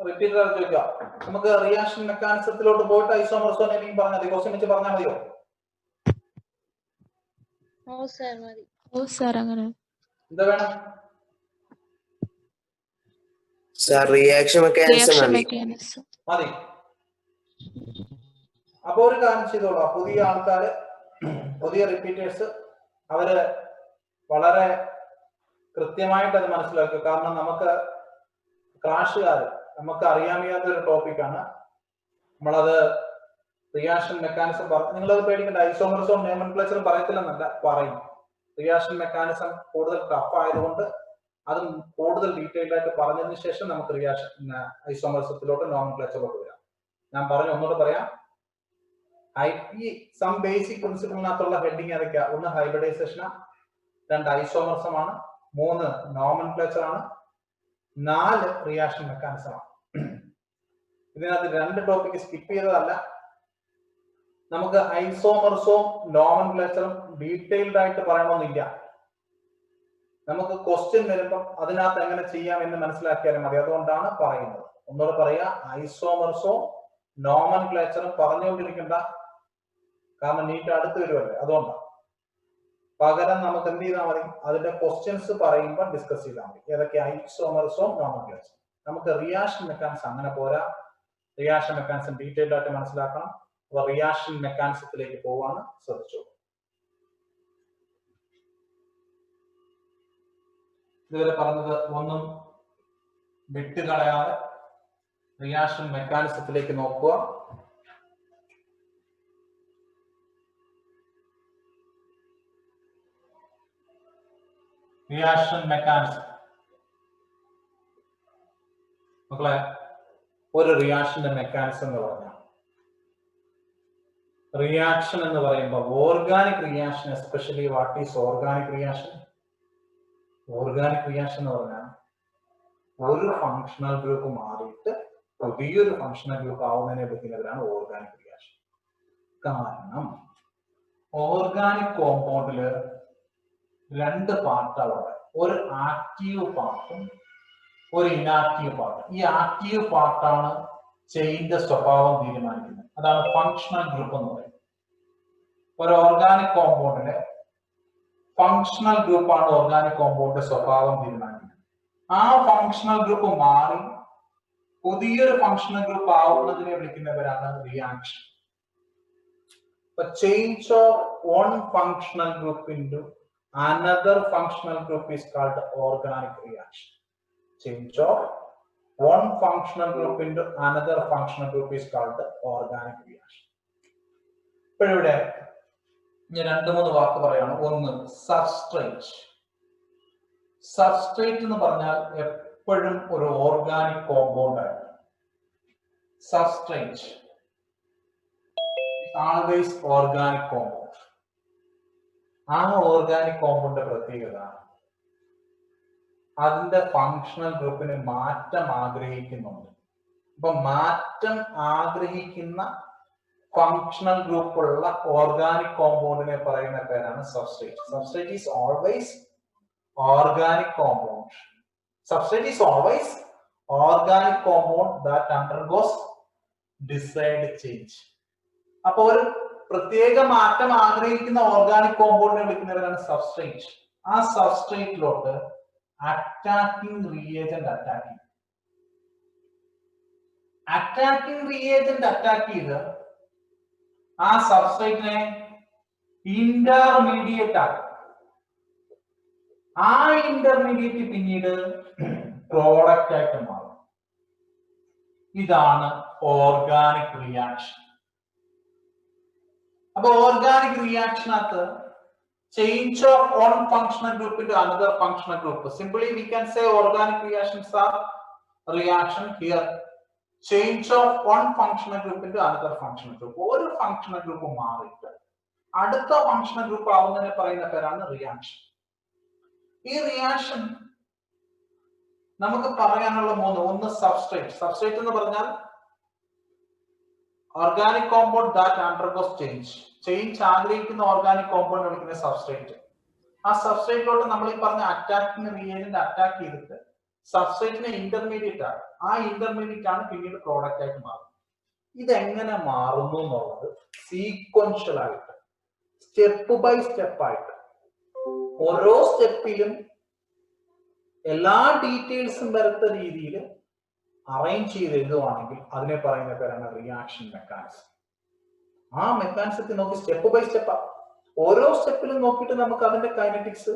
റിപ്പീറ്റർ ചോദിക്കാം. നമുക്ക് റിയാക്ഷൻ മെക്കാനിസത്തിലോട്ട് പോയിട്ട് ഐസോമർസോ നെയിമിങ് പറഞ്ഞാൽ മതി. ക്വസ്റ്റ്യൻ വെച്ച് പറഞ്ഞാൽ മതിയോ? അങ്ങനെ എന്താ വേണം? റിയാക്ഷൻ മെക്കാനിസം മതി. അപ്പൊ ഒരു കാര്യം ചെയ്തോളാം. പുതിയ ആൾക്കാര്, പുതിയ റിപ്പീറ്റേഴ്സ്, അവര് വളരെ കൃത്യമായിട്ട് അത് മനസ്സിലാക്കുക. കാരണം നമുക്ക് ക്രാഷുകാര് നമുക്ക് അറിയാൻ വയ്യാത്ത ഒരു ടോപ്പിക്കാണ്. നമ്മളത് റിയാക്ഷൻ മെക്കാനിസം നിങ്ങളത് പേടിക്കണ്ട. ഐസോമർസും നോമെൻക്ലേച്ചറും പറയത്തില്ലെന്നല്ല, പറയും. റിയാക്ഷൻ മെക്കാനിസം കൂടുതൽ ടഫ് ആയതുകൊണ്ട് അതും കൂടുതൽ ഡീറ്റെയിൽഡ് ആയിട്ട് പറഞ്ഞതിന് ശേഷം നമുക്ക് റിയാക്ഷൻ ഐസോമർസത്തിലോട്ട് നോമെൻക്ലേച്ചറിലോട്ട് വരാം. ഞാൻ പറഞ്ഞു, ഒന്നുകൂടെ പറയാം. ഈ സം ബേസിക് പ്രിൻസിപ്പിളിനകത്തുള്ള ഹെഡിങ് ഏതൊക്കെയാ? ഒന്ന് ഹൈബ്രിഡൈസേഷൻ, 2 ഐസോമർസമാണ്, 3 നോമെൻക്ലേച്ചർ ആണ്, 4 റിയാക്ഷൻ മെക്കാനിസം ആണ്. ഇതിനകത്ത് 2 ടോപ്പിക് സ്കിപ്പ് ചെയ്തതല്ല. നമുക്ക് ഐസോമർസവും നോമെൻക്ലേച്ചറും ഡീറ്റെയിൽഡ് ആയിട്ട് പറയണമെന്നില്ല. നമുക്ക് ക്വസ്റ്റ്യൻ വരുമ്പം അതിനകത്ത് എങ്ങനെ ചെയ്യാം എന്ന് മനസ്സിലാക്കിയാലും മതി. അതുകൊണ്ടാണ് പറയുന്നത്. ഒന്നുകൂടെ പറയാ, ഐസോമർസവും നോമെൻക്ലേച്ചറും പറഞ്ഞുകൊണ്ടിരിക്കണ്ട, കാരണം നീറ്റ് അടുത്ത് വരുമല്ലേ. അതുകൊണ്ടാണ്. പകരം നമുക്ക് എന്ത് ചെയ്താൽ മതി, അതിന്റെ ക്വസ്റ്റ്യൻസ് പറയുമ്പോൾ ഡിസ്കസ് ചെയ്താൽ മതി. ഏതൊക്കെ? ഐസോമർസവും നോമെൻക്ലേച്ചറും. നമുക്ക് റിയാക്ഷൻ മെക്കാനിസം അങ്ങനെ പോരാ. റിയാക്ഷൻ മെക്കാനിസം ഡീറ്റെയിൽഡ് ആയിട്ട് മനസ്സിലാക്കണം. അപ്പൊ റിയാക്ഷൻ മെക്കാനിസത്തിലേക്ക് പോവാണ്, ശ്രദ്ധിച്ചു. ഇതുവരെ പറഞ്ഞത് ഒന്നും വിട്ടുകളയാതെ റിയാക്ഷൻ മെക്കാനിസത്തിലേക്ക് നോക്കുക. റിയാക്ഷൻ മെക്കാനിസം മക്കളെ, ഒരു റിയാക്ഷന്റെ മെക്കാനിസം എന്ന് പറഞ്ഞാൽ, റിയാക്ഷൻ എന്ന് പറയുമ്പോൾ organic reaction, especially what is organic reaction? Organic reaction എന്ന് പറഞ്ഞാൽ ഒരു ഫങ്ഷണൽ ഗ്രൂപ്പ് മാറിയിട്ട് പുതിയൊരു ഫങ്ഷണൽ ഗ്രൂപ്പ് ആവുന്നതിനെ വിളിക്കുന്നവരാണ് ഓർഗാനിക് റിയാക്ഷൻ. കാരണം ഓർഗാനിക് കോമ്പൗണ്ടില് 2 പാർട്ടാണ്. ഒരു ആക്റ്റീവ് പാർട്ടും ഒരു ഇനാക്റ്റീവ് പാർട്ടും. ഈ ആക്റ്റീവ് പാർട്ടാണ് ചെയിന്റെ സ്വഭാവം തീരുമാനിക്കുന്നത്. അതാണ് ഫങ്ഷണൽ ഗ്രൂപ്പ് എന്ന് പറയുന്നത്. ഒരു ഓർഗാനിക് കോമ്പൗണ്ടിലെ ഫങ്ഷണൽ ഗ്രൂപ്പാണ് ഓർഗാനിക് കോമ്പൗണ്ടിന്റെ സ്വഭാവം തീരുമാനിക്കുന്നത്. ആ ഫങ്ഷണൽ ഗ്രൂപ്പ് മാറി പുതിയൊരു ഫങ്ഷണൽ ഗ്രൂപ്പ് ആവുന്നതിനെ വിളിക്കുന്നവരാണ് reaction. Change of one functional group into another functional group is called organic reaction. Change of one functional group into another functional group is called organic reaction. ഇവിടെ ഞാൻ 2-3 വാക്ക് പറയാണ്. ഒന്ന്, substrate. Substrate എന്ന് പറഞ്ഞാൽ എപ്പോഴും ഒരു ഓർഗാനിക് കോമ്പൗണ്ട് ആണ്. Substrate always organic compound. ആ ഓർഗാനിക് കോമ്പൗണ്ടിന്റെ പ്രത്യേകത അതിന്റെ ഫങ്ഷണൽ ഗ്രൂപ്പിന് മാറ്റം ആഗ്രഹിക്കുന്നുണ്ട്. അപ്പൊ മാറ്റം ആഗ്രഹിക്കുന്ന ഫങ്ഷണൽ ഗ്രൂപ്പുള്ള ഓർഗാനിക് കോമ്പൗണ്ടിനെ പറയുന്ന പേരാണ് substrate. Substrate is always organic compound. Substrate is always organic compound that undergoes decide change. അപ്പൊ ഒരു പ്രത്യേക മാറ്റം ആഗ്രഹിക്കുന്ന ഓർഗാനിക് കോമ്പൗണ്ടിനെ വിളിക്കുന്നവരാണ് സബ്സ്ട്രേറ്റ്. ആ സബ്സ്ട്രേറ്റിലോട്ട് അറ്റാക്കിംഗ് റിയേജന്റ് അറ്റാക്ക് ചെയ്ത് ആ സബ്സ്ട്രേറ്റിനെ ഇന്റർമീഡിയറ്റ് ആക്കും. ആ ഇന്റർമീഡിയറ്റ് പിന്നീട് പ്രോഡക്റ്റ് ആയിട്ട് മാറും. ഇതാണ് ഓർഗാനിക് റിയാക്ഷൻ. അപ്പൊ organic റിയാക്ഷനകത്ത് change of one functional group into another functional group. Simply we can say organic reactions are reaction here. Change of one functional group into another functional group. ഒരു functional group മാറിയിട്ട് അടുത്ത functional group ആവുന്നതിനെ പറയുന്ന പേരാണ് reaction. ഈ reaction നമുക്ക് പറയാനുള്ള ഒന്ന് substrate എന്ന് പറഞ്ഞാൽ organic compound that undergoes change ആഗ്രഹിക്കുന്ന ഓർഗാനിക് കോമ്പൗണ്ട് വിളിക്കുന്ന സബ്സ്ട്രേറ്റ്. ആ സബ്സ്ട്രേറ്റിലോട്ട് നമ്മൾ ഈ പറഞ്ഞ അറ്റാക്കിംഗ് റിയേജന്റ് അറ്റാക്ക് ചെയ്തിട്ട് സബ്സ്ട്രേറ്റിന് ഇന്റർമീഡിയറ്റ് ആണ്. ആ ഇന്റർമീഡിയറ്റ് ആണ് പിന്നീട് പ്രോഡക്റ്റ് ആയിട്ട് മാറുന്നത്. ഇതെങ്ങനെ മാറുന്നു എന്നുള്ളത് സീക്വൻഷ്യൽ ആയിട്ട്, സ്റ്റെപ്പ് ബൈ സ്റ്റെപ്പ് ആയിട്ട്, ഓരോ സ്റ്റെപ്പിലും എല്ലാ ഡീറ്റെയിൽസും വരുത്ത രീതിയിൽ അറേഞ്ച് ചെയ്ത് എഴുതുവാണെങ്കിൽ അതിനെ പറയുന്ന പേരാണ് റിയാക്ഷൻ മെക്കാനിസം. ആ മെക്കാനിസത്തിൽ നോക്കി സ്റ്റെപ്പ് ബൈ സ്റ്റെപ്പ് ഓരോ സ്റ്റെപ്പിലും നോക്കിയിട്ട് നമുക്ക് അതിന്റെ kinetics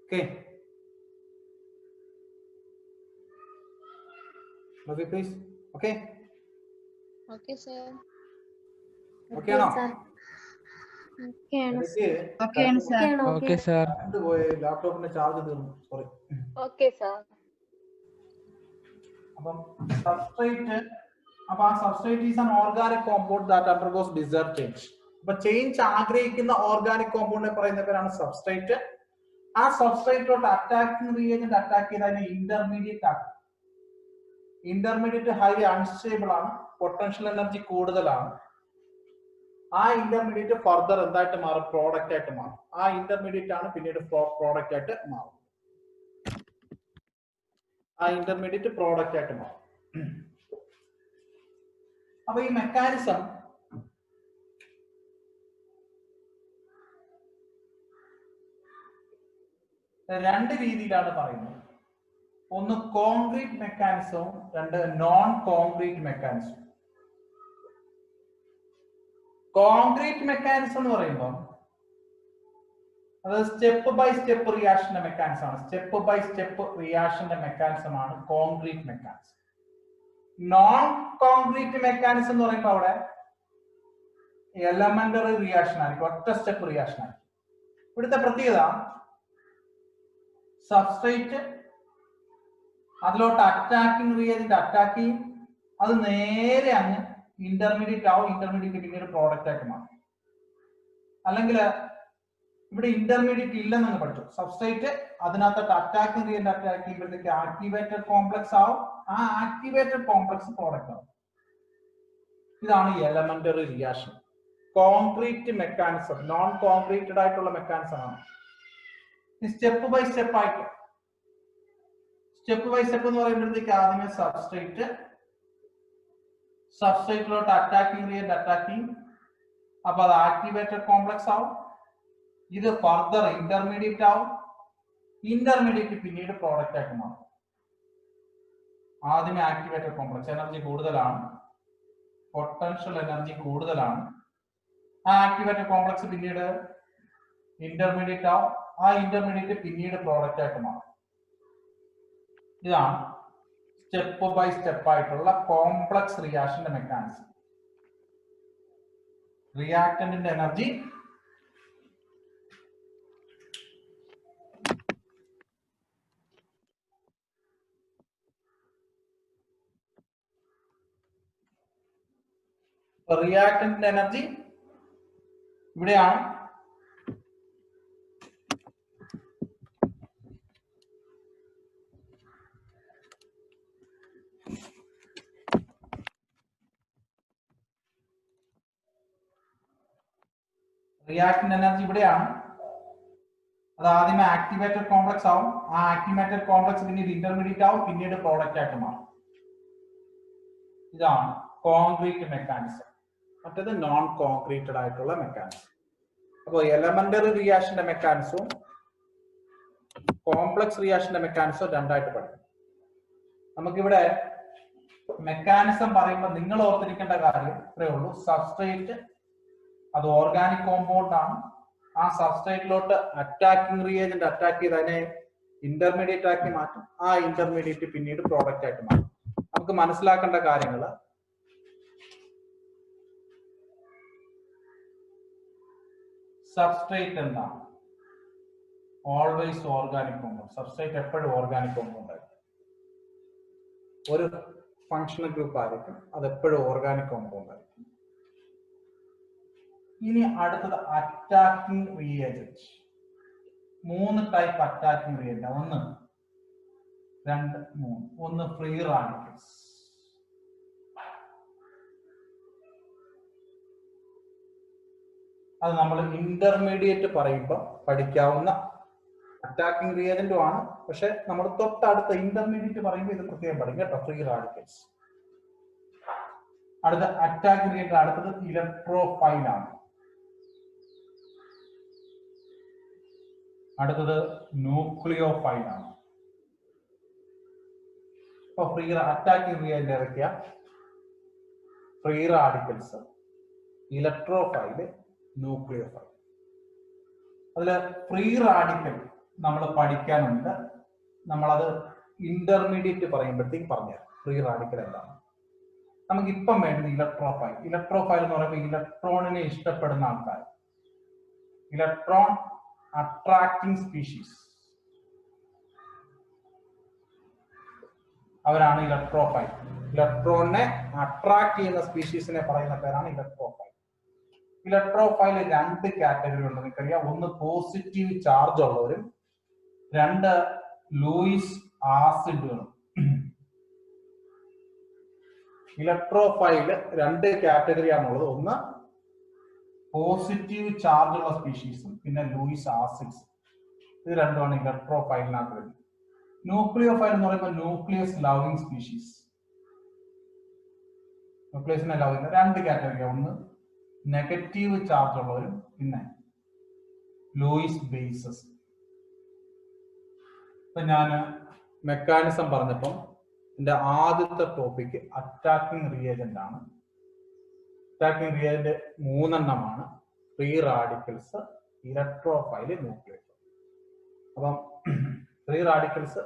okay. Love you please. Okay. Okay, sir. Okay ആണോ? Okay, sir. ലാപ്ടോപ്പിന്റെ ചാർജ് തീർന്നു. സോറി. Okay, sir. അപ്പം സബ്സ്ട്രേറ്റ്, അപ്പൊ ആ substrate is an organic compound that undergoes desired change. അപ്പൊ ചേഞ്ച് ആഗ്രഹിക്കുന്ന ഓർഗാനിക് കോമ്പൗണ്ടിനെ പറയുന്ന പേരാണ് സബ്സ്ട്രേറ്റ്. ആ സബ്സ്ട്രേറ്റിലോട്ട് അറ്റാക്കിംഗ് റിയേജന്റ് അറ്റാക്ക് ചെയ്ത് അതിനെ ഇന്റർമീഡിയറ്റ് ആക്കും. ഇന്റർമീഡിയറ്റ് ഹൈലി അൺസ്റ്റേബിൾ ആണ്, പൊട്ടൻഷ്യൽ എനർജി കൂടുതലാണ്. ആ ഇന്റർമീഡിയറ്റ് ഫർദർ എന്തായിട്ട് മാറും? പ്രോഡക്റ്റ് ആയിട്ട് മാറും. ആ ഇന്റർമീഡിയറ്റ് ആണ് പിന്നീട് പ്രോഡക്റ്റ് ആയിട്ട് മാറും. ആ ഇന്റർമീഡിയറ്റ് പ്രോഡക്റ്റ് ആയിട്ട് മാറും. അപ്പൊ ഈ മെക്കാനിസം രണ്ട് രീതിയിലാണ് പറയുന്നത്. ഒന്ന് കോൺക്രീറ്റ് മെക്കാനിസവും രണ്ട് non concrete mechanism. Concrete mechanism എന്ന് പറയുമ്പോൾ അത് സ്റ്റെപ്പ് ബൈ സ്റ്റെപ്പ് റിയാക്ഷന്റെ മെക്കാനിസം ആണ്. സ്റ്റെപ്പ് ബൈ സ്റ്റെപ്പ് റിയാക്ഷന്റെ മെക്കാനിസം ആണ് concrete mechanism. Non concrete mechanism എന്ന് പറയുമ്പോൾ അവിടെ എലമെന്ററി റിയാക്ഷൻ ആയിരിക്കും, ഒറ്റ സ്റ്റെപ്പ് റിയാക്ഷൻ ആയിരിക്കും. ഇവിടുത്തെ പ്രത്യേകത സബ്സ്ട്രേറ്റ് അതിലോട്ട് അറ്റാക്കിംഗ് റിയേജന്റ് അറ്റാക്ക് ചെയ്യും, അത് നേരെ അങ്ങ് ഇന്റർമീഡിയറ്റ് ആവും, ഇന്റർമീഡിയറ്റ് പിന്നീട് പ്രോഡക്റ്റ് ആയിട്ട് മാറും. അല്ലെങ്കിൽ ഇവിടെ ഇന്റർമീഡിയറ്റ് ഇല്ലെന്ന് പഠിച്ചു. സബ്സ്ട്രേറ്റ് അതിനകത്തോട്ട് അറ്റാക്കിംഗ് റിയേജന്റ് അറ്റാക്ക് ചെയ്യുമ്പോഴത്തേക്ക് ആക്ടിവേറ്റഡ് കോംപ്ലക്സ് ആവും, ആ ആക്ടിവേറ്റഡ് കോംപ്ലക്സ് പ്രോഡക്റ്റ് ആവും. ഇതാണ് elementary reaction. Concrete mechanism non concreted ആയിട്ടുള്ള മെക്കാനിസം ആണ്. സ്റ്റെപ്പ് ബൈ സ്റ്റെപ്പ് ആയിട്ട്, സ്റ്റെപ്പ് ബൈ സ്റ്റെപ്പ് എന്ന് പറയുമ്പോഴത്തേക്ക് ആദ്യമേ സബ്സ്ട്രേറ്റിലോട്ട് അറ്റാക്കിംഗ് റിയേജന്റ് അറ്റാക്ക് ചെയ്യും, അപ്പൊ അത് ആക്ടിവേറ്റഡ് കോംപ്ലക്സ് ആവും. ഇത് ഫർദർ ഇന്റർമീഡിയറ്റ് ആവും, ഇന്റർമീഡിയറ്റ് പിന്നീട് പ്രോഡക്റ്റ് ആയിട്ട് മാറും. ആദ്യമേ ആക്ടിവേറ്റഡ് കോംപ്ലക്സ് എനർജി കൂടുതലാണ്, പൊട്ടൻഷ്യൽ എനർജി കൂടുതലാണ്. ആ ആക്ടിവേറ്റഡ് കോംപ്ലക്സ് പിന്നീട് ഇന്റർമീഡിയറ്റ് ആവും, ആ ഇന്റർമീഡിയറ്റ് പിന്നീട് പ്രോഡക്റ്റ് ആയിട്ട് മാറും. ഇതാണ് സ്റ്റെപ്പ് ബൈ സ്റ്റെപ്പ് ആയിട്ടുള്ള കോംപ്ലക്സ് റിയാക്ഷന്റെ മെക്കാനിസം. റിയാക്ടന്റിന്റെ എനർജി ഇവിടെയാണ്. റിയാക്ടന്റ് എനർജി ഇവിടെയാണ്. അത് ആദ്യമേ ആക്ടിവേറ്റഡ് കോംപ്ലക്സ് ആവും. ആ ആക്ടിവേറ്റഡ് കോംപ്ലക്സ് പിന്നീട് ഇന്റർമീഡിയറ്റ് ആവും, പിന്നീട് പ്രോഡക്റ്റ് ആയിട്ട് മാറും. ഇതാണ് കോൺക്രീറ്റ് മെക്കാനിസം. മറ്റേത് നോൺ കോൺക്രീറ്റഡ് ആയിട്ടുള്ള മെക്കാനിസം. അപ്പോൾ എലമെന്ററി റിയാക്ഷന്റെ മെക്കാനിസവും കോംപ്ലക്സ് റിയാക്ഷന്റെ മെക്കാനിസവും രണ്ടായിട്ട് പഠിക്കും. നമുക്കിവിടെ മെക്കാനിസം പറയുമ്പോൾ നിങ്ങൾ ഓർത്തിരിക്കേണ്ട കാര്യം ഇത്രയേ ഉള്ളൂ. സബ്സ്ട്രേറ്റ് അത് ഓർഗാനിക് കോമ്പൗണ്ട് ആണ്. ആ സബ്സ്ട്രേറ്റിലോട്ട് അറ്റാക്കിംഗ് റിയേജന്റ് അറ്റാക്ക് ചെയ്ത് അതിനെ ഇന്റർമീഡിയറ്റ് ആക്കി മാറ്റും. ആ ഇന്റർമീഡിയറ്റ് പിന്നീട് പ്രോഡക്റ്റ് ആയിട്ട് മാറ്റും. നമുക്ക് മനസ്സിലാക്കേണ്ട കാര്യങ്ങൾ സബ്സ്ട്രേറ്റ് എന്താണ്? Always organic compound. സബ്സ്ട്രേറ്റ് എപ്പോഴും ഓർഗാനിക് കോമ്പൗണ്ട് ആയിരിക്കും. ഒരു ഫങ്ഷണൽ ഗ്രൂപ്പ് ആയിരിക്കും, അത് എപ്പോഴും ഓർഗാനിക് കോമ്പൗണ്ട് ആയിരിക്കും. ഇനി അടുത്തത് attacking reagent. 3 type attacking reagent. 1, 2, 3. ഒന്ന് ഫ്രീ റാഡിക്കൽസ്. അത് നമ്മൾ ഇന്റർമീഡിയറ്റ് പറയുമ്പോൾ പഠിക്കാവുന്ന അറ്റാക്കിംഗ് റിയേജന്റും ആണ്. പക്ഷെ നമ്മൾ തൊട്ടടുത്ത ഇന്റർമീഡിയറ്റ് പറയുമ്പോൾ ഇത് പ്രത്യേകം പഠിക്കും കേട്ടോ, ഫ്രീ റാഡിക്കൽസ്. അടുത്ത അറ്റാക്കിംഗ് റിയേജന്റ് അടുത്തത് ഇലക്ട്രോഫൈൽ ആണ്. അടുത്തത് ന്യൂക്ലിയോഫൈൽ ആണ്. ഇപ്പൊ ഫ്രീ അറ്റാക്കിംഗ് റിയേജന്റ് ഏതൊക്കെയാ? Free radicals, electrophile, nucleophile. അതില് ഫ്രീ റാഡിക്കൽ നമ്മൾ പഠിക്കാനുണ്ട്. നമ്മളത് ഇന്റർമീഡിയറ്റ് പറയുമ്പോഴത്തേക്ക് പറഞ്ഞുതരാം ഫ്രീ റാഡിക്കൽ എന്താണ്. നമുക്ക് ഇപ്പം വേണ്ടത് ഇലക്ട്രോഫൈൽ. ഇലക്ട്രോഫൈൽ എന്ന് പറയുമ്പോൾ ഇലക്ട്രോണിനെ ഇഷ്ടപ്പെടുന്ന ആൾക്കാർ, ഇലക്ട്രോൺ അട്രാക്ടിങ് സ്പീഷീസ്, അവരാണ് ഇലക്ട്രോഫൈൽ. ഇലക്ട്രോണിനെ അട്രാക്ട് ചെയ്യുന്ന സ്പീഷീസിനെ പറയുന്ന പേരാണ് ഇലക്ട്രോഫൈൽ. ഇലക്ട്രോഫൈൽ 2 കാറ്റഗറി ഉണ്ട് നിങ്ങൾക്കറിയാം. ഒന്ന് പോസിറ്റീവ് ചാർജ് ഉള്ളവരും 2 ലൂയിസ് ആസിഡുകളും. ഇലക്ട്രോഫൈല് 2 കാറ്റഗറിയാണുള്ളത്. ഒന്ന് പോസിറ്റീവ് ചാർജ് ഉള്ള സ്പീഷീസും പിന്നെ ലൂയിസ് ആസിഡ്സ്. ഇത് രണ്ടുമാണ് ഇലക്ട്രോഫൈലിനകത്ത് വരുന്നത്. ന്യൂക്ലിയോഫൈൽ എന്ന് പറയുമ്പോൾ ന്യൂക്ലിയസ് ലവിങ് സ്പീഷീസ്. ന്യൂക്ലിയസിനെ ലവ് ചെയ്യുന്ന 2 കാറ്റഗറിയാണ്. ഒന്ന് നെഗറ്റീവ് ചാർജ് ഉള്ളവരും പിന്നെ ലൂയിസ് ബേസസ്. ഇപ്പൊ ഞാൻ മെക്കാനിസം പറഞ്ഞപ്പം എന്റെ ആദ്യത്തെ ടോപ്പിക് അറ്റാക്കിംഗ് റിയേജന്റ് ആണ്. അറ്റാക്കിംഗ് റിയേജന്റ് 3 എണ്ണമാണ്: ഫ്രീ റാഡിക്കൽസ്, ഇലക്ട്രോഫൈല്, ന്യൂക്ലിയോഫൈൽ. അപ്പം ഫ്രീ റാഡിക്കൽസ്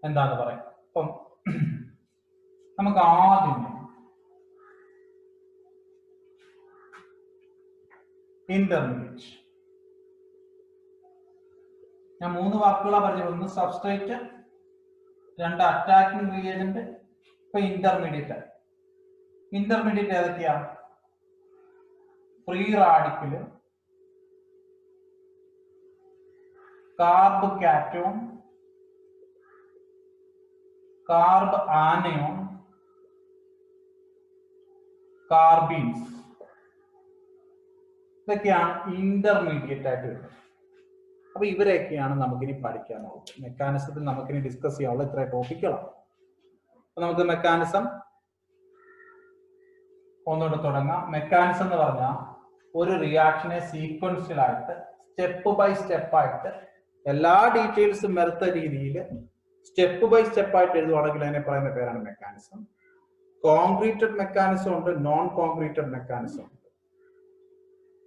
എന്താന്ന് പറയാം. അപ്പം നമുക്ക് ആദ്യം ഇന്റർമീഡിയറ്റ്. ഞാൻ 3 വാക്കുകളാണ് പറഞ്ഞത്. ഒന്ന് സബ്സ്ട്രേറ്റ്, 2 അറ്റാക്കിംഗ് റിയേജന്റ്, ഇപ്പൊ ഇന്റർമീഡിയറ്റ്. ഇന്റർമീഡിയറ്റ് ഏതൊക്കെയാ? Free radical, carbocation, carbanion, carbenes. ഇതൊക്കെയാണ് ഇന്റർമീഡിയറ്റ് ആയിട്ട് വരുന്നത്. അപ്പൊ ഇവരെയൊക്കെയാണ് നമുക്കിനി പഠിക്കാനുള്ളത്. മെക്കാനിസത്തിൽ നമുക്കിനി ഡിസ്കസ് ചെയ്യാനുള്ള ഇത്ര ടോപ്പിക്കുകളാണ്. അപ്പൊ നമുക്ക് മെക്കാനിസം ഒന്നുകൂടെ തുടങ്ങാം. മെക്കാനിസം എന്ന് പറഞ്ഞാൽ ഒരു റിയാക്ഷനെ സീക്വൻഷ്യലായിട്ട് സ്റ്റെപ്പ് ബൈ സ്റ്റെപ്പ് ആയിട്ട് എല്ലാ ഡീറ്റെയിൽസും വരുത്ത രീതിയിൽ സ്റ്റെപ്പ് ബൈ സ്റ്റെപ്പ് ആയിട്ട് എഴുതുവാണെങ്കിൽ അതിനെ പറയുന്ന പേരാണ് മെക്കാനിസം. കോൺക്രീറ്റഡ് മെക്കാനിസം ഉണ്ട്, നോൺ കോൺക്രീറ്റഡ് മെക്കാനിസം ഉണ്ട്.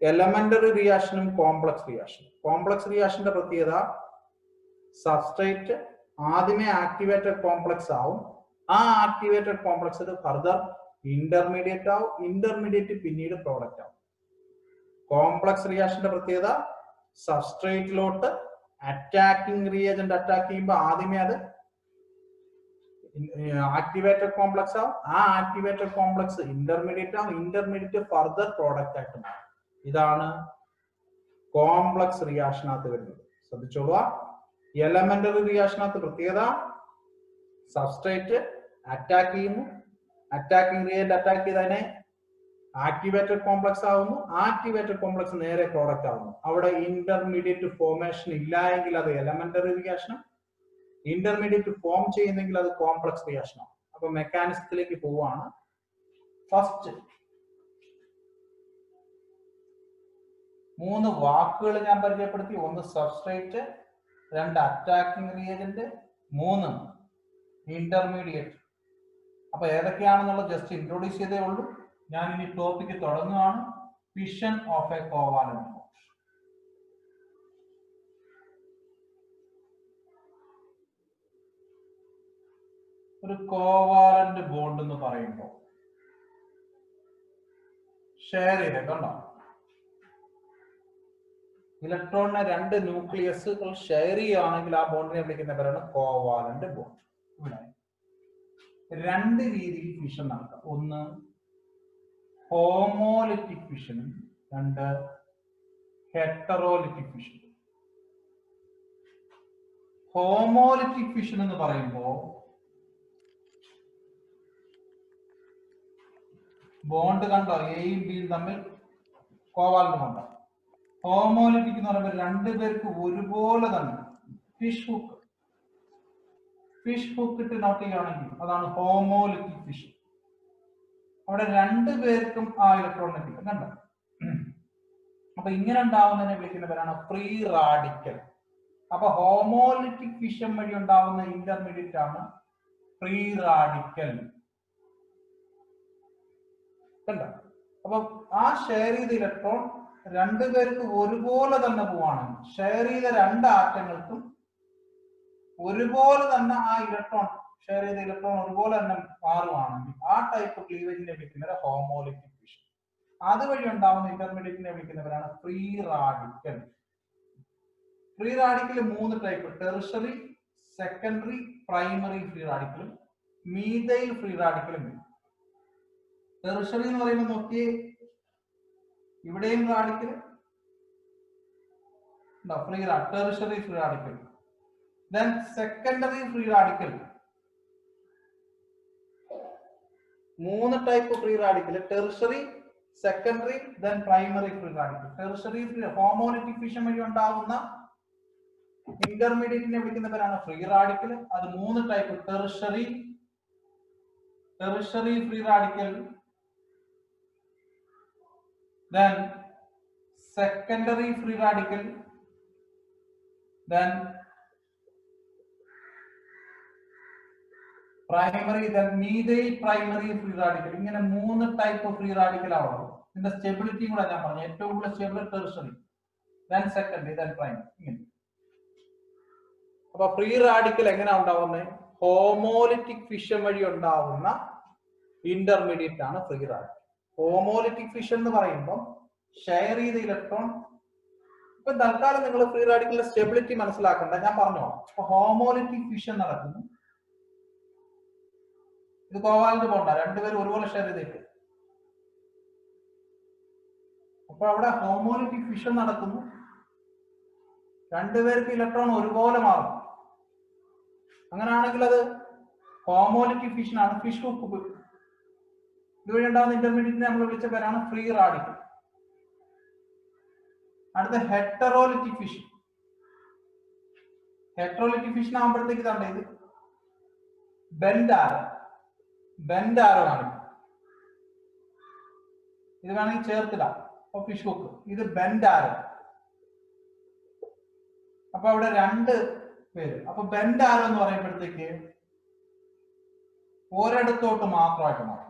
എലമെന്ററി റിയാക്ഷനും കോംപ്ലക്സ് റിയാക്ഷനും. കോംപ്ലക്സ് റിയാക്ഷന്റെ പ്രത്യേകത സബ്സ്ട്രേറ്റ് ആദ്യമേ ആക്ടിവേറ്റഡ് കോംപ്ലക്സ് ആവും. ആ ആക്ടിവേറ്റഡ് കോംപ്ലക്സ് ഫർദർ ഇന്റർമീഡിയറ്റ് ആവും. ഇന്റർമീഡിയറ്റ് പിന്നീട് പ്രോഡക്റ്റ് ആവും. കോംപ്ലക്സ് റിയാക്ഷന്റെ പ്രത്യേകത സബ്സ്ട്രേറ്റിലോട്ട് അറ്റാക്കിംഗ് റിയേജന്റ് അറ്റാക്ക് ചെയ്യുമ്പോൾ ആദ്യമേ അത് ആക്ടിവേറ്റഡ് കോംപ്ലക്സ് ആവും. ആ ആക്ടിവേറ്റഡ് കോംപ്ലക്സ് ഇന്റർമീഡിയറ്റ് ആവും. ഇന്റർമീഡിയറ്റ് ഫർദർ പ്രോഡക്റ്റ് ആയിട്ട് മാറും. ഇതാണ് കോംപ്ലക്സ് റിയാക്ഷനകത്ത് വരുന്നത്. ശ്രദ്ധിച്ചോളുക. എലമെന്ററി റിയാക്ഷനകത്ത് പ്രത്യേകത സബ്സ്ട്രേറ്റ് അറ്റാക്ക് ചെയ്യുന്നു. അറ്റാക്കിംഗ് റിയേജന്റ് അറ്റാക്ക് ചെയ്ത് അതിനെ ആക്ടിവേറ്റഡ് കോംപ്ലക്സ് ആവുന്നു, ആക്ടിവേറ്റഡ് കോംപ്ലക്സ് നേരെ പ്രോഡക്റ്റ് ആവുന്നു. അവിടെ ഇന്റർമീഡിയറ്റ് ഫോർമേഷൻ ഇല്ല എങ്കിൽ അത് എലമെന്ററി റിയാക്ഷനും, ഇന്റർമീഡിയറ്റ് ഫോം ചെയ്യുന്നെങ്കിൽ അത് കോംപ്ലക്സ് റിയാക്ഷനാണ്. അപ്പൊ മെക്കാനിസത്തിലേക്ക് പോവാണ്. ഫസ്റ്റ് 3 വാക്കുകൾ ഞാൻ പരിചയപ്പെടുത്തി. 1 സബ്സ്ട്രേറ്റ്, 2 അറ്റാക്കിംഗ് റിയേജന്റ്, 3 ഇന്റർമീഡിയറ്റ്. അപ്പൊ ഏതൊക്കെയാണെന്നുള്ളത് ജസ്റ്റ് ഇൻട്രോഡ്യൂസ് ചെയ്തേ ഉള്ളൂ. ഞാൻ ഇനി ടോപ്പിക്ക് തുടങ്ങുകയാണ്. Fission of A covalent bond. ഒരു കോവാലന്റ് ബോണ്ട് എന്ന് പറയുമ്പോൾ ഷെയർ ചെയ്തേക്കണ്ടോ, ഇലക്ട്രോണിനെ 2 ന്യൂക്ലിയസുകൾ ഷെയർ ചെയ്യുകയാണെങ്കിൽ ആ ബോണ്ടിനെ വിളിക്കുന്ന പേരാണ് കോവാലന്റ് ബോണ്ട്. ഇവിടെ 2 രീതിയിൽ ഫിഷൻ നടക്കാം. 1 ഹോമോലിറ്റിക് ഫിഷനും, 2 ഹെറ്ററോലിറ്റിക് ഫിഷൻ. ഹോമോലിറ്റിക് ഫിഷൻ എന്ന് പറയുമ്പോൾ ബോണ്ട് കണ്ടോ, എയും ബിയും തമ്മിൽ കോവാലന്റ് ബോണ്ട്. ഹോമോലിറ്റിക് എന്ന് പറയുമ്പോൾ 2 പേർക്ക് ഒരുപോലെ തന്നെ ഫിഷ് ഹുക്ക് ഇട്ട് നോട്ട് ചെയ്യുകയാണെങ്കിൽ അതാണ് ഹോമോലിറ്റിക് ഫിഷൻ. അവിടെ 2 പേർക്കും ആ ഇലക്ട്രോണിനെ കിട്ടും. കണ്ടോ? അപ്പൊ ഇങ്ങനെ ഉണ്ടാവുന്നതിനെ വിളിക്കുന്ന പേരാണ് ഫ്രീ റാഡിക്കൽ. അപ്പൊ ഹോമോലിറ്റിക് ഫിഷൻ വഴി ഉണ്ടാവുന്ന ഇന്റർമീഡിയറ്റ് ആണ് ഫ്രീ റാഡിക്കൽ. കണ്ടോ? അപ്പൊ ആ ഷെയർ ചെയ്ത ഇലക്ട്രോൺ 2 പേർക്ക് ഒരുപോലെ തന്നെ പോവാണെങ്കിൽ, ഷെയർ ചെയ്ത 2 ആറ്റങ്ങൾക്കും ഒരുപോലെ തന്നെ ആ ഇലക്ട്രോൺ, ഷെയർ ചെയ്ത ഇലക്ട്രോൺ ഒരുപോലെ തന്നെ മാറുവാണെങ്കിൽ ആ ടൈപ്പ് ക്ലീവേജിനെ വിളിക്കുന്നത് ഹോമോലിറ്റിക് ഫിഷൻ. അതുവഴി ഉണ്ടാവുന്ന ഇന്റർമീഡിയറ്റിനെ വിളിക്കുന്നവരാണ് free radical. Free radical 3 type: tertiary, secondary, primary free റാഡിക്കലും മീഥൈൽ ഫ്രീ റാഡിക്കലും. ടെറിഷറി എന്ന് പറയുമ്പോൾ നോക്കിയേ, ഇവിടെയും radical free tertiary free radical. Then secondary free radical. 3 type of free radical: tertiary, secondary, then primary free radical. Tertiary free homolytic fission വഴി ഉണ്ടാകുന്ന ഇന്റർമീഡിയറ്റിനെ വിളിക്കുന്ന പേരാണ് ഫ്രീ റാഡിക്കൽ. അത് 3 type: tertiary free radical, then secondary free radical, then primary, then methyl primary free radical. ഇങ്ങനെ 3 type of free radical ആവുള്ളൂ. ഇതിന്റെ stability കൂടെ ഞാൻ പറഞ്ഞു. ഏറ്റവും കൂടുതൽ stable tertiary, then secondary, then primary. ഇങ്ങനെ. അപ്പൊ ഫ്രീ റാഡിക്കൽ എങ്ങനെയാ ഉണ്ടാവുന്നത്? ഹോമോലിറ്റിക് ഫിഷൻ വഴി ഉണ്ടാവുന്ന ഇന്റർമീഡിയറ്റ് ആണ് ഫ്രീ റാഡിക്കൽ. ഹോമോലിറ്റിക് ഫിഷൻ എന്ന് പറയുമ്പോൾ ഷെയർ ചെയ്ത ഇലക്ട്രോൺ, ഇപ്പൊ തൽക്കാലം നിങ്ങൾ ഫ്രീ റാഡിക്കലിന്റെ സ്റ്റെബിലിറ്റി മനസ്സിലാക്കണ്ട, ഞാൻ പറഞ്ഞോ. അപ്പൊ ഹോമോലിറ്റിക് ഫിഷൻ നടക്കുന്നു. ഇത് കോവാലന്റ് ബോണ്ടാ, 2 പേര് ഒരുപോലെ ഷെയർ ചെയ്തേക്ക്. അപ്പൊ അവിടെ ഹോമോലിറ്റിക് ഫിഷൻ നടക്കുന്നു. 2 പേർക്ക് ഇലക്ട്രോൺ ഒരുപോലെ മാറും. അങ്ങനെയാണെങ്കിൽ അത് ഹോമോലിറ്റിക് ഫിഷൻ ആണ്. ഫിഷ് ഹുക്ക് ഇതുവഴി ഉണ്ടാകുന്ന ഇന്റർമീഡിയറ്റിനെ നമ്മൾ വിളിച്ച പേരാണ് ഫ്രീ റാഡിക്കൽ. അടുത്ത ഹെറ്ററോലിറ്റിക് ഫിഷൻ. ഹെറ്ററോലിറ്റിക് ഫിഷൻ ആകുമ്പോഴത്തേക്ക് ഇതാണ് ഇത് ബെൻഡ് ആരോ കാണിക്കും. ഇത് വേണമെങ്കിൽ ചേർത്തിടാം. അപ്പൊ ഫിഷ് ഹുക്ക്, ഇത് ബെൻഡ് ആരോ. അപ്പൊ അവിടെ 2 പേര്. അപ്പൊ ബെൻഡ് ആരോ എന്ന് പറയുമ്പോഴത്തേക്ക് ഒരിടത്തോട്ട് മാത്രമായിട്ട് മാറും.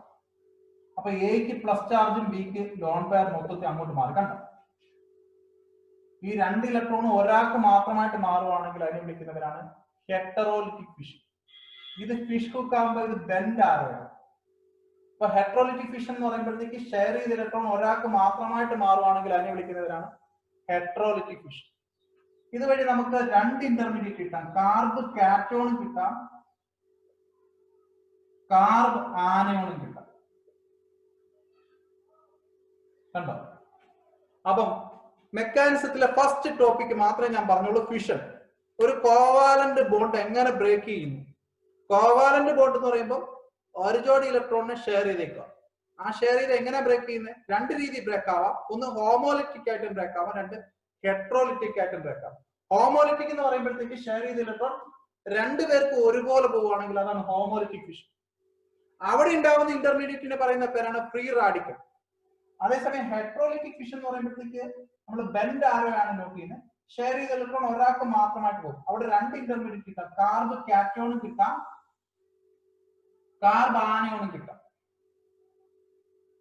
അപ്പൊ എക്ക് പ്ലസ് ചാർജും ബിക്ക് ലോൺ പെയർ മൊത്തത്തിൽ അങ്ങോട്ട് മാറി. കണ്ടോ? ഈ 2 ഇലക്ട്രോണും ഒരാൾക്ക് മാത്രമായിട്ട് മാറുവാണെങ്കിൽ അതിനെ വിളിക്കുന്നവരാണ് ഹെറ്ററോലിറ്റിക് ഫിഷൻ. ഇത് ഫിഷ് ഹുക്ക് ആകുമ്പോൾ ഇത് ബെൻഡ് ആരോ. അപ്പൊ ഹെറ്ററോലിറ്റിക് ഫിഷൻ എന്ന് പറയുമ്പോഴത്തേക്ക് ഷെയർ ചെയ്ത ഇലക്ട്രോൺ ഒരാൾക്ക് മാത്രമായിട്ട് മാറുവാണെങ്കിൽ അതിനെ വിളിക്കുന്നവരാണ് ഹെറ്ററോലിറ്റിക് ഫിഷൻ. ഇതുവഴി നമുക്ക് 2 ഇന്റർമീഡിയറ്റ് കിട്ടാം. കാർബ് കാറ്റോണും കിട്ടാം, കാർബ് ആനയോണും കിട്ടാം. കണ്ടോ? അപ്പം മെക്കാനിസത്തിലെ ഫസ്റ്റ് ടോപ്പിക് മാത്രമേ ഞാൻ പറഞ്ഞുള്ളൂ, ഫിഷൻ. ഒരു കോവാലന്റ് ബോണ്ട് എങ്ങനെ ബ്രേക്ക് ചെയ്യുന്നു? കോവാലന്റ് ബോണ്ട് എന്ന് പറയുമ്പോൾ ഒരു ജോഡി ഇലക്ട്രോണിനെ ഷെയർ ചെയ്തേക്കുക. ആ ഷെയർ ചെയ്ത് എങ്ങനെ ബ്രേക്ക് ചെയ്യുന്നത്? രണ്ട് രീതി ബ്രേക്ക് ആവാം. ഒന്ന് ഹോമോലിറ്റിക് ആയിട്ടും ബ്രേക്ക് ആവാം, രണ്ട് ഹെട്രോലിറ്റിക് ആയിട്ടും ബ്രേക്ക് ആവാം. ഹോമോലിറ്റിക് എന്ന് പറയുമ്പോഴത്തേക്ക് ഷെയർ ചെയ്ത ഇലക്ട്രോൺ രണ്ടുപേർക്ക് ഒരുപോലെ പോവുകയാണെങ്കിൽ അതാണ് ഹോമോലിറ്റിക് ഫിഷൻ. അവിടെ ഉണ്ടാവുന്ന ഇന്റർമീഡിയറ്റിനെ പറയുന്ന പേരാണ് ഫ്രീ റാഡിക്കൽ. അതേസമയം ഹെട്രോലിറ്റിക് ഫിഷൻ എന്ന് പറയുമ്പോഴത്തേക്ക് നമ്മൾ ബെൻഡ് ആരോയാണ് നോട്ട് ചെയ്യുന്നത്. ഷെയർ ചെയ്ത ഇലക്ട്രോൺ ഒരാൾക്ക് മാത്രമായിട്ട് പോകും. അവിടെ രണ്ട് ഇന്റർമീഡിയറ്റ് കിട്ടാം, കാർബ് കാറ്റോണും കിട്ടാം, കാർബ് ആനയോണും കിട്ടാം.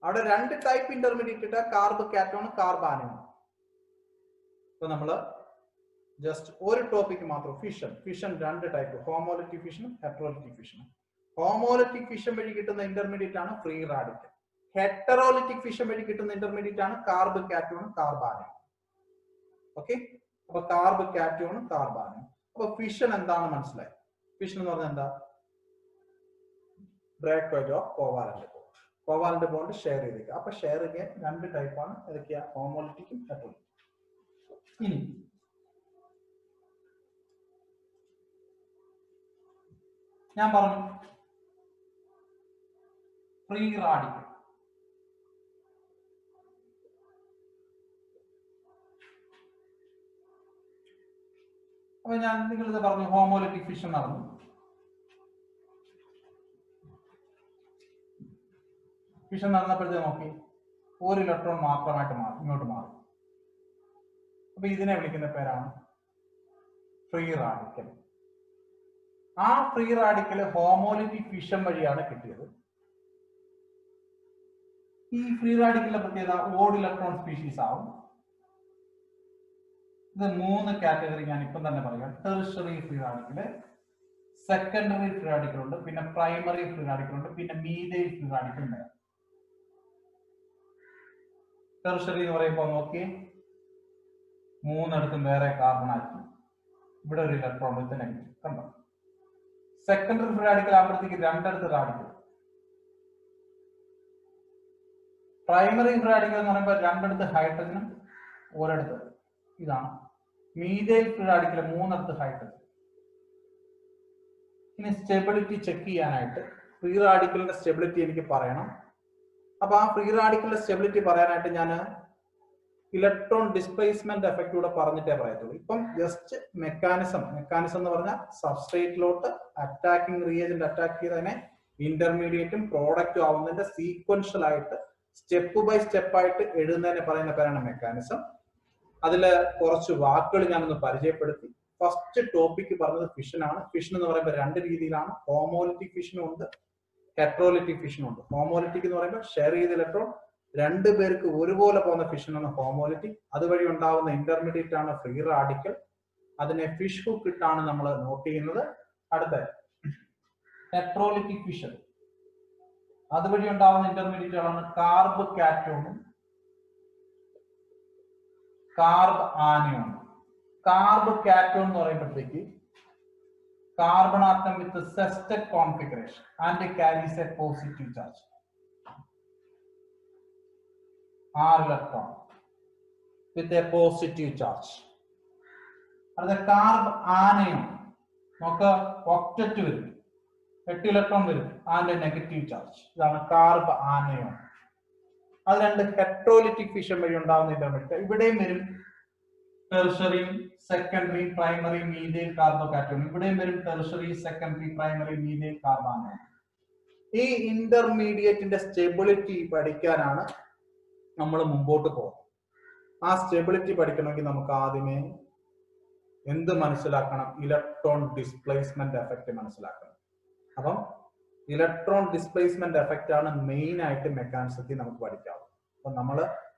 അവിടെ രണ്ട് ടൈപ്പ് ഇന്റർമീഡിയറ്റ് കിട്ടാം, കാർബ് കാറ്റോണും കാർബ് ആനയോണും. ഇപ്പൊ നമ്മള് ജസ്റ്റ് ഒരു ടോപ്പിക് മാത്രം, ഫിഷൻ രണ്ട് ടൈപ്പ്, ഹോമോലിറ്റിക് ഫിഷനും ഹെട്രോലിറ്റിക് ഫിഷനും. ഹോമോലിറ്റിക് ഫിഷൻ വഴി കിട്ടുന്ന ഇന്റർമീഡിയറ്റ് ആണ് ഫ്രീ റാഡിക്കൽ. ഹെറ്ററോലിറ്റിക് ഫിഷൻ വഴി കിട്ടുന്ന ഇന്റർമീഡിയറ്റ് ആണ് കാർബ് കാറ്റോണും കാർബ് ആനയോണും. ഓക്കെ, അപ്പൊ കാർബ് കാറ്റോണും കാർബ് ആനയോണും. അപ്പൊ ഫിഷൻ എന്താണെന്ന് മനസ്സിലായി. ഫിഷൻ എന്ന് പറഞ്ഞാൽ എന്താ? Breakage of covalent bond. Covalent bond share ചെയ്തേക്കുക. അപ്പൊ ഷെയർ ചെയ്യാൻ രണ്ട് ടൈപ്പാണ്, ഏതൊക്കെയാ? ഹോമോലിറ്റിക്കും ഹെറ്ററോലിറ്റിക്കും. ഇനി ഞാൻ പറഞ്ഞു ഫ്രീ റാഡിക്കൽ. അപ്പൊ ഞാൻ നിങ്ങളിത് പറഞ്ഞു ഹോമോലിറ്റിക് ഫിഷൻ നടന്നു. ഫിഷൻ നടന്നപ്പോഴത്തേക്ക് നോക്കി ഒരു ഇലക്ട്രോൺ മാത്രമായിട്ട് മാറി, ഇങ്ങോട്ട് മാറി. അപ്പൊ ഇതിനെ വിളിക്കുന്ന പേരാണ് ഫ്രീ റാഡിക്കൽ. ആ ഫ്രീ റാഡിക്കൽ ഹോമോലിറ്റിക് ഫിഷൻ വഴിയാണ് കിട്ടിയത്. ഈ ഫ്രീ റാഡിക്കലിന്റെ പ്രത്യേകത ഓഡ് ഇലക്ട്രോൺ സ്പീഷീസ് ആവും. ഇത് മൂന്ന് കാറ്റഗറി ഞാൻ ഇപ്പം തന്നെ പറയാം. Tertiary free radical, secondary free radical ഉണ്ട്, പിന്നെ പ്രൈമറി ഫ്രീ റാഡിക്കൽ ഉണ്ട്, പിന്നെ മീഥൈൽ ഫ്രീ റാഡിക്കൽ ഉണ്ട്. ടെർഷറി എന്ന് പറയുമ്പോൾ നോക്കി മൂന്നിടത്തും വേറെ കാർബൺ ആയിരിക്കും. ഇവിടെ ഒരു ഇലക്ട്രോൺ ഇത് നെഗറ്റീവ് കണ്ടോ. സെക്കൻഡറി ഫ്രീ റാഡിക്കൽ ആകുമ്പോഴത്തേക്ക് രണ്ടിടത്ത് റാഡിക്കൽ. പ്രൈമറി ഫ്രീ റാഡിക്കൽ എന്ന് പറയുമ്പോൾ രണ്ടിടത്ത് ഹൈഡ്രജനും ഒരിടത്ത് ഇതാണ്. മീഥൈൽ ഫ്രീ റാഡിക്കൽ മൂന്നിടത്ത് ഹൈഡ്രജൻ. ഇനി സ്റ്റെബിലിറ്റി ചെക്ക് ചെയ്യാനായിട്ട് ഫ്രീ റാഡിക്കലിന്റെ സ്റ്റെബിലിറ്റി എനിക്ക് പറയണം. അപ്പൊ ആ ഫ്രീ റാഡിക്കലിന്റെ സ്റ്റെബിലിറ്റി പറയാനായിട്ട് ഞാൻ ഇലക്ട്രോൺ ഡിസ്പ്ലേസ്മെന്റ് എഫക്റ്റ് കൂടെ പറഞ്ഞിട്ടേ പറയത്തുള്ളൂ. ഇപ്പം ജസ്റ്റ് മെക്കാനിസം എന്ന് പറഞ്ഞാൽ സബ്സ്ട്രേറ്റിലോട്ട് അറ്റാക്കിംഗ് റിയേജന്റ് അറ്റാക്ക് ചെയ്തതിനെ ഇന്റർമീഡിയറ്റും പ്രോഡക്റ്റും ആവുന്നതിന്റെ സീക്വൻഷ്യൽ ആയിട്ട് സ്റ്റെപ്പ് ബൈ സ്റ്റെപ്പ് ആയിട്ട് എഴുതുന്നതിനെ പറയുന്ന പേരാണ് മെക്കാനിസം. അതില് കുറച്ച് വാക്കുകൾ ഞാനൊന്ന് പരിചയപ്പെടുത്തി. ഫസ്റ്റ് ടോപ്പിക് പറഞ്ഞത് ഫിഷൻ ആണ്. ഫിഷൻ എന്ന് പറയുമ്പോൾ രണ്ട് രീതിയിലാണ്. ഹോമോലിറ്റിക് ഫിഷനും ഉണ്ട്, ഹെട്രോലിറ്റിക് ഫിഷനും ഉണ്ട്. ഹോമോലിറ്റിക് എന്ന് പറയുമ്പോൾ ഷെയർ ചെയ്ത ഇലക്ട്രോൺ രണ്ടു പേർക്ക് ഒരുപോലെ പോകുന്ന ഫിഷനാണ് ഹോമോലിറ്റിക്. അതുവഴി ഉണ്ടാവുന്ന ഇന്റർമീഡിയറ്റ് ആണ് ഫ്രീ റാഡിക്കൽ. അതിനെ ഫിഷ് ഹുക്ക് ഇട്ടാണ് നമ്മൾ നോട്ട് ചെയ്യുന്നത്. അടുത്ത ഹെട്രോലിറ്റിക് ഫിഷൻ, അതുവഴി ഉണ്ടാവുന്ന ഇന്റർമീഡിയറ്റുകളാണ് കാർബ് കാറ്റോണും കാർബ് ആനയോണും. കാർബ് കാറ്റോൺ എന്ന് പറയുമ്പോഴത്തേക്ക് carbon atom with a sestet configuration and it carries a positive charge. 6 electron with a positive charge. And the carb anion, നമുക്ക് octet വരും, 8 ഇലക്ട്രോൺ വരും and a negative charge. ഇതാണ് carb anion. അത് രണ്ട് ഹെട്രോലിറ്റിക് fission വഴി ഉണ്ടാകുന്ന ഇന്റർമീഡിയറ്റ്. ഇവിടെയും വരും ടെർഷറി, സെക്കൻഡറി, പ്രൈമറി, മീഥൈൽ കാർബോകാറ്റോൺ. ഇവിടെയും വരും tertiary, secondary, primary, methyl carbonate. ഈ ഇന്റർമീഡിയറ്റിന്റെ സ്റ്റെബിലിറ്റി പഠിക്കാനാണ് നമ്മൾ മുമ്പോട്ട് പോകുന്നത്. ആ സ്റ്റെബിലിറ്റി പഠിക്കണമെങ്കിൽ നമുക്ക് ആദ്യമേ എന്ത് മനസ്സിലാക്കണം? ഇലക്ട്രോൺ ഡിസ്പ്ലേസ്മെന്റ് എഫക്റ്റ് മനസ്സിലാക്കണം. അപ്പം ഇലക്ട്രോൺ ഡിസ്പ്ലേസ്മെന്റ് എഫക്റ്റ് ആണ് മെയിൻ ആയിട്ട് മെക്കാനിസത്തിൽ നമുക്ക് പഠിക്കാവുന്നത്. അപ്പൊ നമ്മൾ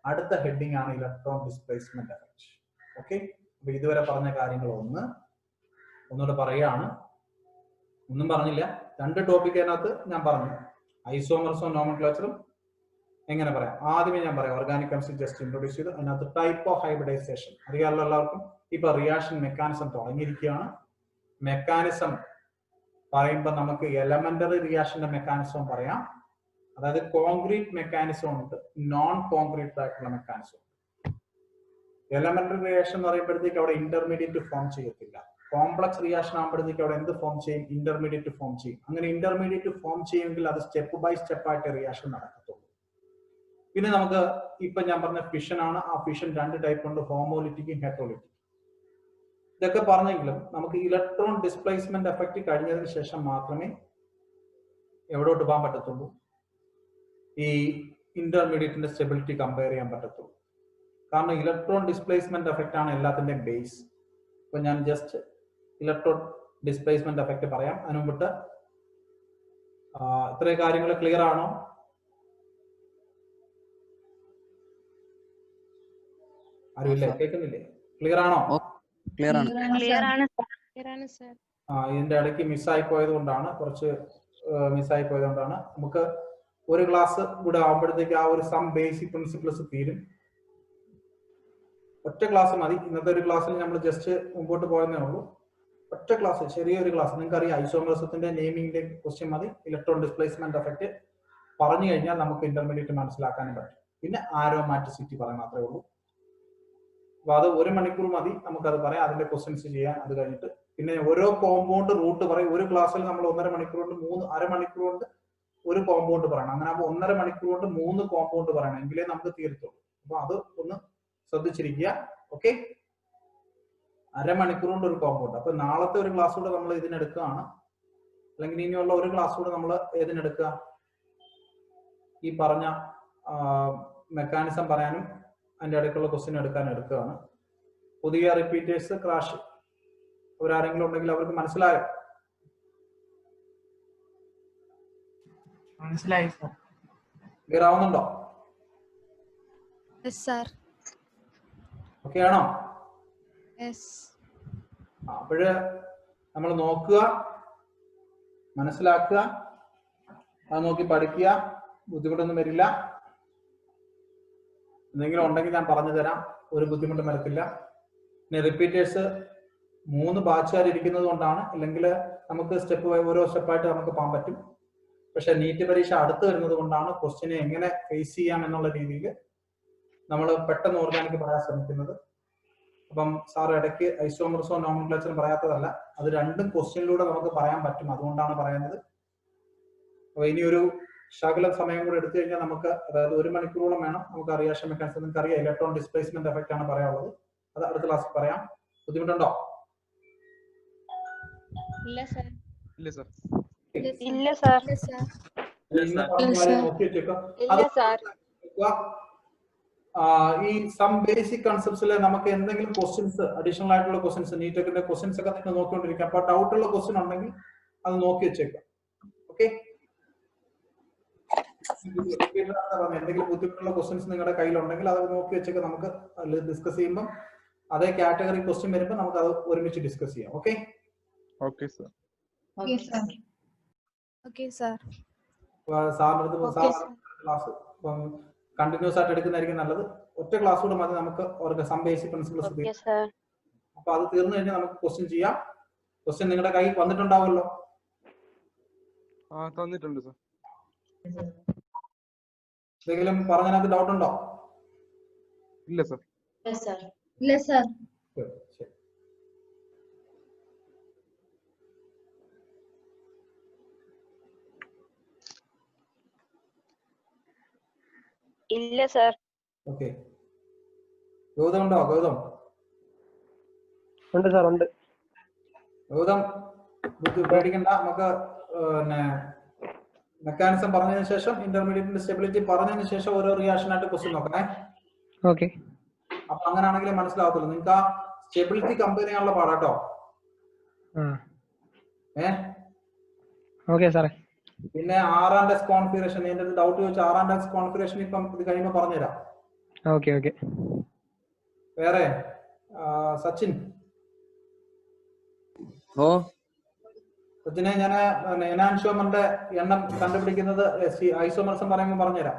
അടുത്ത ഹെഡിങ് ആണ് ഇലക്ട്രോൺ ഡിസ്പ്ലേസ്മെന്റ് എഫക്റ്റ്. ഓക്കെ, അപ്പൊ ഇതുവരെ പറഞ്ഞ കാര്യങ്ങൾ ഒന്നുകൂടെ പറയാണ്. ഒന്നും പറഞ്ഞില്ല, രണ്ട് ടോപ്പിക് അതിനകത്ത് ഞാൻ പറഞ്ഞു. ഐസോമർസും നോമൻക്ലേച്ചറും എങ്ങനെ പറയാം? ആദ്യമേ ഞാൻ പറയാം ഓർഗാനിക് കെമിസ്ട്രി ജസ്റ്റ് ഇൻട്രൊഡ്യൂസ് ചെയ്തു. അതിനകത്ത് ടൈപ്പ് ഓഫ് ഹൈബ്രിഡൈസേഷൻ അറിയാമല്ലോ എല്ലാവർക്കും. ഇപ്പൊ റിയാക്ഷൻ മെക്കാനിസം തുടങ്ങിയിരിക്കുകയാണ്. മെക്കാനിസം പറയുമ്പോൾ നമുക്ക് എലമെന്ററി റിയാക്ഷന്റെ മെക്കാനിസവും പറയാം. അതായത് കോൺക്രീറ്റ് മെക്കാനിസം ഉണ്ട്, നോൺ കോൺക്രീറ്റ് ആയിട്ടുള്ള മെക്കാനിസം. എലമെന്ററി റിയാക്ഷൻ എന്ന് പറയുമ്പോഴത്തേക്ക് അവിടെ ഇന്റർമീഡിയറ്റ് ഫോം ചെയ്യത്തില്ല. കോംപ്ലക്സ് റിയാക്ഷൻ ആകുമ്പോഴത്തേക്ക് അവിടെ എന്ത് ഫോം ചെയ്യും? ഇന്റർമീഡിയറ്റ് ഫോം ചെയ്യും. അങ്ങനെ ഇന്റർമീഡിയറ്റ് ഫോം ചെയ്യുമെങ്കിൽ അത് സ്റ്റെപ്പ് ബൈ സ്റ്റെപ്പ് ആയിട്ട് റിയാക്ഷൻ നടക്കത്തുള്ളൂ. പിന്നെ നമുക്ക് ഇപ്പൊ ഞാൻ പറഞ്ഞ ഫിഷൻ ആണ്. ആ ഫിഷൻ 2 ടൈപ്പ് ഉണ്ട്, ഹോമോലിറ്റിക്കും ഹെറ്ററോലിറ്റിക്കും. ഇതൊക്കെ പറഞ്ഞെങ്കിലും നമുക്ക് ഇലക്ട്രോൺ ഡിസ്പ്ലേസ്മെന്റ് എഫക്റ്റ് കഴിഞ്ഞതിന് ശേഷം മാത്രമേ എവിടോട്ട് പോകാൻ പറ്റത്തുള്ളൂ, ഈ ഇന്റർമീഡിയറ്റിന്റെ സ്റ്റെബിലിറ്റി കമ്പയർ ചെയ്യാൻ പറ്റത്തുള്ളൂ. കാരണം ഇലക്ട്രോൺ ഡിസ്പ്ലേസ്മെന്റ് എഫക്റ്റ് ആണ് എല്ലാത്തിന്റെയും ബേസ്. ഇപ്പൊ ഞാൻ ജസ്റ്റ് ഇലക്ട്രോൺ ഡിസ്പ്ലേസ്മെന്റ് എഫക്റ്റ് പറയാം. അതിനു മുമ്പിട്ട് ഇത്രയും കാര്യങ്ങൾ ക്ലിയർ ആണോ? അറിയില്ലേ? കേൾക്കുന്നില്ലേ? ക്ലിയർ ആണോ? ക്ലിയർ ആണ്. ഇതിന്റെ ഇടയ്ക്ക് മിസ്സായി പോയത് കൊണ്ടാണ്, കുറച്ച് മിസ്സായി പോയത് കൊണ്ടാണ്. നമുക്ക് ഒരു ക്ലാസ് കൂടെ ആവുമ്പോഴത്തേക്ക് ആ ഒരു സം ബേസിക് പ്രിൻസിപ്പിൾസ് തീരും. ഒറ്റ ക്ലാസ് മതി. ഇന്നത്തെ ഒരു ക്ലാസ്സിൽ നമ്മൾ ജസ്റ്റ് മുമ്പോട്ട് പോയെന്നേ ഉള്ളൂ. ഒറ്റ ക്ലാസ്, ചെറിയൊരു ക്ലാസ്. നിങ്ങൾക്ക് അറിയാം, ഐസോമറിസത്തിന്റെ നെയിമിങ്ങിന്റെ ക്വസ്റ്റ്യൻ മതി. ഇലക്ട്രോൺ ഡിസ്പ്ലേസ്മെന്റ് എഫക്റ്റ് പറഞ്ഞു കഴിഞ്ഞാൽ നമുക്ക് ഇന്റർമീഡിയറ്റ് മനസ്സിലാക്കാനും പറ്റും. പിന്നെ ആരോമാറ്റിസിറ്റി പറയാൻ മാത്രമേ ഉള്ളൂ. അപ്പൊ അത് 1 മണിക്കൂർ മതി നമുക്കത് പറയാം, അതിന്റെ ക്വസ്റ്റ്യൻസ് ചെയ്യാൻ. അത് കഴിഞ്ഞിട്ട് പിന്നെ ഓരോ കോമ്പൗണ്ട് റൂട്ട് പറയും. ഒരു ക്ലാസ്സിൽ നമ്മൾ 1.5 മണിക്കൂർ കൊണ്ട് അരമണിക്കൂർ കൊണ്ട് ഒരു കോമ്പൗണ്ട് പറയണം. അങ്ങനെ ആകുമ്പോൾ 1.5 മണിക്കൂർ കൊണ്ട് 3 കോമ്പൗണ്ട് പറയണം, എങ്കിലേ നമുക്ക് തീർത്തുള്ളൂ. അപ്പൊ അത് ഒന്ന് ശ്രദ്ധിച്ചിരിക്കുക. ഓക്കെ, അരമണിക്കൂർ കൊണ്ട് ഒരു കോമ്പൗണ്ട്. അപ്പൊ നാളത്തെ ഒരു ക്ലാസ് കൂടെ നമ്മൾ ഇതിനെടുക്കുകയാണ്, അല്ലെങ്കിൽ ഇനിയുള്ള ഒരു ക്ലാസ് കൂടെ നമ്മൾ ഏതിനെടുക്കുക, ഈ പറഞ്ഞ മെക്കാനിസം പറയാനും അതിന്റെ ഇടയ്ക്കുള്ള ക്വസ്റ്റ്യൻ എടുക്കുകയാണ്. പുതിയ റിപ്പീറ്റേഴ്സ്, ക്രാഷ് അവരാരെങ്കിലും ഉണ്ടെങ്കിൽ അവർക്ക് മനസ്സിലായോ? മനസ്സിലായി സർ. ക്ലിയർ ആവുന്നുണ്ടോ? ഓക്കെ ആണോ? അപ്പോഴ് നമ്മൾ നോക്കുക, മനസ്സിലാക്കുക, അത് നോക്കി പഠിക്കുക. ബുദ്ധിമുട്ടൊന്നും വരില്ല. എന്തെങ്കിലും ഉണ്ടെങ്കിൽ ഞാൻ പറഞ്ഞു തരാം, ഒരു ബുദ്ധിമുട്ടും വരത്തില്ല. പിന്നെ റിപ്പീറ്റേഴ്സ് 3 ബാച്ചുകാർ ഇരിക്കുന്നത് കൊണ്ടാണ്, അല്ലെങ്കിൽ നമുക്ക് ഓരോ സ്റ്റെപ്പായിട്ട് നമുക്ക് പോകാൻ പറ്റും. പക്ഷെ നീറ്റ് പരീക്ഷ അടുത്ത് വരുന്നത് കൊണ്ടാണ് ക്വസ്റ്റ്യനെ എങ്ങനെ ഫേസ് ചെയ്യാം എന്നുള്ള രീതിയിൽ നമ്മൾ പെട്ടെന്ന് ഓർഗാനിക് പറയാൻ ശ്രമിക്കുന്നത്. അപ്പം സാർ ഇടയ്ക്ക് ഐസോമർസോ നോമൻക്ലേച്ചറും പറയാത്തതല്ല, അത് രണ്ടും ക്വസ്റ്റ്യനിലൂടെ നമുക്ക് പറയാൻ പറ്റും. അതുകൊണ്ടാണ് പറയുന്നത്. അപ്പൊ ഇനി ഒരു ശകലം സമയം കൂടെ എടുത്തു കഴിഞ്ഞാൽ നമുക്ക്, അതായത് 1 മണിക്കൂറോളം വേണം നമുക്ക് റിയാക്ഷൻ മെക്കാനിസം. നിങ്ങൾക്ക് അറിയാം, ഇലക്ട്രോൺ ഡിസ്പ്ലേസ്മെന്റ് എഫക്റ്റ് ആണ് പറയാനുള്ളത്. അത് അടുത്ത ക്ലാസ്സിൽ പറയാം. ബുദ്ധിമുട്ടുണ്ടോ? ഇല്ല സർ. ഇല്ല സർ. ഇല്ല സർ. ഈ സം ബേസിക് കൺസെപ്റ്റ്സിലെ നമുക്ക് എന്തെങ്കിലും ക്വസ്റ്റ്യൻസ്, അഡീഷണൽ ആയിട്ടുള്ള ക്വസ്റ്റ്യൻസ്, നീറ്റൊക്കെ ക്വസ്റ്റ്യൻസ് ഒക്കെ നിങ്ങൾ നോക്കിക്കൊണ്ടിരിക്കുക. അപ്പൊ ഡൗട്ട് ഉള്ള ക്വസ്റ്റ്യൻ ഉണ്ടെങ്കിൽ അത് നോക്കി വെച്ചേക്കാം. ഓക്കെ, എന്തെങ്കിലും ബുദ്ധിമുട്ടുള്ള ക്വസ്റ്റ്യൻസ് നിങ്ങളുടെ കയ്യിലുണ്ടെങ്കിൽ അത് നോക്കി വെച്ചൊക്കെ നമുക്ക് ഡിസ്കസ് ചെയ്യുമ്പോൾ അതേ കാറ്റഗറി ക്വസ്റ്റ്യൻ വരുമ്പോൾ നമുക്ക് അത് ഒരുമിച്ച് ഡിസ്കസ് ചെയ്യാം. Okay, okay sir. സാറിന്റെ ക്ലാസ് കണ്ടിന്യൂസ് ആയിട്ട് എടുക്കുന്നതായിരിക്കും നല്ലത്. ഒറ്റ ക്ലാസ് കൂടെ മതി നമുക്ക് സം ബേസിക് പ്രിൻസിപ്പിൾസ്. അപ്പൊ അത് തീർന്നു കഴിഞ്ഞാൽ നമുക്ക് ക്വസ്റ്റ്യൻ ചെയ്യാം. ക്വസ്റ്റ്യൻ നിങ്ങളുടെ കയ്യിൽ വന്നിട്ടുണ്ടാവുമല്ലോ? തന്നിട്ടുണ്ട് സർ. എന്തെങ്കിലും പറഞ്ഞതിനകത്ത് ഡൗട്ട് ഉണ്ടോ? ഇല്ല സർ. ഇല്ല സർ. ഇല്ല സർ. ഓക്കെ, ഗൗതം ഉണ്ടോ? ഗൗതം ഉണ്ട് സാർ, ഉണ്ട്. ഗൗതം പേടിക്കണ്ട. നമുക്ക് പിന്നെ മെക്കാനിസം പറഞ്ഞതിന് ശേഷം, ഇന്റർമീഡിയറ്റിന്റെ സ്റ്റെബിലിറ്റി പറഞ്ഞതിന് ശേഷം ഓരോ റിയാക്ഷൻ ആയിട്ട് ക്വസ്റ്റ്യൻ നോക്കണേ. ഓക്കെ. അപ്പൊ അങ്ങനെയാണെങ്കിലേ മനസ്സിലാവത്തുള്ളൂ. നിങ്ങൾക്ക് ആ സ്റ്റെബിലിറ്റി കമ്പയർ ചെയ്യാനുള്ള പാടാട്ടോ. ഓക്കെ സാറേ. പിന്നെ 6 കോൺഫിഗറേഷൻ, എന്റെ ഡൗട്ട് ചോദിച്ചാൽ 6 കോൺഫിഗറേഷൻ ഇപ്പം ഇത് കഴിയുമ്പോൾ പറഞ്ഞുതരാം. Okay okay. വേറെ സച്ചിൻ, സച്ചിനെ ഞാൻ എനാൻഷോമറിന്റെ എണ്ണം കണ്ടുപിടിക്കുന്നത് ഐസോമർസം പറയുമ്പോൾ പറഞ്ഞുതരാം.